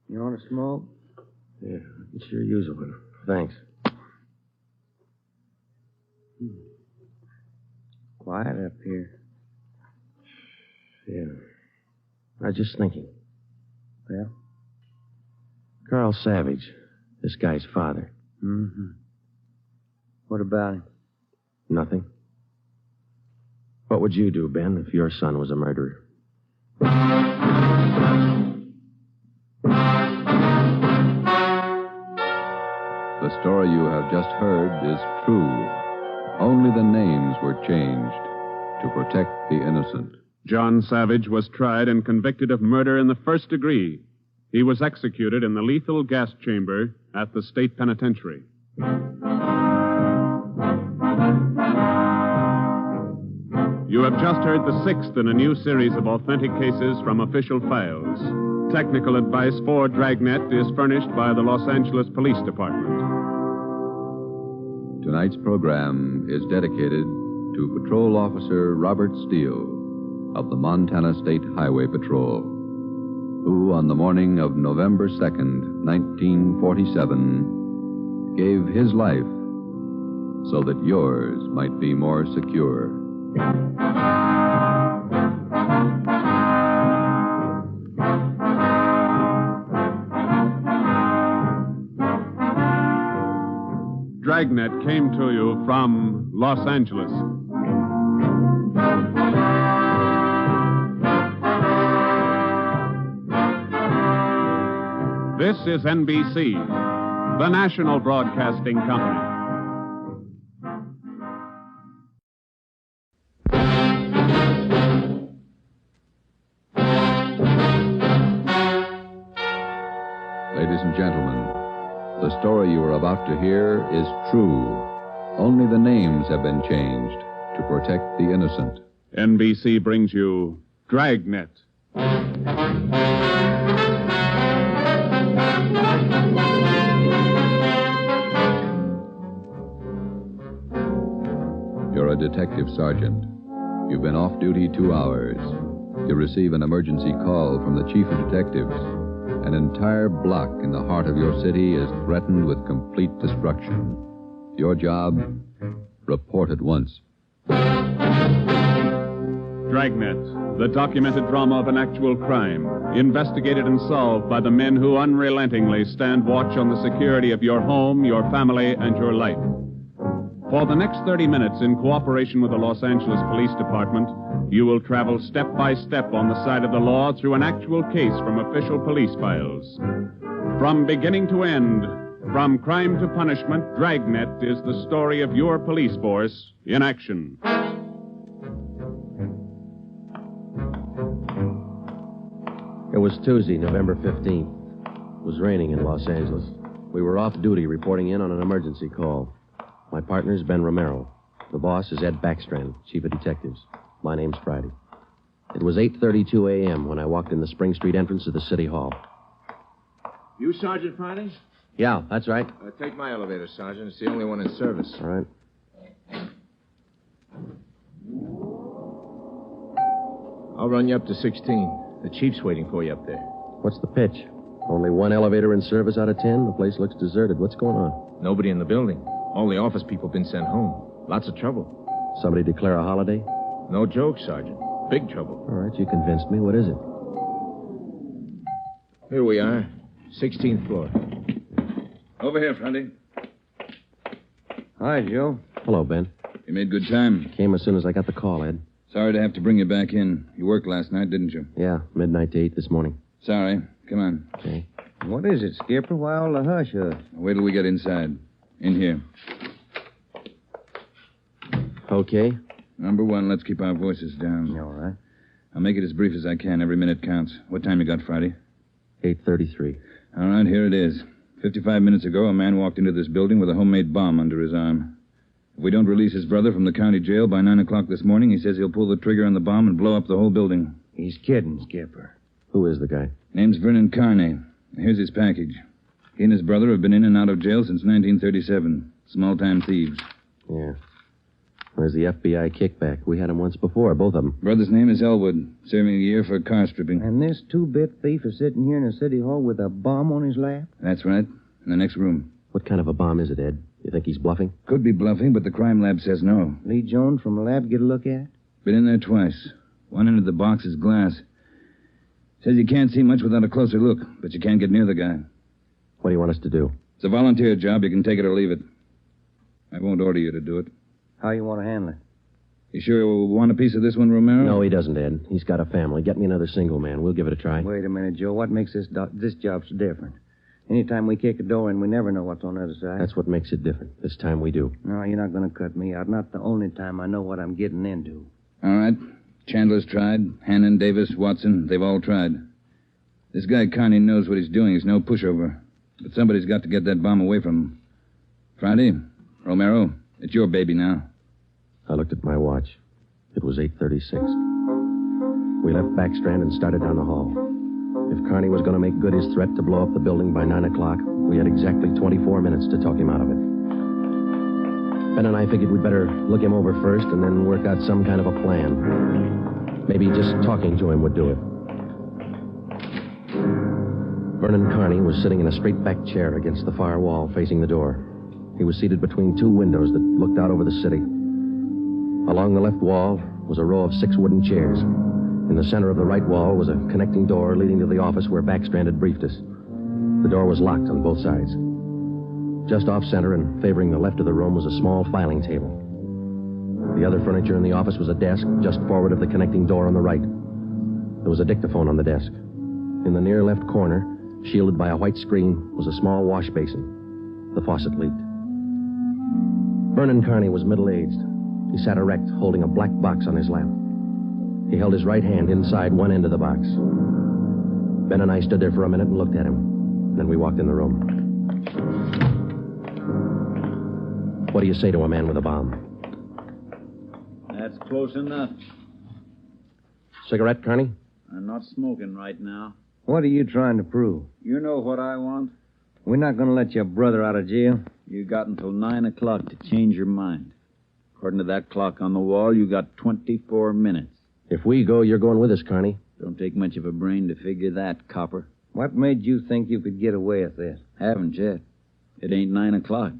N: You want to smoke?
C: Yeah, I can sure use one. Thanks.
N: Quiet up here.
C: Yeah. I was just thinking.
N: Well?
C: Carl Savage, this guy's father.
N: Mm-hmm. What about him?
C: Nothing. What would you do, Ben, if your son was a murderer?
I: The story you have just heard is true. Only the names were changed to protect the innocent.
B: John Savage was tried and convicted of murder in the first degree. He was executed in the lethal gas chamber at the state penitentiary. You have just heard the sixth in a new series of authentic cases from official files. Technical advice for Dragnet is furnished by the Los Angeles Police Department.
I: Tonight's program is dedicated to Patrol Officer Robert Steele of the Montana State Highway Patrol, who on the morning of November 2nd, 1947, gave his life so that yours might be more secure.
B: Dragnet came to you from Los Angeles. This is NBC, the national broadcasting company.
I: Ladies and gentlemen, the story you are about to hear is true. Only the names have been changed to protect the innocent.
B: NBC brings you Dragnet.
I: You're a detective sergeant. You've been off duty 2 hours. You receive an emergency call from the chief of detectives. An entire block in the heart of your city is threatened with complete destruction. Your job? Report at once.
B: Dragnet, the documented drama of an actual crime, investigated and solved by the men who unrelentingly stand watch on the security of your home, your family, and your life. For the next 30 minutes, in cooperation with the Los Angeles Police Department, you will travel step by step on the side of the law through an actual case from official police files. From beginning to end, from crime to punishment, Dragnet is the story of your police force in action.
C: It was Tuesday, November 15th. It was raining in Los Angeles. We were off duty reporting in on an emergency call. My partner's Ben Romero. The boss is Ed Backstrand, chief of detectives. My name's Friday. It was 8:32 a.m. when I walked in the Spring Street entrance of the city hall.
T: You Sergeant Friday?
C: Yeah, that's right.
T: Take my elevator, Sergeant. It's the only one in service.
C: All right.
T: I'll run you up to 16. The chief's waiting for you up there.
C: What's the pitch? Only one elevator in service out of 10? The place looks deserted. What's going on?
T: Nobody in the building. All the office people have been sent home. Lots of trouble.
C: Somebody declare a holiday?
T: No joke, Sergeant. Big trouble.
C: All right, you convinced me. What is it?
T: Here we are. 16th floor.
H: Over here, Friday. Hi, Joe.
C: Hello, Ben.
H: You made good time.
C: Came as soon as I got the call, Ed.
H: Sorry to have to bring you back in. You worked last night, didn't you?
C: Yeah, midnight to 8 this morning.
H: Sorry. Come on.
C: Okay.
N: What is it, Skipper? Why all the hush-hush?
H: Wait till we get inside. In here.
C: Okay.
H: Number one, let's keep our voices down.
N: All right.
H: I'll make it as brief as I can. Every minute counts. What time you got, Friday?
C: 8:33.
H: All right, here it is. 55 minutes ago, a man walked into this building with a homemade bomb under his arm. If we don't release his brother from the county jail by 9 o'clock this morning, he says he'll pull the trigger on the bomb and blow up the whole building.
N: He's kidding, Skipper.
C: Who is the guy?
H: Name's Vernon Carney. Here's his package. He and his brother have been in and out of jail since 1937. Small-time thieves.
C: Yeah. Where's the FBI kickback? We had him once before, both of them.
H: Brother's name is Elwood, serving a year for car stripping.
N: And this two-bit thief is sitting here in the city hall with a bomb on his lap?
H: That's right. In the next room.
C: What kind of a bomb is it, Ed? You think he's bluffing?
H: Could be bluffing, but the crime lab says no.
N: Lee Jones from the lab get a look at it?
H: Been in there twice. One end of the box is glass. Says you can't see much without a closer look, but you can't get near the guy.
C: What do you want us to do?
H: It's a volunteer job. You can take it or leave it. I won't order you to do it.
N: How you want to handle it?
H: You sure you want a piece of this one, Romero?
C: No, he doesn't, Ed. He's got a family. Get me another single man. We'll give it a try.
N: Wait a minute, Joe. What makes this job so different? Anytime we kick a door in, we never know what's on the other side.
C: That's what makes it different. This time we do.
N: No, you're not going to cut me out. Not the only time I know what I'm getting into.
H: All right. Chandler's tried. Hannon, Davis, Watson, they've all tried. This guy Carney knows what he's doing. He's no pushover. But somebody's got to get that bomb away from him. Friday, Romero, it's your baby now.
C: I looked at my watch. It was 8:36. We left Backstrand and started down the hall. If Carney was going to make good his threat to blow up the building by 9 o'clock, we had exactly 24 minutes to talk him out of it. Ben and I figured we'd better look him over first and then work out some kind of a plan. Maybe just talking to him would do it. Vernon Carney was sitting in a straight-back chair against the far wall facing the door. He was seated between two windows that looked out over the city. Along the left wall was a row of 6 wooden chairs. In the center of the right wall was a connecting door leading to the office where Backstrand had briefed us. The door was locked on both sides. Just off-center and favoring the left of the room was a small filing table. The other furniture in the office was a desk just forward of the connecting door on the right. There was a dictaphone on the desk. In the near left corner, shielded by a white screen, was a small wash basin. The faucet leaked. Vernon Carney was middle-aged. He sat erect, holding a black box on his lap. He held his right hand inside one end of the box. Ben and I stood there for a minute and looked at him. Then we walked in the room. What do you say to a man with a bomb?
M: That's close enough.
C: Cigarette, Carney?
M: I'm not smoking right now.
N: What are you trying to prove?
M: You know what I want?
N: We're not going to let your brother out of jail.
M: You got until 9 o'clock to change your mind. According to that clock on the wall, you got 24 minutes.
C: If we go, you're going with us, Carney.
M: Don't take much of a brain to figure that, copper.
N: What made you think you could get away with this?
M: Haven't yet. It ain't 9 o'clock.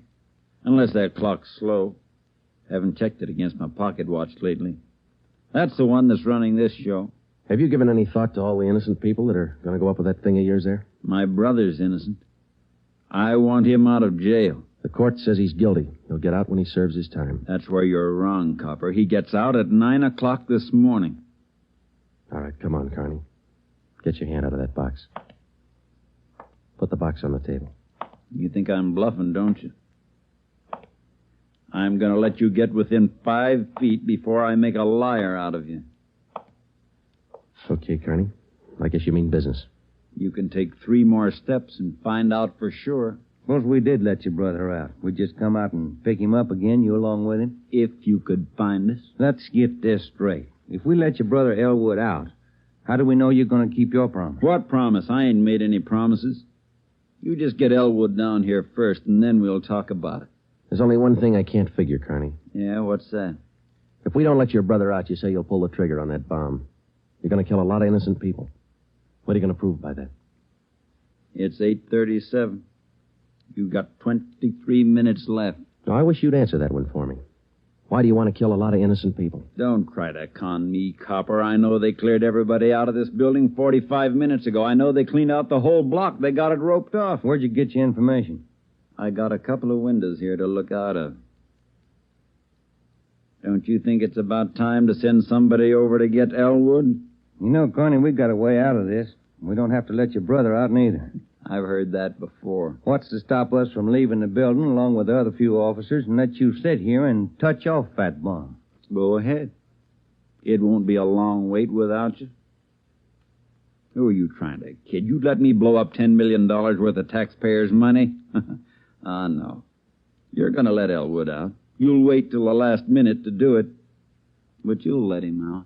M: Unless that clock's slow. Haven't checked it against my pocket watch lately. That's the one that's running this show.
C: Have you given any thought to all the innocent people that are going to go up with that thing of yours there?
M: My brother's innocent. I want him out of jail.
C: The court says he's guilty. He'll get out when he serves his time.
M: That's where you're wrong, copper. He gets out at 9 o'clock this morning.
C: All right, come on, Carney. Get your hand out of that box. Put the box on the table.
M: You think I'm bluffing, don't you? I'm going to let you get within 5 feet before I make a liar out of you.
C: Okay, Carney. I guess you mean business.
M: You can take 3 more steps and find out for sure.
N: Suppose we did let your brother out. We'd just come out and pick him up again, you along with him?
M: If you could find us.
N: Let's get this straight. If we let your brother Elwood out, how do we know you're going to keep your promise?
M: What promise? I ain't made any promises. You just get Elwood down here first, and then we'll talk about it.
C: There's only one thing I can't figure, Carney.
M: Yeah, what's that?
C: If we don't let your brother out, you say you'll pull the trigger on that bomb. You're going to kill a lot of innocent people. What are you going to prove by that?
M: It's 8:37. You've got 23 minutes left.
C: No, I wish you'd answer that one for me. Why do you want to kill a lot of innocent people?
M: Don't try to con me, copper. I know they cleared everybody out of this building 45 minutes ago. I know they cleaned out the whole block. They got it roped off.
N: Where'd you get your information?
M: I got a couple of windows here to look out of. Don't you think it's about time to send somebody over to get Elwood?
N: You know, Carney, we've got a way out of this. We don't have to let your brother out neither.
M: I've heard that before.
N: What's to stop us from leaving the building along with the other few officers and let you sit here and touch off that bomb?
M: Go ahead. It won't be a long wait without you. Who are you trying to kid? You'd let me blow up $10 million worth of taxpayers' money? No. You're going to let Elwood out. You'll wait till the last minute to do it. But you'll let him out.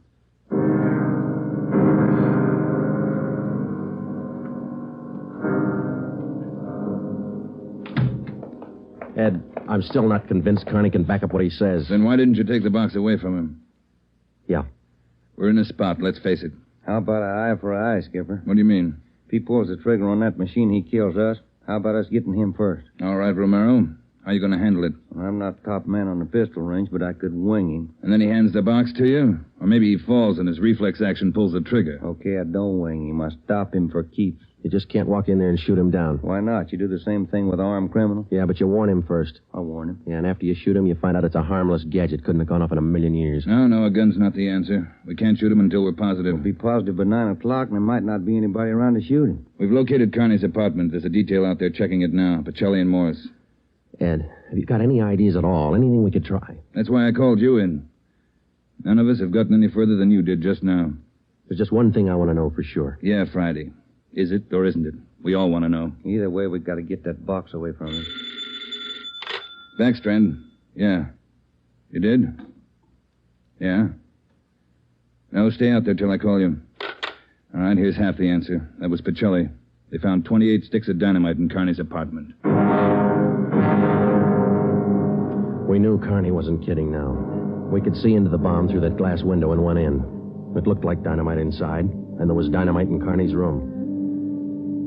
F: Ed, I'm still not convinced Carney can back up what he says.
H: Then why didn't you take the box away from him?
F: Yeah.
H: We're in a spot, let's face it.
N: How about an eye for an eye, Skipper?
H: What do you mean?
N: If he pulls the trigger on that machine, he kills us. How about us getting him first?
H: All right, Romero. How are you going to handle it?
N: Well, I'm not top man on the pistol range, but I could wing him.
H: And then he hands the box to you? Or maybe he falls and his reflex action pulls the trigger.
N: Okay, I don't wing him. I stop him for keeps.
F: You just can't walk in there and shoot him down.
N: Why not? You do the same thing with armed criminals.
F: Yeah, but you warn him first.
N: I'll warn him.
F: Yeah, and after you shoot him, you find out it's a harmless gadget. Couldn't have gone off in a million years.
H: No, a gun's not the answer. We can't shoot him until we're positive.
N: We'll be positive by 9 o'clock, and there might not be anybody around to shoot him.
H: We've located Carney's apartment. There's a detail out there checking it now. Pacelli and Morris.
F: Ed, have you got any ideas at all? Anything we could try?
H: That's why I called you in. None of us have gotten any further than you did just now.
F: There's just one thing I want to know for sure.
H: Yeah, Friday. Is it or isn't it? We all want to know.
N: Either way, we've got to get that box away from him.
H: Backstrand. Yeah. You did? Yeah. No, stay out there till I call you. All right, here's half the answer. That was Pacelli. They found 28 sticks of dynamite in Carney's apartment.
F: We knew Carney wasn't kidding now. We could see into the bomb through that glass window in one end. It looked like dynamite inside, and there was dynamite in Carney's room.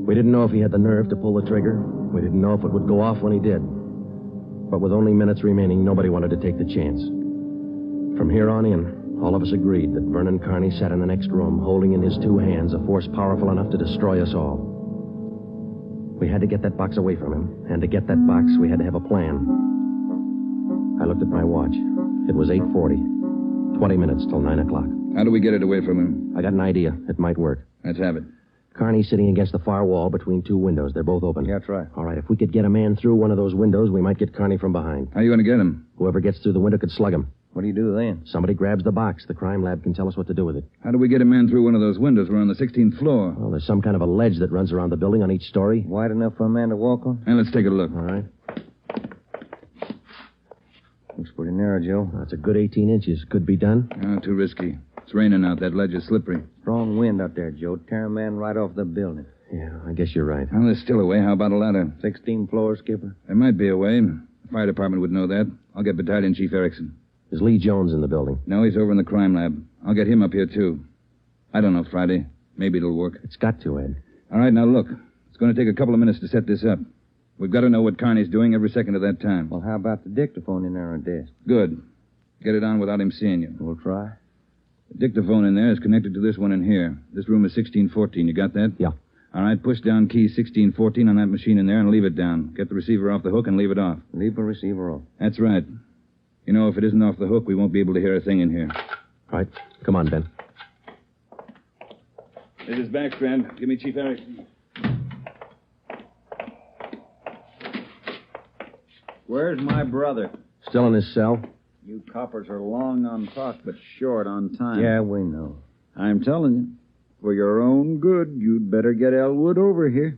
F: We didn't know if he had the nerve to pull the trigger. We didn't know if it would go off when he did. But with only minutes remaining, nobody wanted to take the chance. From here on in, all of us agreed that Vernon Carney sat in the next room, holding in his two hands a force powerful enough to destroy us all. We had to get that box away from him, and to get that box, we had to have a plan. I looked at my watch. It was 8:40. 20 minutes till 9 o'clock.
H: How do we get it away from him?
F: I got an idea. It might work.
H: Let's have it.
F: Carney's sitting against the far wall between two windows. They're both open.
N: Yeah, that's right.
F: All right, if we could get a man through one of those windows, we might get Carney from behind.
H: How are you going to get him?
F: Whoever gets through the window could slug him.
N: What do you do then?
F: Somebody grabs the box. The crime lab can tell us what to do with it.
H: How do we get a man through one of those windows? We're on the 16th floor.
F: Well, there's some kind of a ledge that runs around the building on each story.
N: Wide enough for a man to walk on?
H: And let's take a look.
F: All right.
N: Looks pretty narrow, Joe.
F: That's a good 18 inches. Could be done.
H: No, too risky. It's raining out. That ledge is slippery.
N: Strong wind out there, Joe. Tear a man right off the building.
F: Yeah, I guess you're right.
H: Well, there's still a way. How about a ladder?
N: 16 floors, Skipper.
H: There might be a way. The fire department would know that. I'll get Battalion Chief Erickson.
F: Is Lee Jones in the building?
H: No, he's over in the crime lab. I'll get him up here, too. I don't know, Friday. Maybe it'll work.
F: It's got to, Ed.
H: All right, now look. It's going to take a couple of minutes to set this up. We've got to know what Carney's doing every second of that time.
N: Well, how about the dictaphone in there on the desk?
H: Good. Get it on without him seeing you.
N: We'll try.
H: The dictaphone in there is connected to this one in here. This room is 1614. You got that?
F: Yeah.
H: All right, push down key 1614 on that machine in there and leave it down. Get the receiver off the hook and leave it off.
N: Leave the receiver off.
H: That's right. You know, if it isn't off the hook, we won't be able to hear a thing in here.
F: All right. Come on, Ben.
H: This is Backstrand. Give me Chief Erickson.
M: Where's my brother?
F: Still in his cell?
M: You coppers are long on talk, but short on time.
N: Yeah, we know.
M: I'm telling you, for your own good, you'd better get Elwood over here.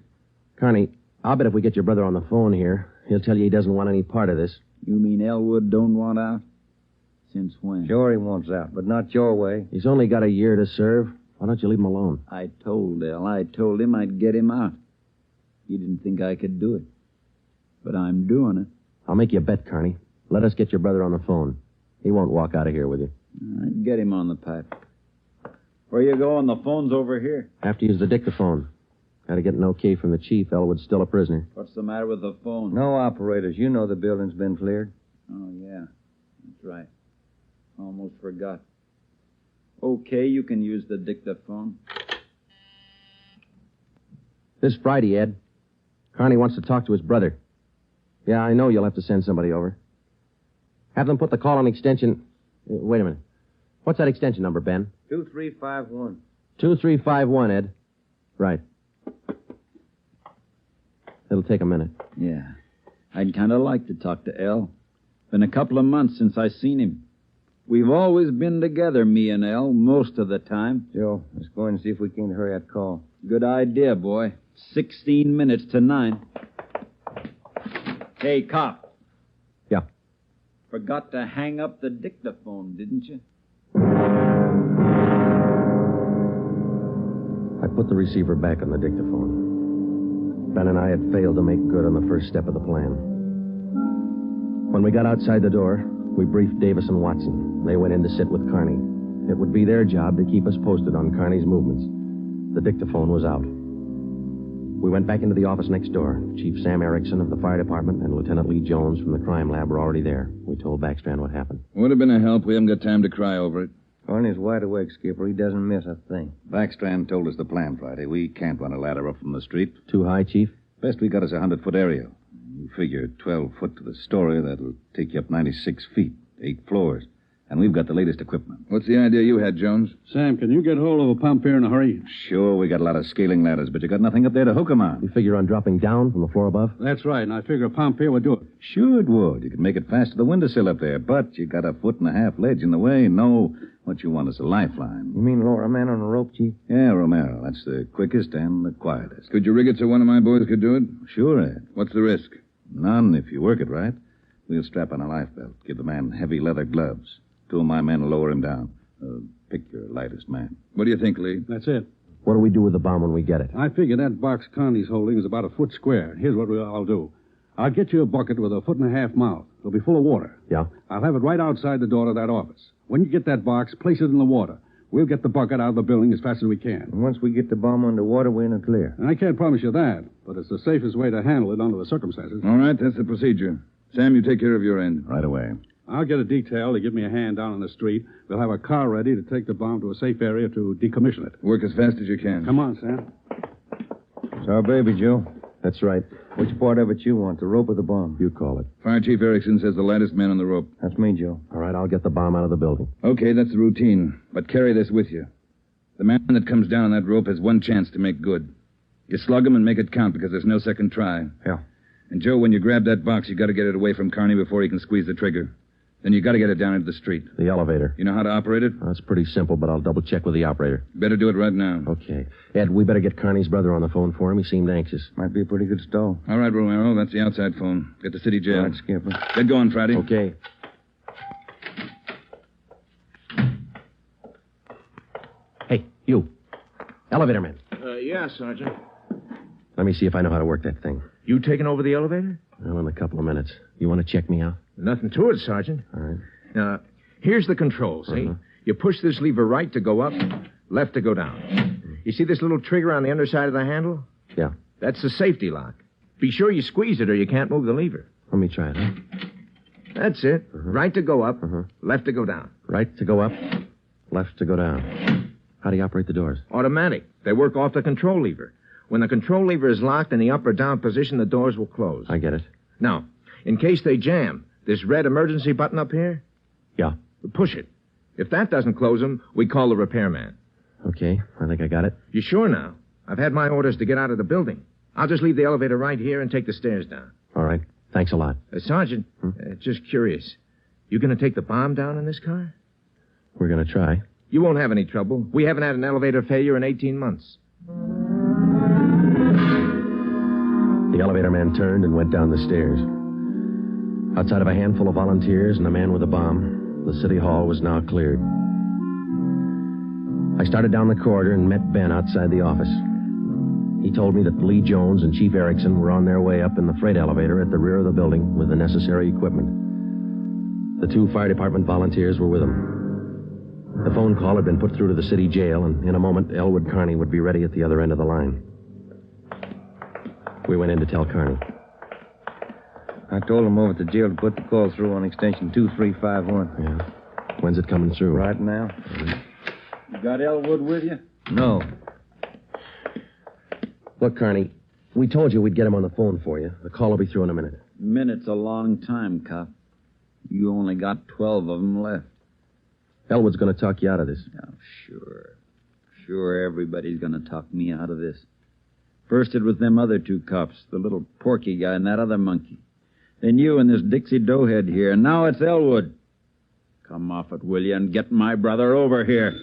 F: Carney, I'll bet if we get your brother on the phone here, he'll tell you he doesn't want any part of this.
M: You mean Elwood don't want out? Since when?
N: Sure he wants out, but not your way.
F: He's only got a year to serve. Why don't you leave him alone?
M: I told him I'd get him out. He didn't think I could do it. But I'm doing it.
F: I'll make you a bet, Carney. Let us get your brother on the phone. He won't walk out of here with you.
M: All right, get him on the pipe. Where you going? The phone's over here.
F: Have to use the dictaphone. Got to get an okay from the chief. Elwood's still a prisoner.
M: What's the matter with the phone?
N: No operators. You know the building's been cleared.
M: Oh, yeah. That's right. Almost forgot. Okay, you can use the dictaphone.
F: This Friday, Ed. Carney wants to talk to his brother. Yeah, I know you'll have to send somebody over. Have them put the call on extension... wait a minute. What's that extension number, Ben?
N: 2351.
F: 2351, Ed. Right. It'll take a minute.
M: Yeah. I'd kind of like to talk to El. Been a couple of months since I seen him. We've always been together, me and El, most of the time.
N: Joe, let's go in and see if we can hurry that call.
M: Good idea, boy. 16 minutes to 9. Hey, cop.
F: Yeah.
M: Forgot to hang up the dictaphone, didn't you?
F: I put the receiver back on the dictaphone. Ben and I had failed to make good on the first step of the plan. When we got outside the door, we briefed Davis and Watson. They went in to sit with Carney. It would be their job to keep us posted on Carney's movements. The dictaphone was out. We went back into the office next door. Chief Sam Erickson of the fire department and Lieutenant Lee Jones from the crime lab were already there. We told Backstrand what happened.
H: Would have been a help. We haven't got time to cry over it.
N: Carney's wide awake, Skipper. He doesn't miss a thing.
J: Backstrand told us the plan Friday. We can't run a ladder up from the street.
F: Too high, Chief?
J: Best we got is a 100-foot aerial. You figure 12 foot to the story, that'll take you up 96 feet, 8 floors. And we've got the latest equipment.
H: What's the idea you had, Jones?
D: Sam, can you get hold of a pump here in a hurry?
J: Sure, we got a lot of scaling ladders, but you got nothing up there to hook 'em on.
F: You figure on dropping down from the floor above?
D: That's right, and I figure a pump here would do it.
J: Sure it would. You could make it fast to the windowsill up there, but you got a 1.5 foot ledge in the way. No, what you want is a lifeline.
N: You mean lower a man on a rope, Chief?
J: Yeah, Romero. That's the quickest and the quietest.
H: Could you rig it so one of my boys could do it?
J: Sure, Ed.
H: What's the risk?
J: None if you work it right. We'll strap on a life belt. Give the man heavy leather gloves. 2 of my men will lower him down. Pick your lightest man.
H: What do you think, Lee?
D: That's it.
F: What do we do with the bomb when we get it?
D: I figure that box Connie's holding is about a foot square. Here's what I'll do. I'll get you a bucket with a 1.5 foot mouth. It'll be full of water.
F: Yeah?
D: I'll have it right outside the door to that office. When you get that box, place it in the water. We'll get the bucket out of the building as fast as we can.
N: And once we get the bomb underwater, we're in the clear.
D: And I can't promise you that, but it's the safest way to handle it under the circumstances.
H: All right, that's the procedure. Sam, you take care of your end.
J: Right away.
D: I'll get a detail to give me a hand down on the street. We'll have a car ready to take the bomb to a safe area to decommission it.
H: Work as fast as you can.
D: Come on, Sam.
N: It's our baby, Joe.
F: That's right.
N: Which part of it you want, the rope or the bomb?
F: You call it.
H: Fire Chief Erickson says the lightest man on the rope.
N: That's me, Joe.
F: All right, I'll get the bomb out of the building.
H: Okay, that's the routine. But carry this with you. The man that comes down on that rope has one chance to make good. You slug him and make it count because there's no second try.
N: Yeah.
H: And, Joe, when you grab that box, you got to get it away from Carney before he can squeeze the trigger. Then you got to get it down into the street.
F: The elevator.
H: You know how to operate it?
F: That's pretty simple, but I'll double-check with the operator.
H: Better do it right now.
F: Okay. Ed, we better get Carney's brother on the phone for him. He seemed anxious.
N: Might be a pretty good stall.
H: All right, Romero. That's the outside phone. Get to city jail.
N: All right, Skipper.
H: Get going, Friday.
F: Okay. Hey, you. Elevator man.
T: Yeah, Sergeant.
F: Let me see if I know how to work that thing.
T: You taking over the elevator?
F: Well, in a couple of minutes. You want to check me out?
T: Nothing to it, Sergeant.
F: All right.
T: Now, here's the control, see?
F: Uh-huh.
T: You push this lever right to go up, left to go down. You see this little trigger on the underside of the handle?
F: Yeah.
T: That's the safety lock. Be sure you squeeze it or you can't move the lever.
F: Let me try it, huh?
T: That's it. Right to go up, left to go down.
F: Right to go up, left to go down. How do you operate the doors?
T: Automatic. They work off the control lever. When the control lever is locked in the up or down position, the doors will close.
F: I get it.
T: Now, in case they jam, this red emergency button up here?
F: Yeah.
T: Push it. If that doesn't close them, we call the repairman.
F: Okay, I think I got it.
T: You sure now? I've had my orders to get out of the building. I'll just leave the elevator right here and take the stairs down.
F: All right. Thanks a lot.
T: Sergeant, just curious. You going to take the bomb down in this car?
F: We're going to try.
T: You won't have any trouble. We haven't had an elevator failure in 18 months.
F: The elevator man turned and went down the stairs. Outside of a handful of volunteers and a man with a bomb, the city hall was now cleared. I started down the corridor and met Ben outside the office. He told me that Lee Jones and Chief Erickson were on their way up in the freight elevator at the rear of the building with the necessary equipment. The 2 fire department volunteers were with them. The phone call had been put through to the city jail, and in a moment, Elwood Carney would be ready at the other end of the line. We went in to tell Carney.
N: I told him over at the jail to put the call through on extension 2351.
F: Yeah. When's it coming through?
N: Right now.
M: You got Elwood with you?
N: No.
F: Look, Carney, we told you we'd get him on the phone for you. The call will be through in a minute.
M: Minute's a long time, cop. You only got 12 of them left.
F: Elwood's going to talk you out of this.
M: Oh, sure. Sure, everybody's going to talk me out of this. First it was them other 2 cops, the little Porky guy and that other monkey. Then you and this Dixie Doughhead here, and now it's Elwood. Come off it, will you, and get my brother over here.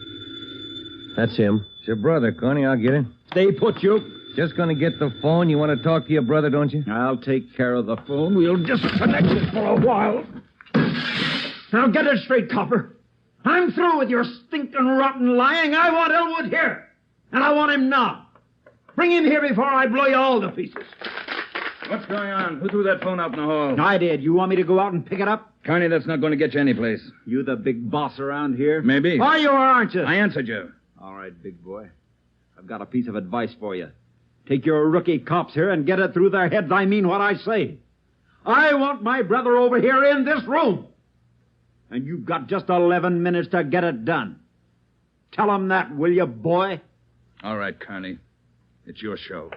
F: That's him.
N: It's your brother, Connie. I'll get it.
M: Stay put, you.
N: Just gonna get the phone. You want to talk to your brother, don't you?
M: I'll take care of the phone. We'll disconnect it for a while. Now get it straight, Copper. I'm through with your stinking, rotten lying. I want Elwood here. And I want him now. Bring him here before I blow you all to pieces.
H: What's going on? Who threw that phone out in the hall?
M: I did. You want me to go out and pick it up?
H: Carney, that's not going to get you anyplace.
M: You the big boss around here?
H: Maybe.
M: Are you or aren't you?
H: I answered you.
M: All right, big boy. I've got a piece of advice for you. Take your rookie cops here and get it through their heads I mean what I say. I want my brother over here in this room. And you've got just 11 minutes to get it done. Tell him that, will you, boy?
H: All right, Carney. It's your show.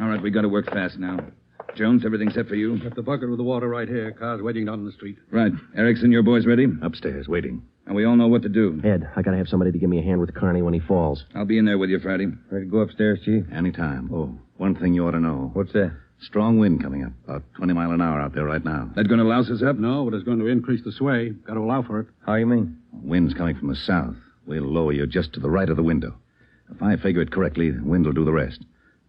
H: All right, we got to work fast now. Jones, everything set for you?
D: Got the bucket with the water right here. Car's waiting down in the street.
H: Right. Erickson, your boys ready?
J: Upstairs, waiting.
H: And we all know what to do.
C: Ed, I gotta have somebody to give me a hand with Carney when he falls.
H: I'll be in there with you Friday.
N: Ready to go upstairs, Chief?
J: Anytime. Oh, one thing you ought to know.
N: What's that?
J: Strong wind coming up. About 20 mile an hour out there right now.
H: That going to louse us up?
D: No, but it's going to increase the sway. Got to allow for it.
N: How you mean?
J: Wind's coming from the south. We'll lower you just to the right of the window. If I figure it correctly, the wind will do the rest.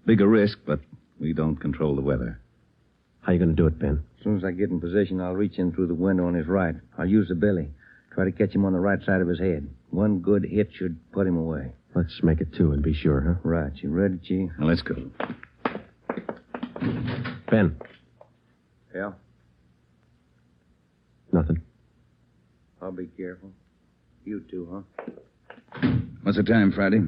J: Bigger risk, but we don't control the weather.
C: How you gonna do it, Ben?
N: As soon as I get in position, I'll reach in through the window on his right. I'll use the belly. Try to catch him on the right side of his head. One good hit should put him away.
C: Let's make it two and be sure, huh?
N: Right. You ready, Chief?
J: Now, let's go.
C: Ben.
N: Yeah?
C: Nothing.
N: I'll be careful. You too, huh?
H: What's the time, Friday?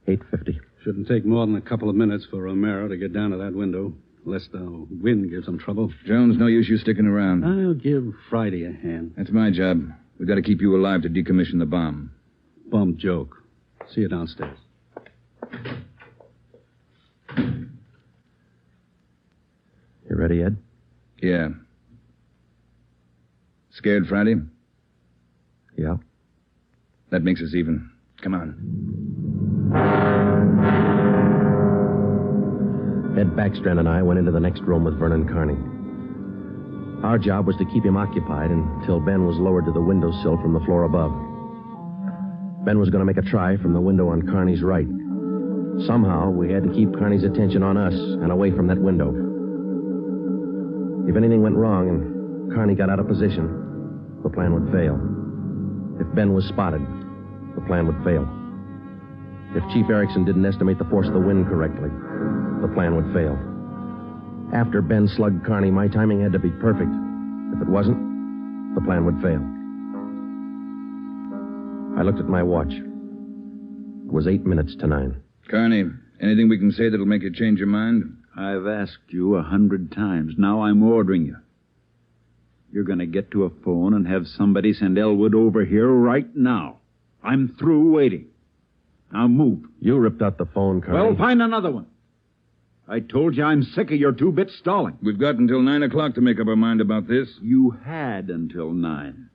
C: 8:50.
D: Shouldn't take more than a couple of minutes for Romero to get down to that window, unless the wind gives him trouble.
H: Jones, no use you sticking around.
D: I'll give Friday a hand.
H: That's my job. We've got to keep you alive to decommission the bomb.
D: Bum joke. See you downstairs.
C: You ready, Ed?
H: Yeah. Scared, Friday?
C: Yeah.
H: That makes us even. Come on.
C: Ed Backstrand and I went into the next room with Vernon Carney. Our job was to keep him occupied until Ben was lowered to the windowsill from the floor above. Ben was going to make a try from the window on Carney's right. Somehow, we had to keep Carney's attention on us and away from that window. If anything went wrong and Carney got out of position, the plan would fail. If Ben was spotted, the plan would fail. If Chief Erickson didn't estimate the force of the wind correctly, the plan would fail. After Ben slugged Carney, my timing had to be perfect. If it wasn't, the plan would fail. I looked at my watch. It was 8 minutes to 9.
H: Carney, anything we can say that'll make you change your mind?
M: I've asked you 100 times. Now I'm ordering you. You're going to get to a phone and have somebody send Elwood over here right now. I'm through waiting. Now move.
C: You ripped out the phone, Carney.
M: Well, find another one. I told you I'm sick of your two-bit stalling.
H: We've got until 9 o'clock to make up our mind about this.
M: You had until 9.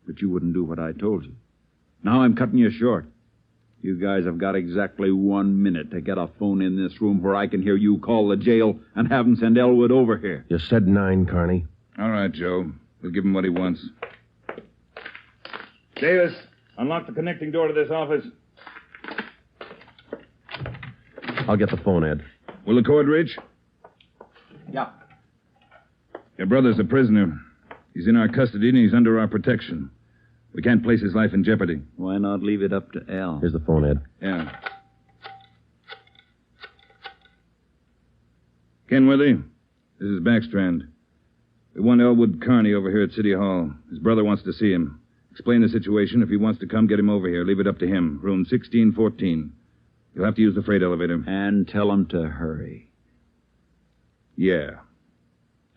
M: But you wouldn't do what I told you. Now I'm cutting you short. You guys have got exactly 1 minute to get a phone in this room where I can hear you call the jail and have them send Elwood over here.
C: You said 9, Carney.
H: All right, Joe. We'll give him what he wants. Davis, unlock the connecting door to this office.
C: I'll get the phone, Ed.
H: Will the cord reach?
M: Yeah.
H: Your brother's a prisoner. He's in our custody and he's under our protection. We can't place his life in jeopardy.
M: Why not leave it up to Al?
C: Here's the phone, Ed.
H: Yeah. Kenworthy, this is Backstrand. We want Elwood Carney over here at City Hall. His brother wants to see him. Explain the situation. If he wants to come, get him over here. Leave it up to him. Room 1614. You'll have to use the freight elevator.
M: And tell him to hurry.
H: Yeah.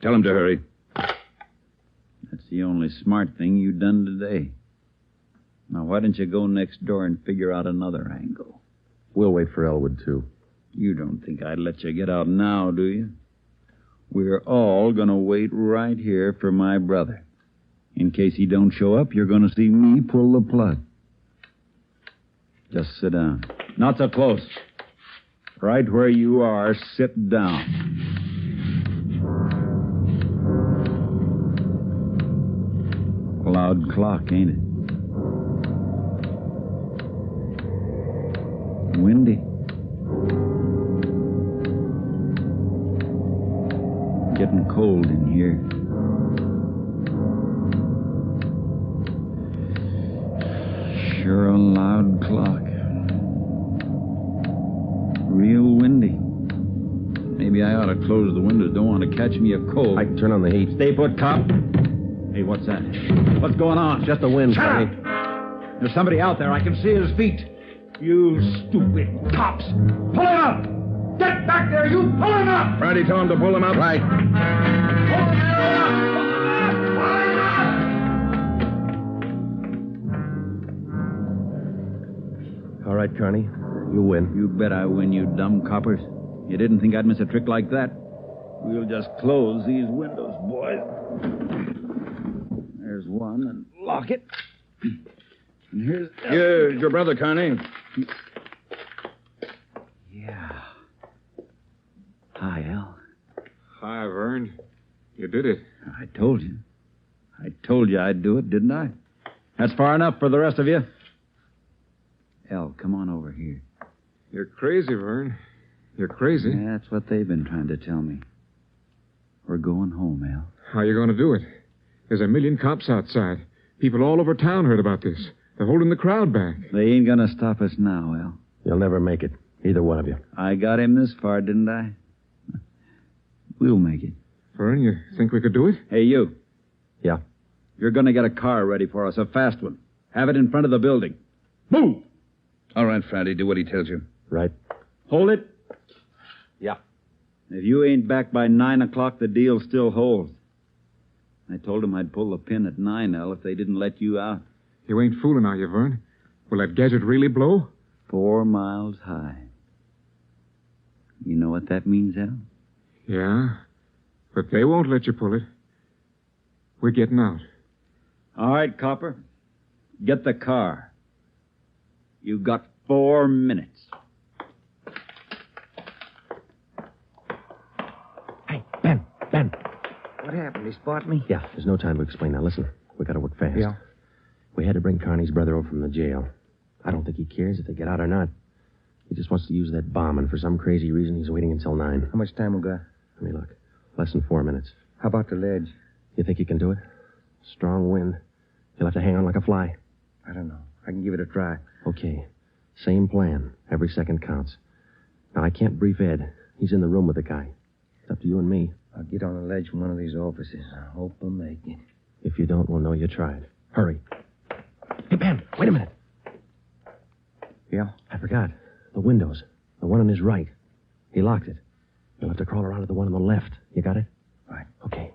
H: Tell him to hurry.
M: That's the only smart thing you've done today. Now, why don't you go next door and figure out another angle?
C: We'll wait for Elwood, too.
M: You don't think I'd let you get out now, do you? We're all going to wait right here for my brother. In case he don't show up, you're going to see me pull the plug. Just sit down. Not so close. Right where you are, sit down. loud clock, ain't it? Windy. Getting cold in here. Sure a loud clock. Real windy. Maybe I ought to close the windows. Don't want to catch me a cold.
F: I can turn on the heat.
M: Stay put, cop. Hey, what's that? What's going on?
F: Just the wind,
M: Shut
F: Tony.
M: up! There's somebody out there. I can see his feet. You stupid cops. Pull him up! Get back there, you! Pull him up!
L: Friday told him to pull him up.
F: Right. All right, Carney. You win.
M: You bet I win, you dumb coppers. You didn't think I'd miss a trick like that? We'll just close these windows, boys. There's one, and lock it. And here's...
L: Here's your brother, Connie.
M: Yeah. Hi, Al.
L: Hi, Vern. You did it.
M: I told you. I told you I'd do it, didn't I? That's far enough for the rest of you. Al, come on over here.
L: You're crazy, Vern. You're crazy.
M: Yeah, that's what they've been trying to tell me. We're going home, Al.
L: How are you going to do it? There's a million cops outside. People all over town heard about this. They're holding the crowd back.
M: They ain't gonna stop us now, Al.
F: You'll never make it. Either one of you.
M: I got him this far, didn't I? We'll make it.
L: Vern, you think we could do it?
M: Hey, you.
F: Yeah?
M: You're gonna get a car ready for us, a fast one. Have it in front of the building. Move!
H: All right, Friday, do what he tells you.
F: Right.
M: Hold it.
F: Yeah.
M: If you ain't back by 9 o'clock, the deal still holds. I told them I'd pull the pin at 9, Al, if they didn't let you out.
L: You ain't fooling, are you, Vern? Will that gadget really blow?
M: 4 miles high. You know what that means, Al?
L: Yeah, but they won't let you pull it. We're getting out.
M: All right, Copper. Get the car. You got 4 minutes.
F: Hey, Ben.
N: What happened? He spot me?
F: Yeah, there's no time to explain. Now, listen. We gotta work fast.
N: Yeah.
F: We had to bring Carney's brother over from the jail. I don't think he cares if they get out or not. He just wants to use that bomb, and for some crazy reason, he's waiting until 9.
N: How much time we got?
F: Let me look. Less than 4 minutes.
N: How about the ledge?
F: You think you can do it? Strong wind. You'll have to hang on like a fly.
N: I don't know. I can give it a try.
F: Okay. Same plan. Every second counts. Now, I can't brief Ed. He's in the room with the guy. It's up to you and me.
N: I'll get on the ledge from one of these offices. I hope I'll make it.
F: If you don't, we'll know you tried. Hurry. Hey, Ben, wait a minute.
N: Yeah?
F: I forgot. The windows. The one on his right. He locked it. You'll have to crawl around to the one on the left. You got it?
N: Right.
F: Okay.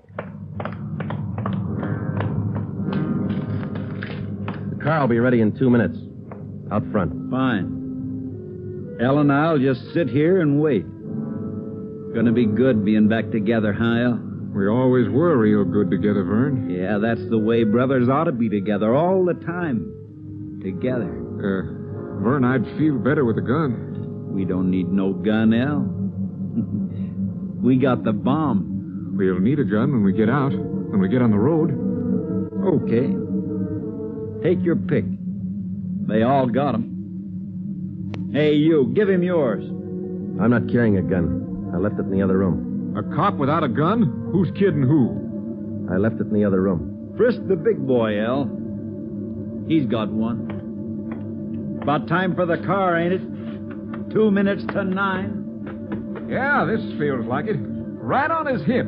F: The car will be ready in 2 minutes. Out front.
M: Fine. El and I'll just sit here and wait. Gonna be good being back together, huh, El?
L: We always were real good together, Vern.
M: Yeah, that's the way brothers ought to be together all the time. Together.
L: Vern, I'd feel better with a gun.
M: We don't need no gun, El. We got the bomb.
L: We'll need a gun when we get out, when we get on the road.
M: Okay. Take your pick. They all got 'em. Hey, you, give him yours.
F: I'm not carrying a gun. I left it in the other room.
L: A cop without a gun? Who's kidding who?
F: I left it in the other room.
M: Frisk the big boy, El. He's got one. About time for the car, ain't it? 2 minutes to 9.
L: Yeah, this feels like it. Right on his hip.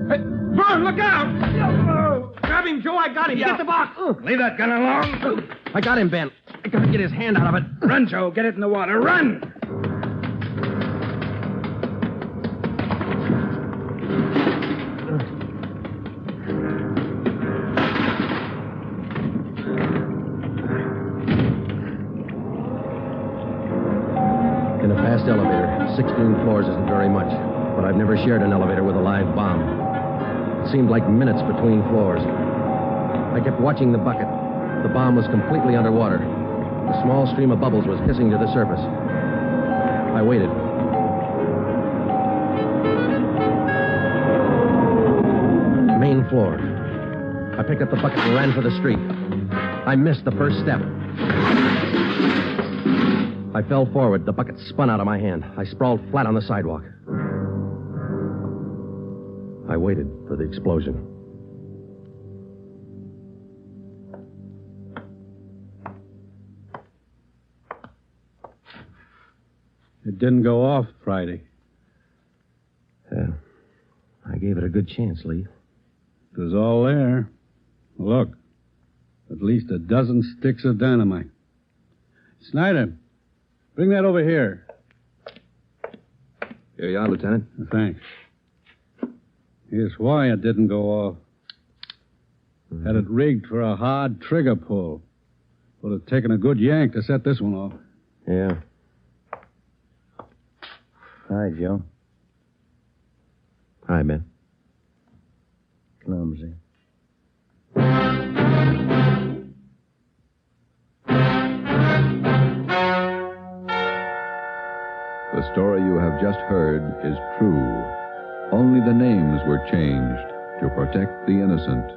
L: Hey, Vern, look out! Grab him, Joe. I got him. Get the box.
N: Leave that gun alone.
F: I got him, Ben. I gotta get his hand out of it.
N: Run, Joe. Get it in the water. Run!
F: In a fast elevator, 16 floors isn't very much, but I've never shared an elevator with a live bomb. It seemed like minutes between floors. I kept watching the bucket. The bomb was completely underwater. A small stream of bubbles was hissing to the surface. I waited. Main floor.
C: I picked up the bucket and ran for the street. I missed the first step. I fell forward. The bucket spun out of my hand. I sprawled flat on the sidewalk. I waited for the explosion.
D: It didn't go off Friday.
C: I gave it a good chance, Lee.
D: It was all there. Look, at least a dozen sticks of dynamite. Snyder, bring that over here.
O: Here you are, Lieutenant.
D: Thanks. Here's why it didn't go off. Had it rigged for a hard trigger pull. Would have taken a good yank to set this one off.
C: Yeah.
N: Hi, Joe.
C: Hi, Ben.
N: Clumsy.
I: The story you have just heard is true. Only the names were changed to protect the innocent.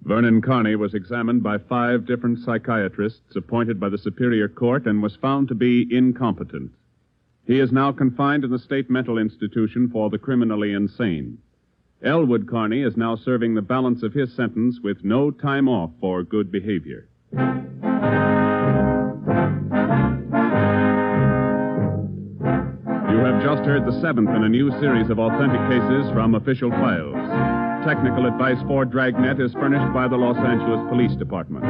B: Vernon Carney was examined by 5 different psychiatrists appointed by the Superior Court and was found to be incompetent. He is now confined in the State Mental Institution for the criminally insane. Elwood Carney is now serving the balance of his sentence with no time off for good behavior. You have just heard the 7th in a new series of authentic cases from official files. Technical advice for Dragnet is furnished by the Los Angeles Police Department.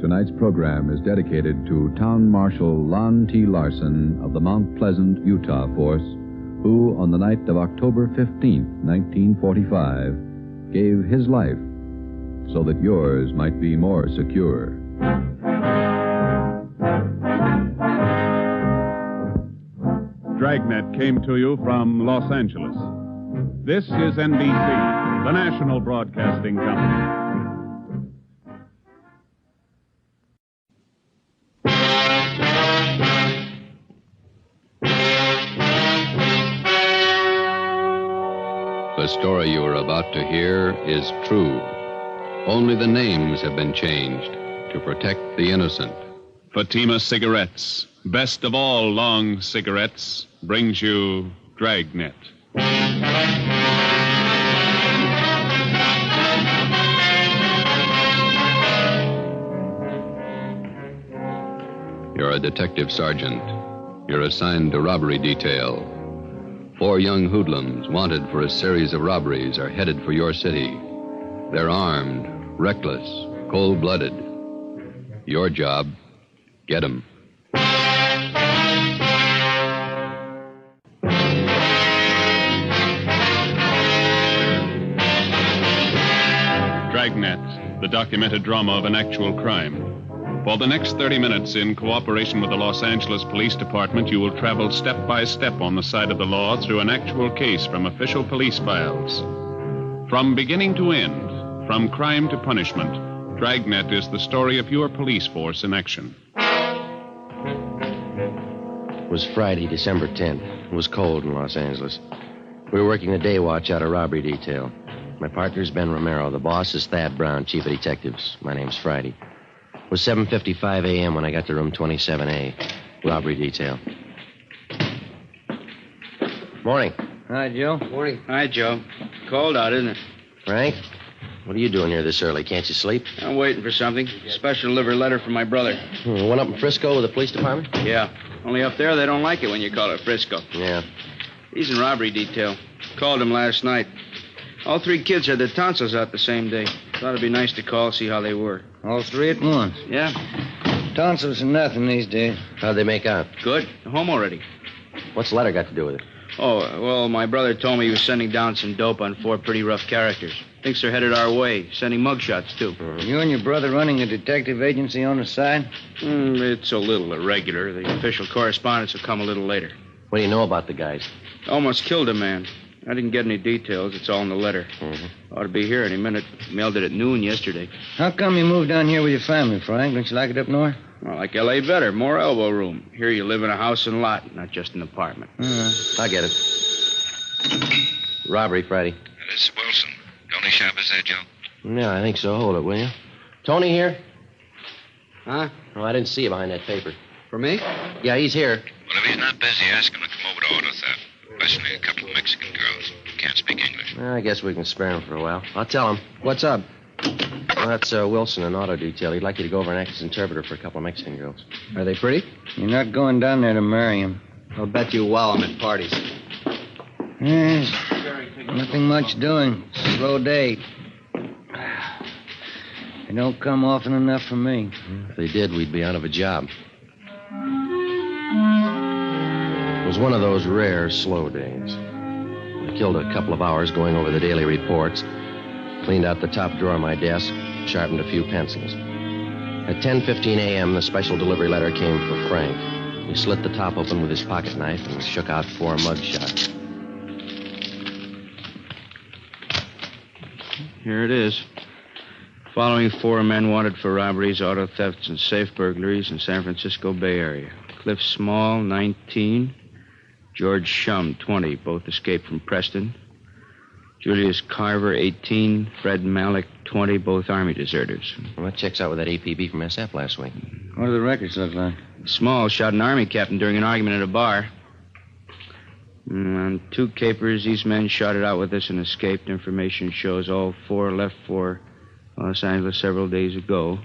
I: Tonight's program is dedicated to Town Marshal Lon T. Larson of the Mount Pleasant, Utah force, who, on the night of October 15th, 1945, gave his life so that yours might be more secure.
B: Dragnet came to you from Los Angeles. This is NBC, the national broadcasting company.
A: The story you are about to hear is true. Only the names have been changed to protect the innocent.
B: Fatima Cigarettes, best of all long cigarettes, brings you Dragnet.
A: You're a detective sergeant. You're assigned to robbery detail. 4 young hoodlums wanted for a series of robberies are headed for your city. They're armed, reckless, cold-blooded. Your job, get 'em.
B: Dragnet, the documented drama of an actual crime. For the next 30 minutes, in cooperation with the Los Angeles Police Department, you will travel step by step on the side of the law through an actual case from official police files. From beginning to end, from crime to punishment, Dragnet is the story of your police force in action.
C: It was Friday, December 10th. It was cold in Los Angeles. We were working the day watch out of robbery detail. My partner's Ben Romero. The boss is Thad Brown, chief of detectives. My name's Friday. It was 7:55 a.m. when I got to room 27A, robbery detail. Morning.
N: Hi, Joe.
T: Morning. Hi, Joe. Cold out, isn't it?
C: Frank, what are you doing here this early? Can't you sleep?
T: I'm waiting for something. Special delivery letter from my brother.
C: One up in Frisco with the police department?
T: Yeah. Only up there they don't like it when you call it Frisco.
C: Yeah.
T: He's in robbery detail. Called him last night. All 3 kids had their tonsils out the same day. Thought it'd be nice to call, see how they were.
N: All 3 at once.
T: Yeah.
N: Tonsils are nothing these days.
C: How'd they make out?
T: Good. They're home already.
C: What's the letter got to do with it?
T: Oh, well, my brother told me he was sending down some dope on 4 pretty rough characters. Thinks they're headed our way, sending mugshots, too.
N: You and your brother running a detective agency on the side?
T: It's a little irregular. The official correspondence will come a little later.
C: What do you know about the guys?
T: Almost killed a man. I didn't get any details. It's all in the letter. Ought to be here any minute. Mailed it at noon yesterday.
N: How come you moved down here with your family, Frank? Don't you like it up north?
T: Well, like L.A. better. More elbow room. Here you live in a house and lot, not just an apartment.
C: I get it. Robbery, Friday.
P: This is Wilson. Don't
O: family shop, is that, Joe?
C: Yeah, I think so. Hold it, will you? Tony here?
P: Huh?
C: Oh, I didn't see you behind that paper.
P: For me?
C: Yeah, he's here.
O: Well, if he's not busy, ask him to come over to auto theft. Especially a couple of Mexican girls who can't speak English.
C: Well, I guess we can spare him for a while. I'll tell him.
P: What's up?
C: Well, that's Wilson in auto detail. He'd like you to go over and act as interpreter for a couple of Mexican girls.
P: Are they pretty?
N: You're not going down there to marry him.
P: I'll bet you wow I'm at parties.
N: Yes. Nothing much doing. Slow day. They don't come often enough for me.
C: If they did, we'd be out of a job. It was one of those rare, slow days. I killed a couple of hours going over the daily reports, cleaned out the top drawer of my desk, sharpened a few pencils. At 10:15 a.m., the special delivery letter came for Frank. He slit the top open with his pocket knife and shook out 4 mug shots.
Q: Here it is. Following 4 men wanted for robberies, auto thefts, and safe burglaries in San Francisco Bay Area. Cliff Small, 19. George Shum, 20. Both escaped from Preston. Julius Carver, 18. Fred Malik, 20. Both Army deserters.
C: Well, that checks out with that APB from SF last week.
N: What do the records look like?
Q: Small shot an Army captain during an argument at a bar. On 2 capers, these men shot it out with us and escaped. Information shows all 4 left for Los Angeles several days ago.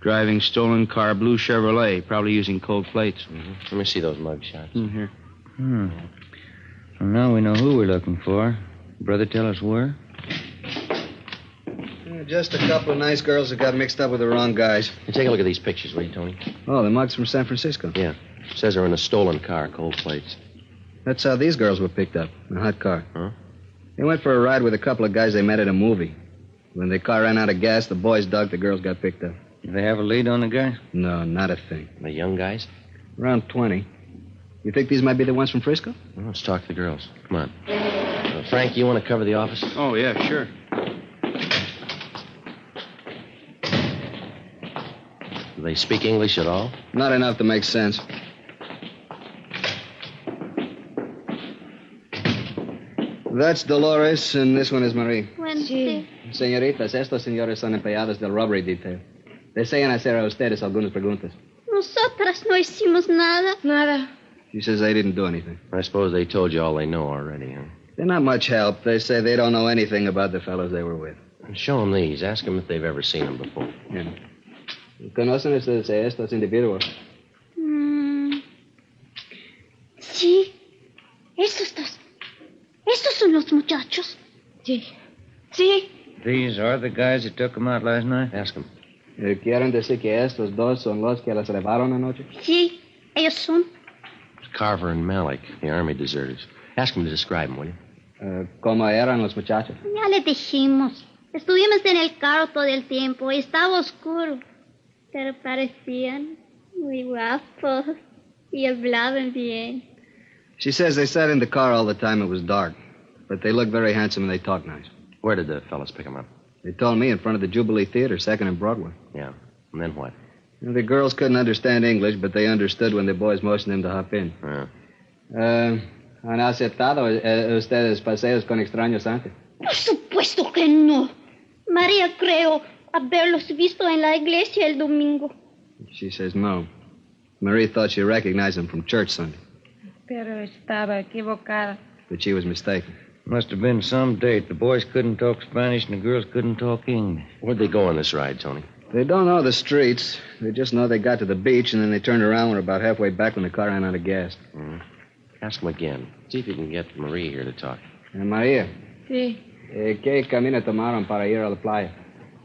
Q: Driving stolen car, blue Chevrolet, probably using cold plates.
C: Mm-hmm. Let me see those mug shots.
Q: Here.
N: Well, now we know who we're looking for. Brother, tell us where?
P: Just a couple of nice girls that got mixed up with the wrong guys.
C: Hey, take a look at these pictures, will you, Tony?
P: Oh, the mugs from San Francisco.
C: Yeah. It says they're in a stolen car, cold plates.
P: That's how these girls were picked up, in a hot car.
C: Huh?
P: They went for a ride with a couple of guys they met at a movie. When the car ran out of gas, the boys dug, the girls got picked up.
N: Do they have a lead on the guys?
P: No, not a thing.
C: The young guys?
P: Around 20. You think these might be the ones from Frisco?
C: Well, let's talk to the girls. Come on. Frank, you want to cover the office?
Q: Oh, yeah, sure.
C: Do they speak English at all?
P: Not enough to make sense. That's Dolores, and this one is Marie.
R: Sí.
P: Señoritas, estos señores son empleados del robbery detail. Desean hacer a ustedes algunas preguntas.
R: Nosotras no hicimos nada. Nada.
P: She says they didn't do anything.
C: I suppose they told you all they know already, huh?
P: They're not much help. They say they don't know anything about the fellows they were with.
C: Show them these. Ask them if they've ever seen them before.
P: Yeah. ¿Conocen ustedes a estos individuos?
R: Sí. Estos dos. ¿Estos son los muchachos? Sí. Sí.
N: These are the guys that took them out last night?
C: Ask them.
P: ¿Quieren decir que estos dos son los que las llevaron anoche?
R: Sí, ellos son.
C: Carver and Malik, the Army deserters. Ask them to describe them, will you?
P: ¿Cómo eran los muchachos?
R: Ya les dijimos. Estuvimos en el carro todo el tiempo y estaba oscuro. Pero parecían muy guapos y hablaban bien.
P: She says they sat in the car all the time. It was dark. But they looked very handsome and they talked nice.
C: Where did the fellas pick them up?
P: They told me in front of the Jubilee Theater, 2nd and Broadway.
C: Yeah. And then what?
P: The girls couldn't understand English, but they understood when the boys motioned them to hop in.
C: Yeah.
P: ¿Han aceptado ustedes paseos con extraños antes?
R: Por supuesto que no. María creo haberlos visto en la iglesia el domingo.
P: She says no. Marie thought she recognized them from church Sunday.
R: Pero estaba equivocada.
P: But she was mistaken.
N: Must have been some date. The boys couldn't talk Spanish and the girls couldn't talk English.
C: Where'd they go on this ride, Tony?
P: They don't know the streets. They just know they got to the beach, and then they turned around and were about halfway back when the car ran out of gas.
C: Mm-hmm. Ask them again. See if you can get Marie here to talk.
P: María.
R: Sí.
P: ¿Qué camino tomaron para ir a la playa?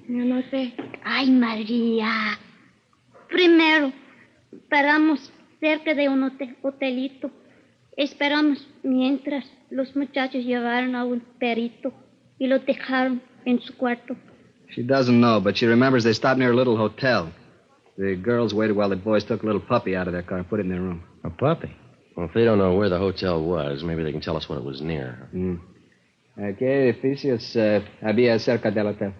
R: Yo no sé. Ay, María. Primero, paramos cerca de un hotelito. Esperamos mientras los muchachos llevaron a un perito y lo dejaron en su cuarto.
P: She doesn't know, but she remembers they stopped near a little hotel. The girls waited while the boys took a little puppy out of their car and put it in their room.
N: A puppy?
C: Well, if they don't know where the hotel was, maybe they can tell us what it was near.
P: ¿Qué edificios había cerca del hotel?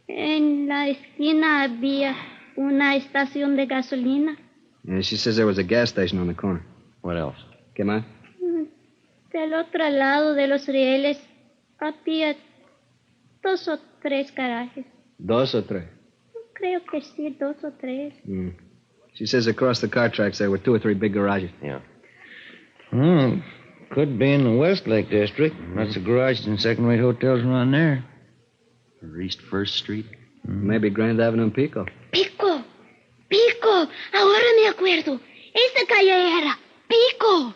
R: En la esquina había una estación de gasolina.
P: Yeah, she says there was a gas station on the corner.
C: What else?
P: ¿Qué más?
R: Del otro lado de los rieles había 2 o 3 garajes.
P: 2 o 3?
R: Creo que sí, 2 o 3.
P: She says across the car tracks there were 2 or 3 big garages.
C: Yeah.
N: Hmm. Could be in the Westlake district. Lots of garages and second-rate hotels around there.
C: Or East 1st Street?
P: Maybe Grand Avenue and Pico.
R: Pico. Ahora me acuerdo. Esa calle era Pico.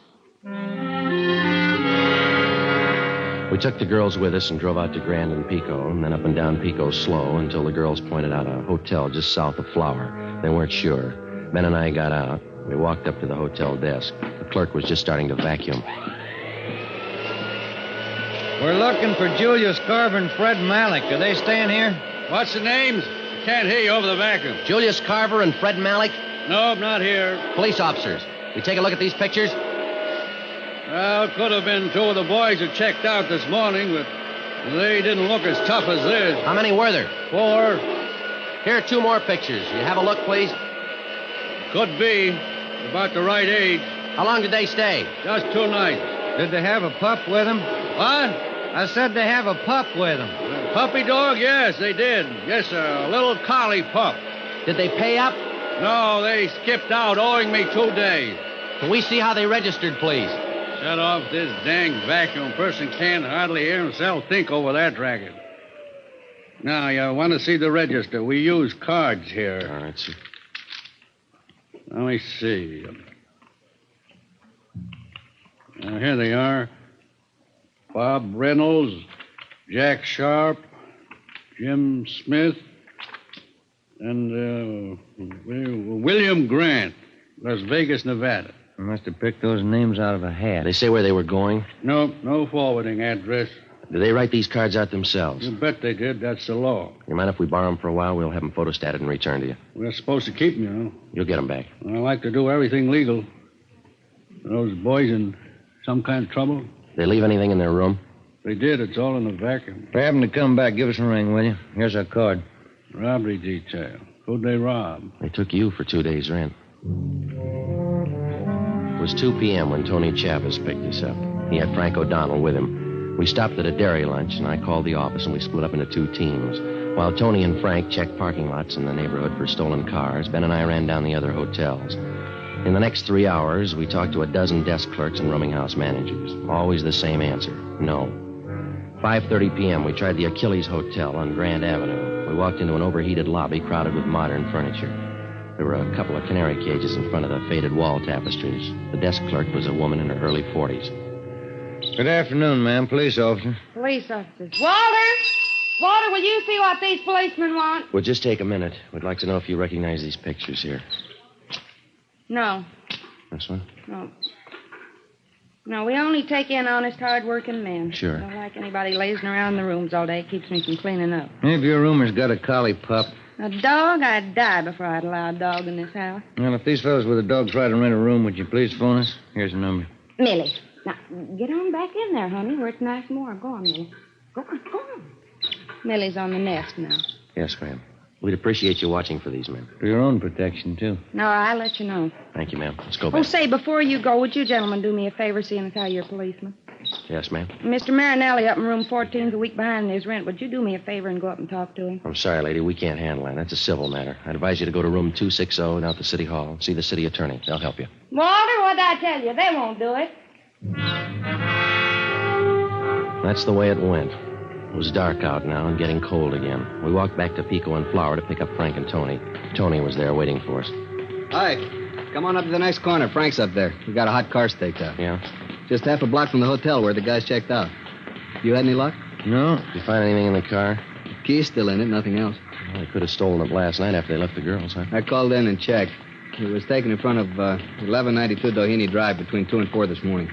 C: We took the girls with us and drove out to Grand and Pico, and then up and down Pico slow until the girls pointed out a hotel just south of Flower. They weren't sure. Ben and I got out. We walked up to the hotel desk. The clerk was just starting to vacuum.
N: We're looking for Julius Carver and Fred Malik. Are they staying here?
D: What's the names? Can't hear you over the vacuum.
C: Julius Carver and Fred Malik?
D: Nope, not here.
C: Police officers. We take a look at these pictures?
D: Well, it could have been 2 of the boys who checked out this morning, but they didn't look as tough as this.
C: How many were there?
D: 4.
C: Here are 2 more pictures. You have a look, please?
D: Could be. About the right age.
C: How long did they stay?
D: Just 2 nights.
N: Did they have a pup with them?
D: What?
N: I said they have a pup with them.
D: Puppy dog? Yes, they did. Yes, sir. A little collie pup.
C: Did they pay up?
D: No, they skipped out, owing me 2 days.
C: Can we see how they registered, please?
D: Shut off this dang vacuum. Person can't hardly hear himself think over that racket. Now, you want to see the register. We use cards here.
C: All right, sir.
D: Let me see. Here they are. Bob Reynolds, Jack Sharp, Jim Smith, and William Grant, Las Vegas, Nevada.
N: I must have picked those names out of a hat.
C: They say where they were going?
D: Nope, no forwarding address.
C: Did they write these cards out themselves?
D: You bet they did. That's the law.
C: You mind if we borrow them for a while? We'll have them photostated and returned to you.
D: We're supposed to keep them, you know.
C: You'll get them back.
D: I like to do everything legal. Are those boys in some kind of trouble?
C: They leave anything in their room?
D: They did. It's all in the vacuum.
N: If they happen to come back, give us a ring, will you? Here's our card.
D: Robbery detail. Who'd they rob?
C: They took you for 2 days' rent. It was 2 p.m. when Tony Chavez picked us up. He had Frank O'Donnell with him. We stopped at a dairy lunch, and I called the office, and we split up into 2 teams. While Tony and Frank checked parking lots in the neighborhood for stolen cars, Ben and I ran down the other hotels. In the next 3 hours, we talked to a dozen desk clerks and rooming house managers. Always the same answer, no. 5:30 p.m., we tried the Achilles Hotel on Grand Avenue. We walked into an overheated lobby crowded with modern furniture. There were a couple of canary cages in front of the faded wall tapestries. The desk clerk was a woman in her early 40s.
N: Good afternoon, ma'am. Police officer.
G: Police officers. Walter, will you see what these policemen want?
C: We'll just take a minute. We'd like to know if you recognize these pictures here.
G: No.
C: This one?
G: No. No, we only take in honest, hard-working men.
C: Sure.
G: I don't like anybody lazing around in the rooms all day. It keeps me from cleaning up.
N: If your room's got a collie pup.
G: A dog? I'd die before I'd allow a dog in this house.
N: Well, if these fellows with a dog try to rent a room, would you please phone us? Here's the number.
G: Millie. Now, get on back in there, honey, where it's nice and warm. Go on, Millie. Go on. Millie's on the nest now.
C: Yes, ma'am. We'd appreciate you watching for these men.
N: For your own protection, too.
G: No, I'll let you know.
C: Thank you, ma'am. Let's go
G: Oh,
C: back.
G: say, before you go, would you gentlemen do me a favor seeing as how you're policemen?
C: Yes, ma'am.
G: Mr. Marinelli up in room 14's a week behind in his rent. Would you do me a favor and go up and talk to him?
C: I'm sorry, lady. We can't handle that. That's a civil matter. I'd advise you to go to room 260 down at the city hall and see the city attorney. They'll help you.
G: Walter, what'd I tell you? They won't do it.
C: That's the way it went. It was dark out now and getting cold again. We walked back to Pico and Flower to pick up Frank and Tony. Tony was there waiting for us.
P: Hi. Come on up to the next corner. Frank's up there. We got a hot car staked out.
C: Yeah?
P: Just half a block from the hotel where the guys checked out. You had any luck?
C: No. Did you find anything in the car?
P: The key's still in it, nothing else.
C: Well, they could have stolen it last night after they left the girls, huh?
P: I called in and checked. It was taken in front of 1192 Doheny Drive between 2 and 4 this morning.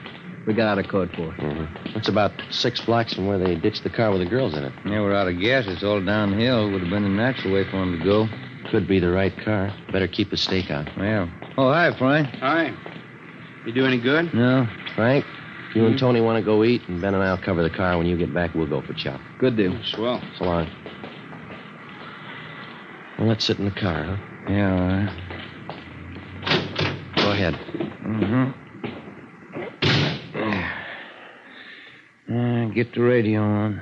P: We got out of code 4.
C: Mm-hmm. That's about 6 blocks from where they ditched the car with the girls in it.
N: Yeah, we're out of gas. It's all downhill. Would have been the natural way for them to go.
C: Could be the right car. Better keep the stake on.
N: Yeah. Oh, hi, Frank.
Q: Hi. You do any good?
N: No.
C: Frank, if you and Tony want to go eat, and Ben and I'll cover the car. When you get back, we'll go for chop.
P: Good deal.
Q: Swell.
C: So long. Well, let's sit in the car, huh?
N: Yeah, all right.
C: Go ahead.
N: Mm-hmm. Get the radio on.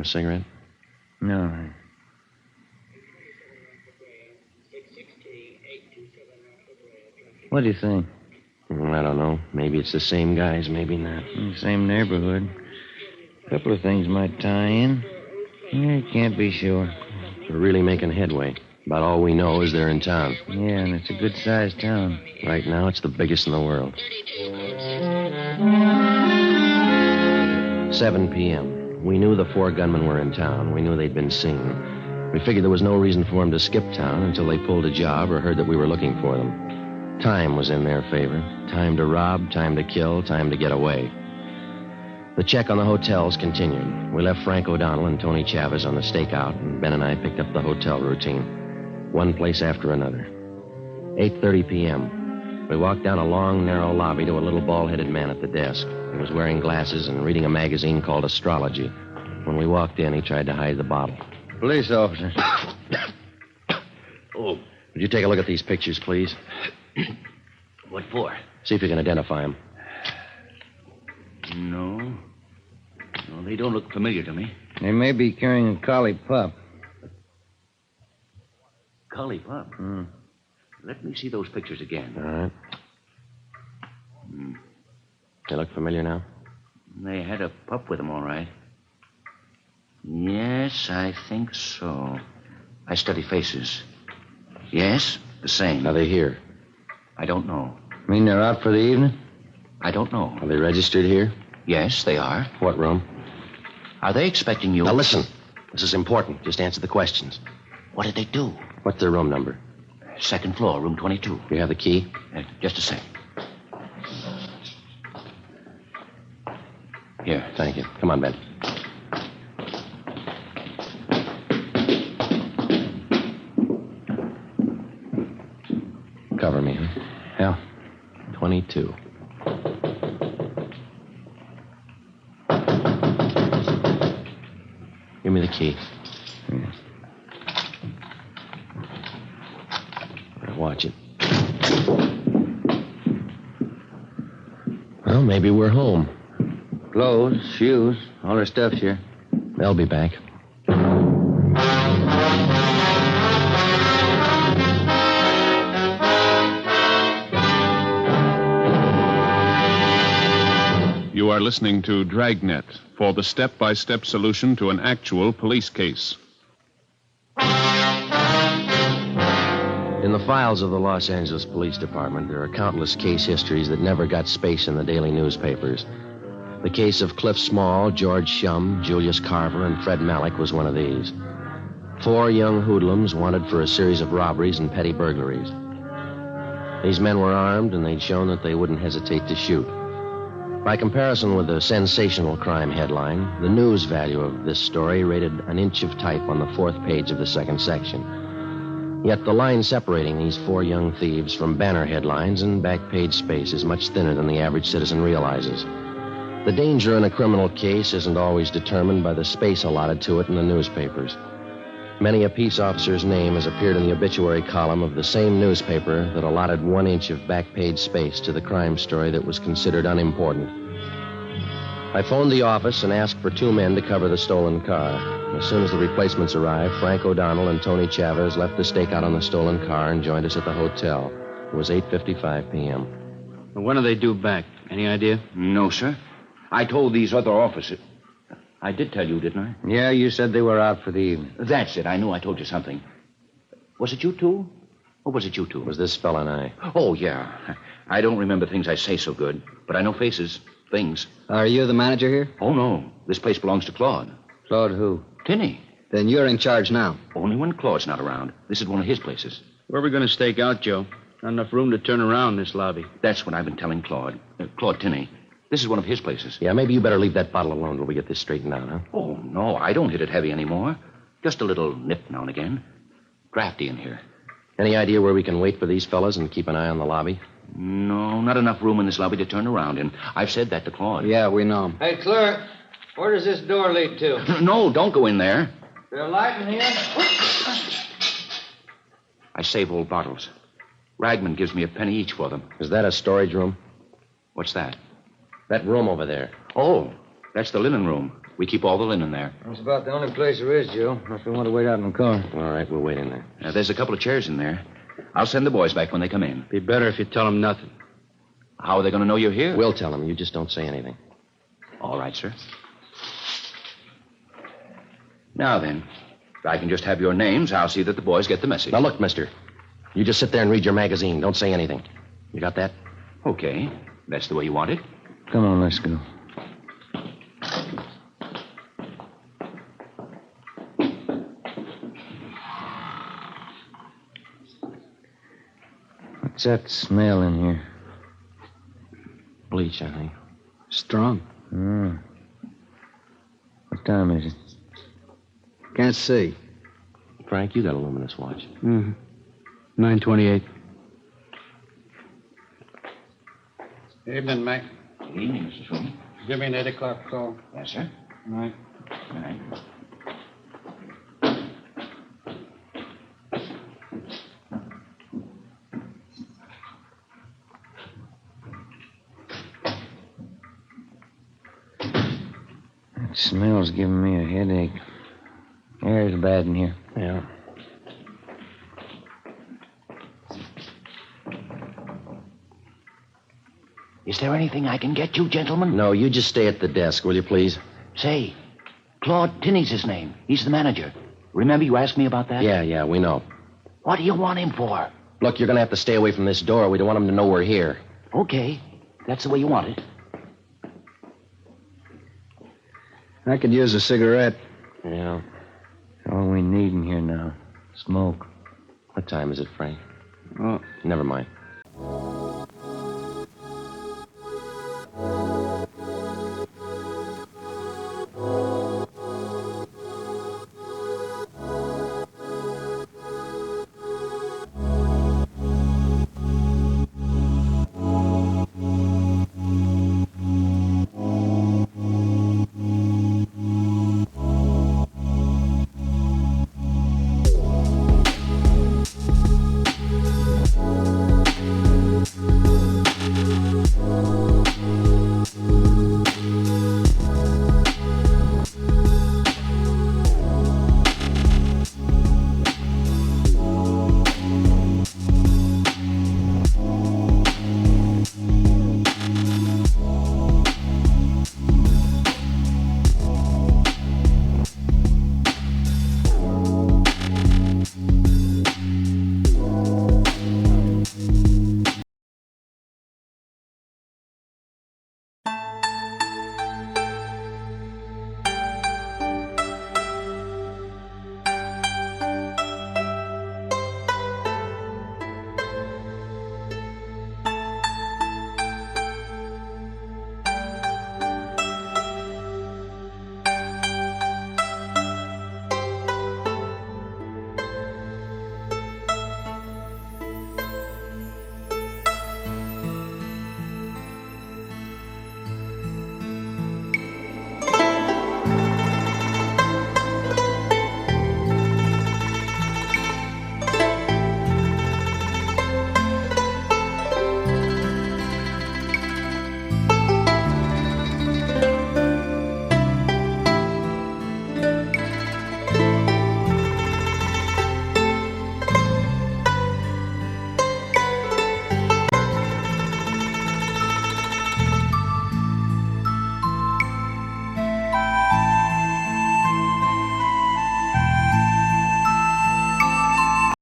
C: A cigarette?
N: No. What do you think?
C: I don't know. Maybe it's the same guys, maybe not.
N: Same neighborhood. A couple of things might tie in. I can't be sure.
C: We're really making headway. About all we know is they're in town.
N: Yeah, and it's a good-sized town.
C: Right now, it's the biggest in the world. 7 p.m. We knew the 4 gunmen were in town. We knew they'd been seen. We figured there was no reason for them to skip town until they pulled a job or heard that we were looking for them. Time was in their favor. Time to rob, time to kill, time to get away. The check on the hotels continued. We left Frank O'Donnell and Tony Chavez on the stakeout, and Ben and I picked up the hotel routine. One place after another. 8:30 p.m. We walked down a long, narrow lobby to a little bald-headed man at the desk. He was wearing glasses and reading a magazine called Astrology. When we walked in, he tried to hide the bottle.
N: Police officer.
C: Oh, would you take a look at these pictures, please?
N: What for?
C: See if you can identify them.
N: No, they don't look familiar to me. They may be carrying a collie pup.
T: Collie pup? Let me see those pictures again.
C: All right. They look familiar now?
T: They had a pup with them, all right. Yes, I think so. I study faces. Yes, the same.
C: Are they here?
T: I don't know.
N: Mean they're out for the evening?
T: I don't know.
C: Are they registered here?
T: Yes, they are.
C: What room?
T: Are they expecting you?
C: Now listen. This is important. Just answer the questions.
T: What did they do?
C: What's their room number?
T: 2nd floor, room 22.
C: You have the key?
T: Just a sec. Here.
C: Thank you. Come on, Ben. Cover me, huh?
N: Yeah.
C: 22. Give me the key.
N: Yeah.
C: Now watch it. Well, maybe we're home.
N: Clothes, shoes, all their stuff's here.
C: They'll be back.
B: You are listening to Dragnet for the step-by-step solution to an actual police case.
C: In the files of the Los Angeles Police Department, there are countless case histories that never got space in the daily newspapers. The case of Cliff Small, George Shum, Julius Carver, and Fred Malik was one of these. 4 young hoodlums wanted for a series of robberies and petty burglaries. These men were armed, and they'd shown that they wouldn't hesitate to shoot. By comparison with the sensational crime headline, the news value of this story rated an inch of type on the 4th page of the 2nd section. Yet the line separating these 4 young thieves from banner headlines and back-page space is much thinner than the average citizen realizes. The danger in a criminal case isn't always determined by the space allotted to it in the newspapers. Many a peace officer's name has appeared in the obituary column of the same newspaper that allotted 1 inch of back-page space to the crime story that was considered unimportant. I phoned the office and asked for 2 men to cover the stolen car. As soon as the replacements arrived, Frank O'Donnell and Tony Chavez left the stakeout on the stolen car and joined us at the hotel. It was 8:55 p.m.
Q: When are they due back? Any idea?
T: No, sir. I told these other officers. I did tell you, didn't I?
N: Yeah, you said they were out for the evening.
T: That's it. I knew I told you something. Was it you two? Or was it you two?
C: It was this fella and I.
T: Oh, yeah. I don't remember things I say so good, but I know faces, things.
P: Are you the manager here?
T: Oh, no. This place belongs to Claude.
N: Claude who?
T: Tinney.
P: Then you're in charge now.
T: Only when Claude's not around. This is one of his places.
Q: Where are we going to stake out, Joe? Not enough room to turn around this lobby.
T: That's what I've been telling Claude. Claude Tinney. This is one of his places.
C: Yeah, maybe you better leave that bottle alone till we get this straightened out, huh?
T: Oh, no, I don't hit it heavy anymore. Just a little nip now and again. Drafty in here.
C: Any idea where we can wait for these fellas and keep an eye on the lobby?
T: No, not enough room in this lobby to turn around in. I've said that to Claude.
P: Yeah, we know.
N: Hey, clerk, where does this door lead to?
T: No, don't go in there.
N: There's a light in here?
T: I save old bottles. Ragman gives me a penny each for them.
C: Is that a storage room?
T: What's that?
C: That room over there.
T: Oh, that's the linen room.
K: We keep all the linen there.
N: That's about the only place there is, Joe. Unless we want to wait out in the car.
C: All right, we'll wait in there.
K: There's a couple of chairs in there. I'll send the boys back when they come in.
Q: Be better if you tell them nothing.
K: How are they going to know you're here?
C: We'll tell them. You just don't say anything.
K: All right, sir. Now then, if I can just have your names, I'll see that the boys get the message.
C: Now, look, mister. You just sit there and read your magazine. Don't say anything. You got that?
K: Okay. That's the way you want it.
N: Come on, let's go. What's that smell in here?
C: Bleach, I think.
P: Strong.
N: What time is it?
P: Can't see.
C: Frank, you got a luminous watch.
Q: 9:28.
E: Evening, Mac.
K: Good evening, Mr. Sweeney.
E: Give me an 8 o'clock call.
K: Yes, sir.
E: Night.
K: Good night.
N: That smell's giving me a headache. Air's bad in here.
C: Yeah.
K: Is there anything I can get you, gentlemen?
C: No, you just stay at the desk, will you, please?
K: Say, Claude Tinney's his name. He's the manager. Remember you asked me about that?
C: Yeah, we know.
K: What do you want him for?
C: Look, you're going to have to stay away from this door. We don't want him to know we're here.
K: Okay. That's the way you want it.
P: I could use a cigarette.
C: Yeah.
N: All we need in here now. Smoke.
C: What time is it, Frank?
Q: Oh,
C: Never mind.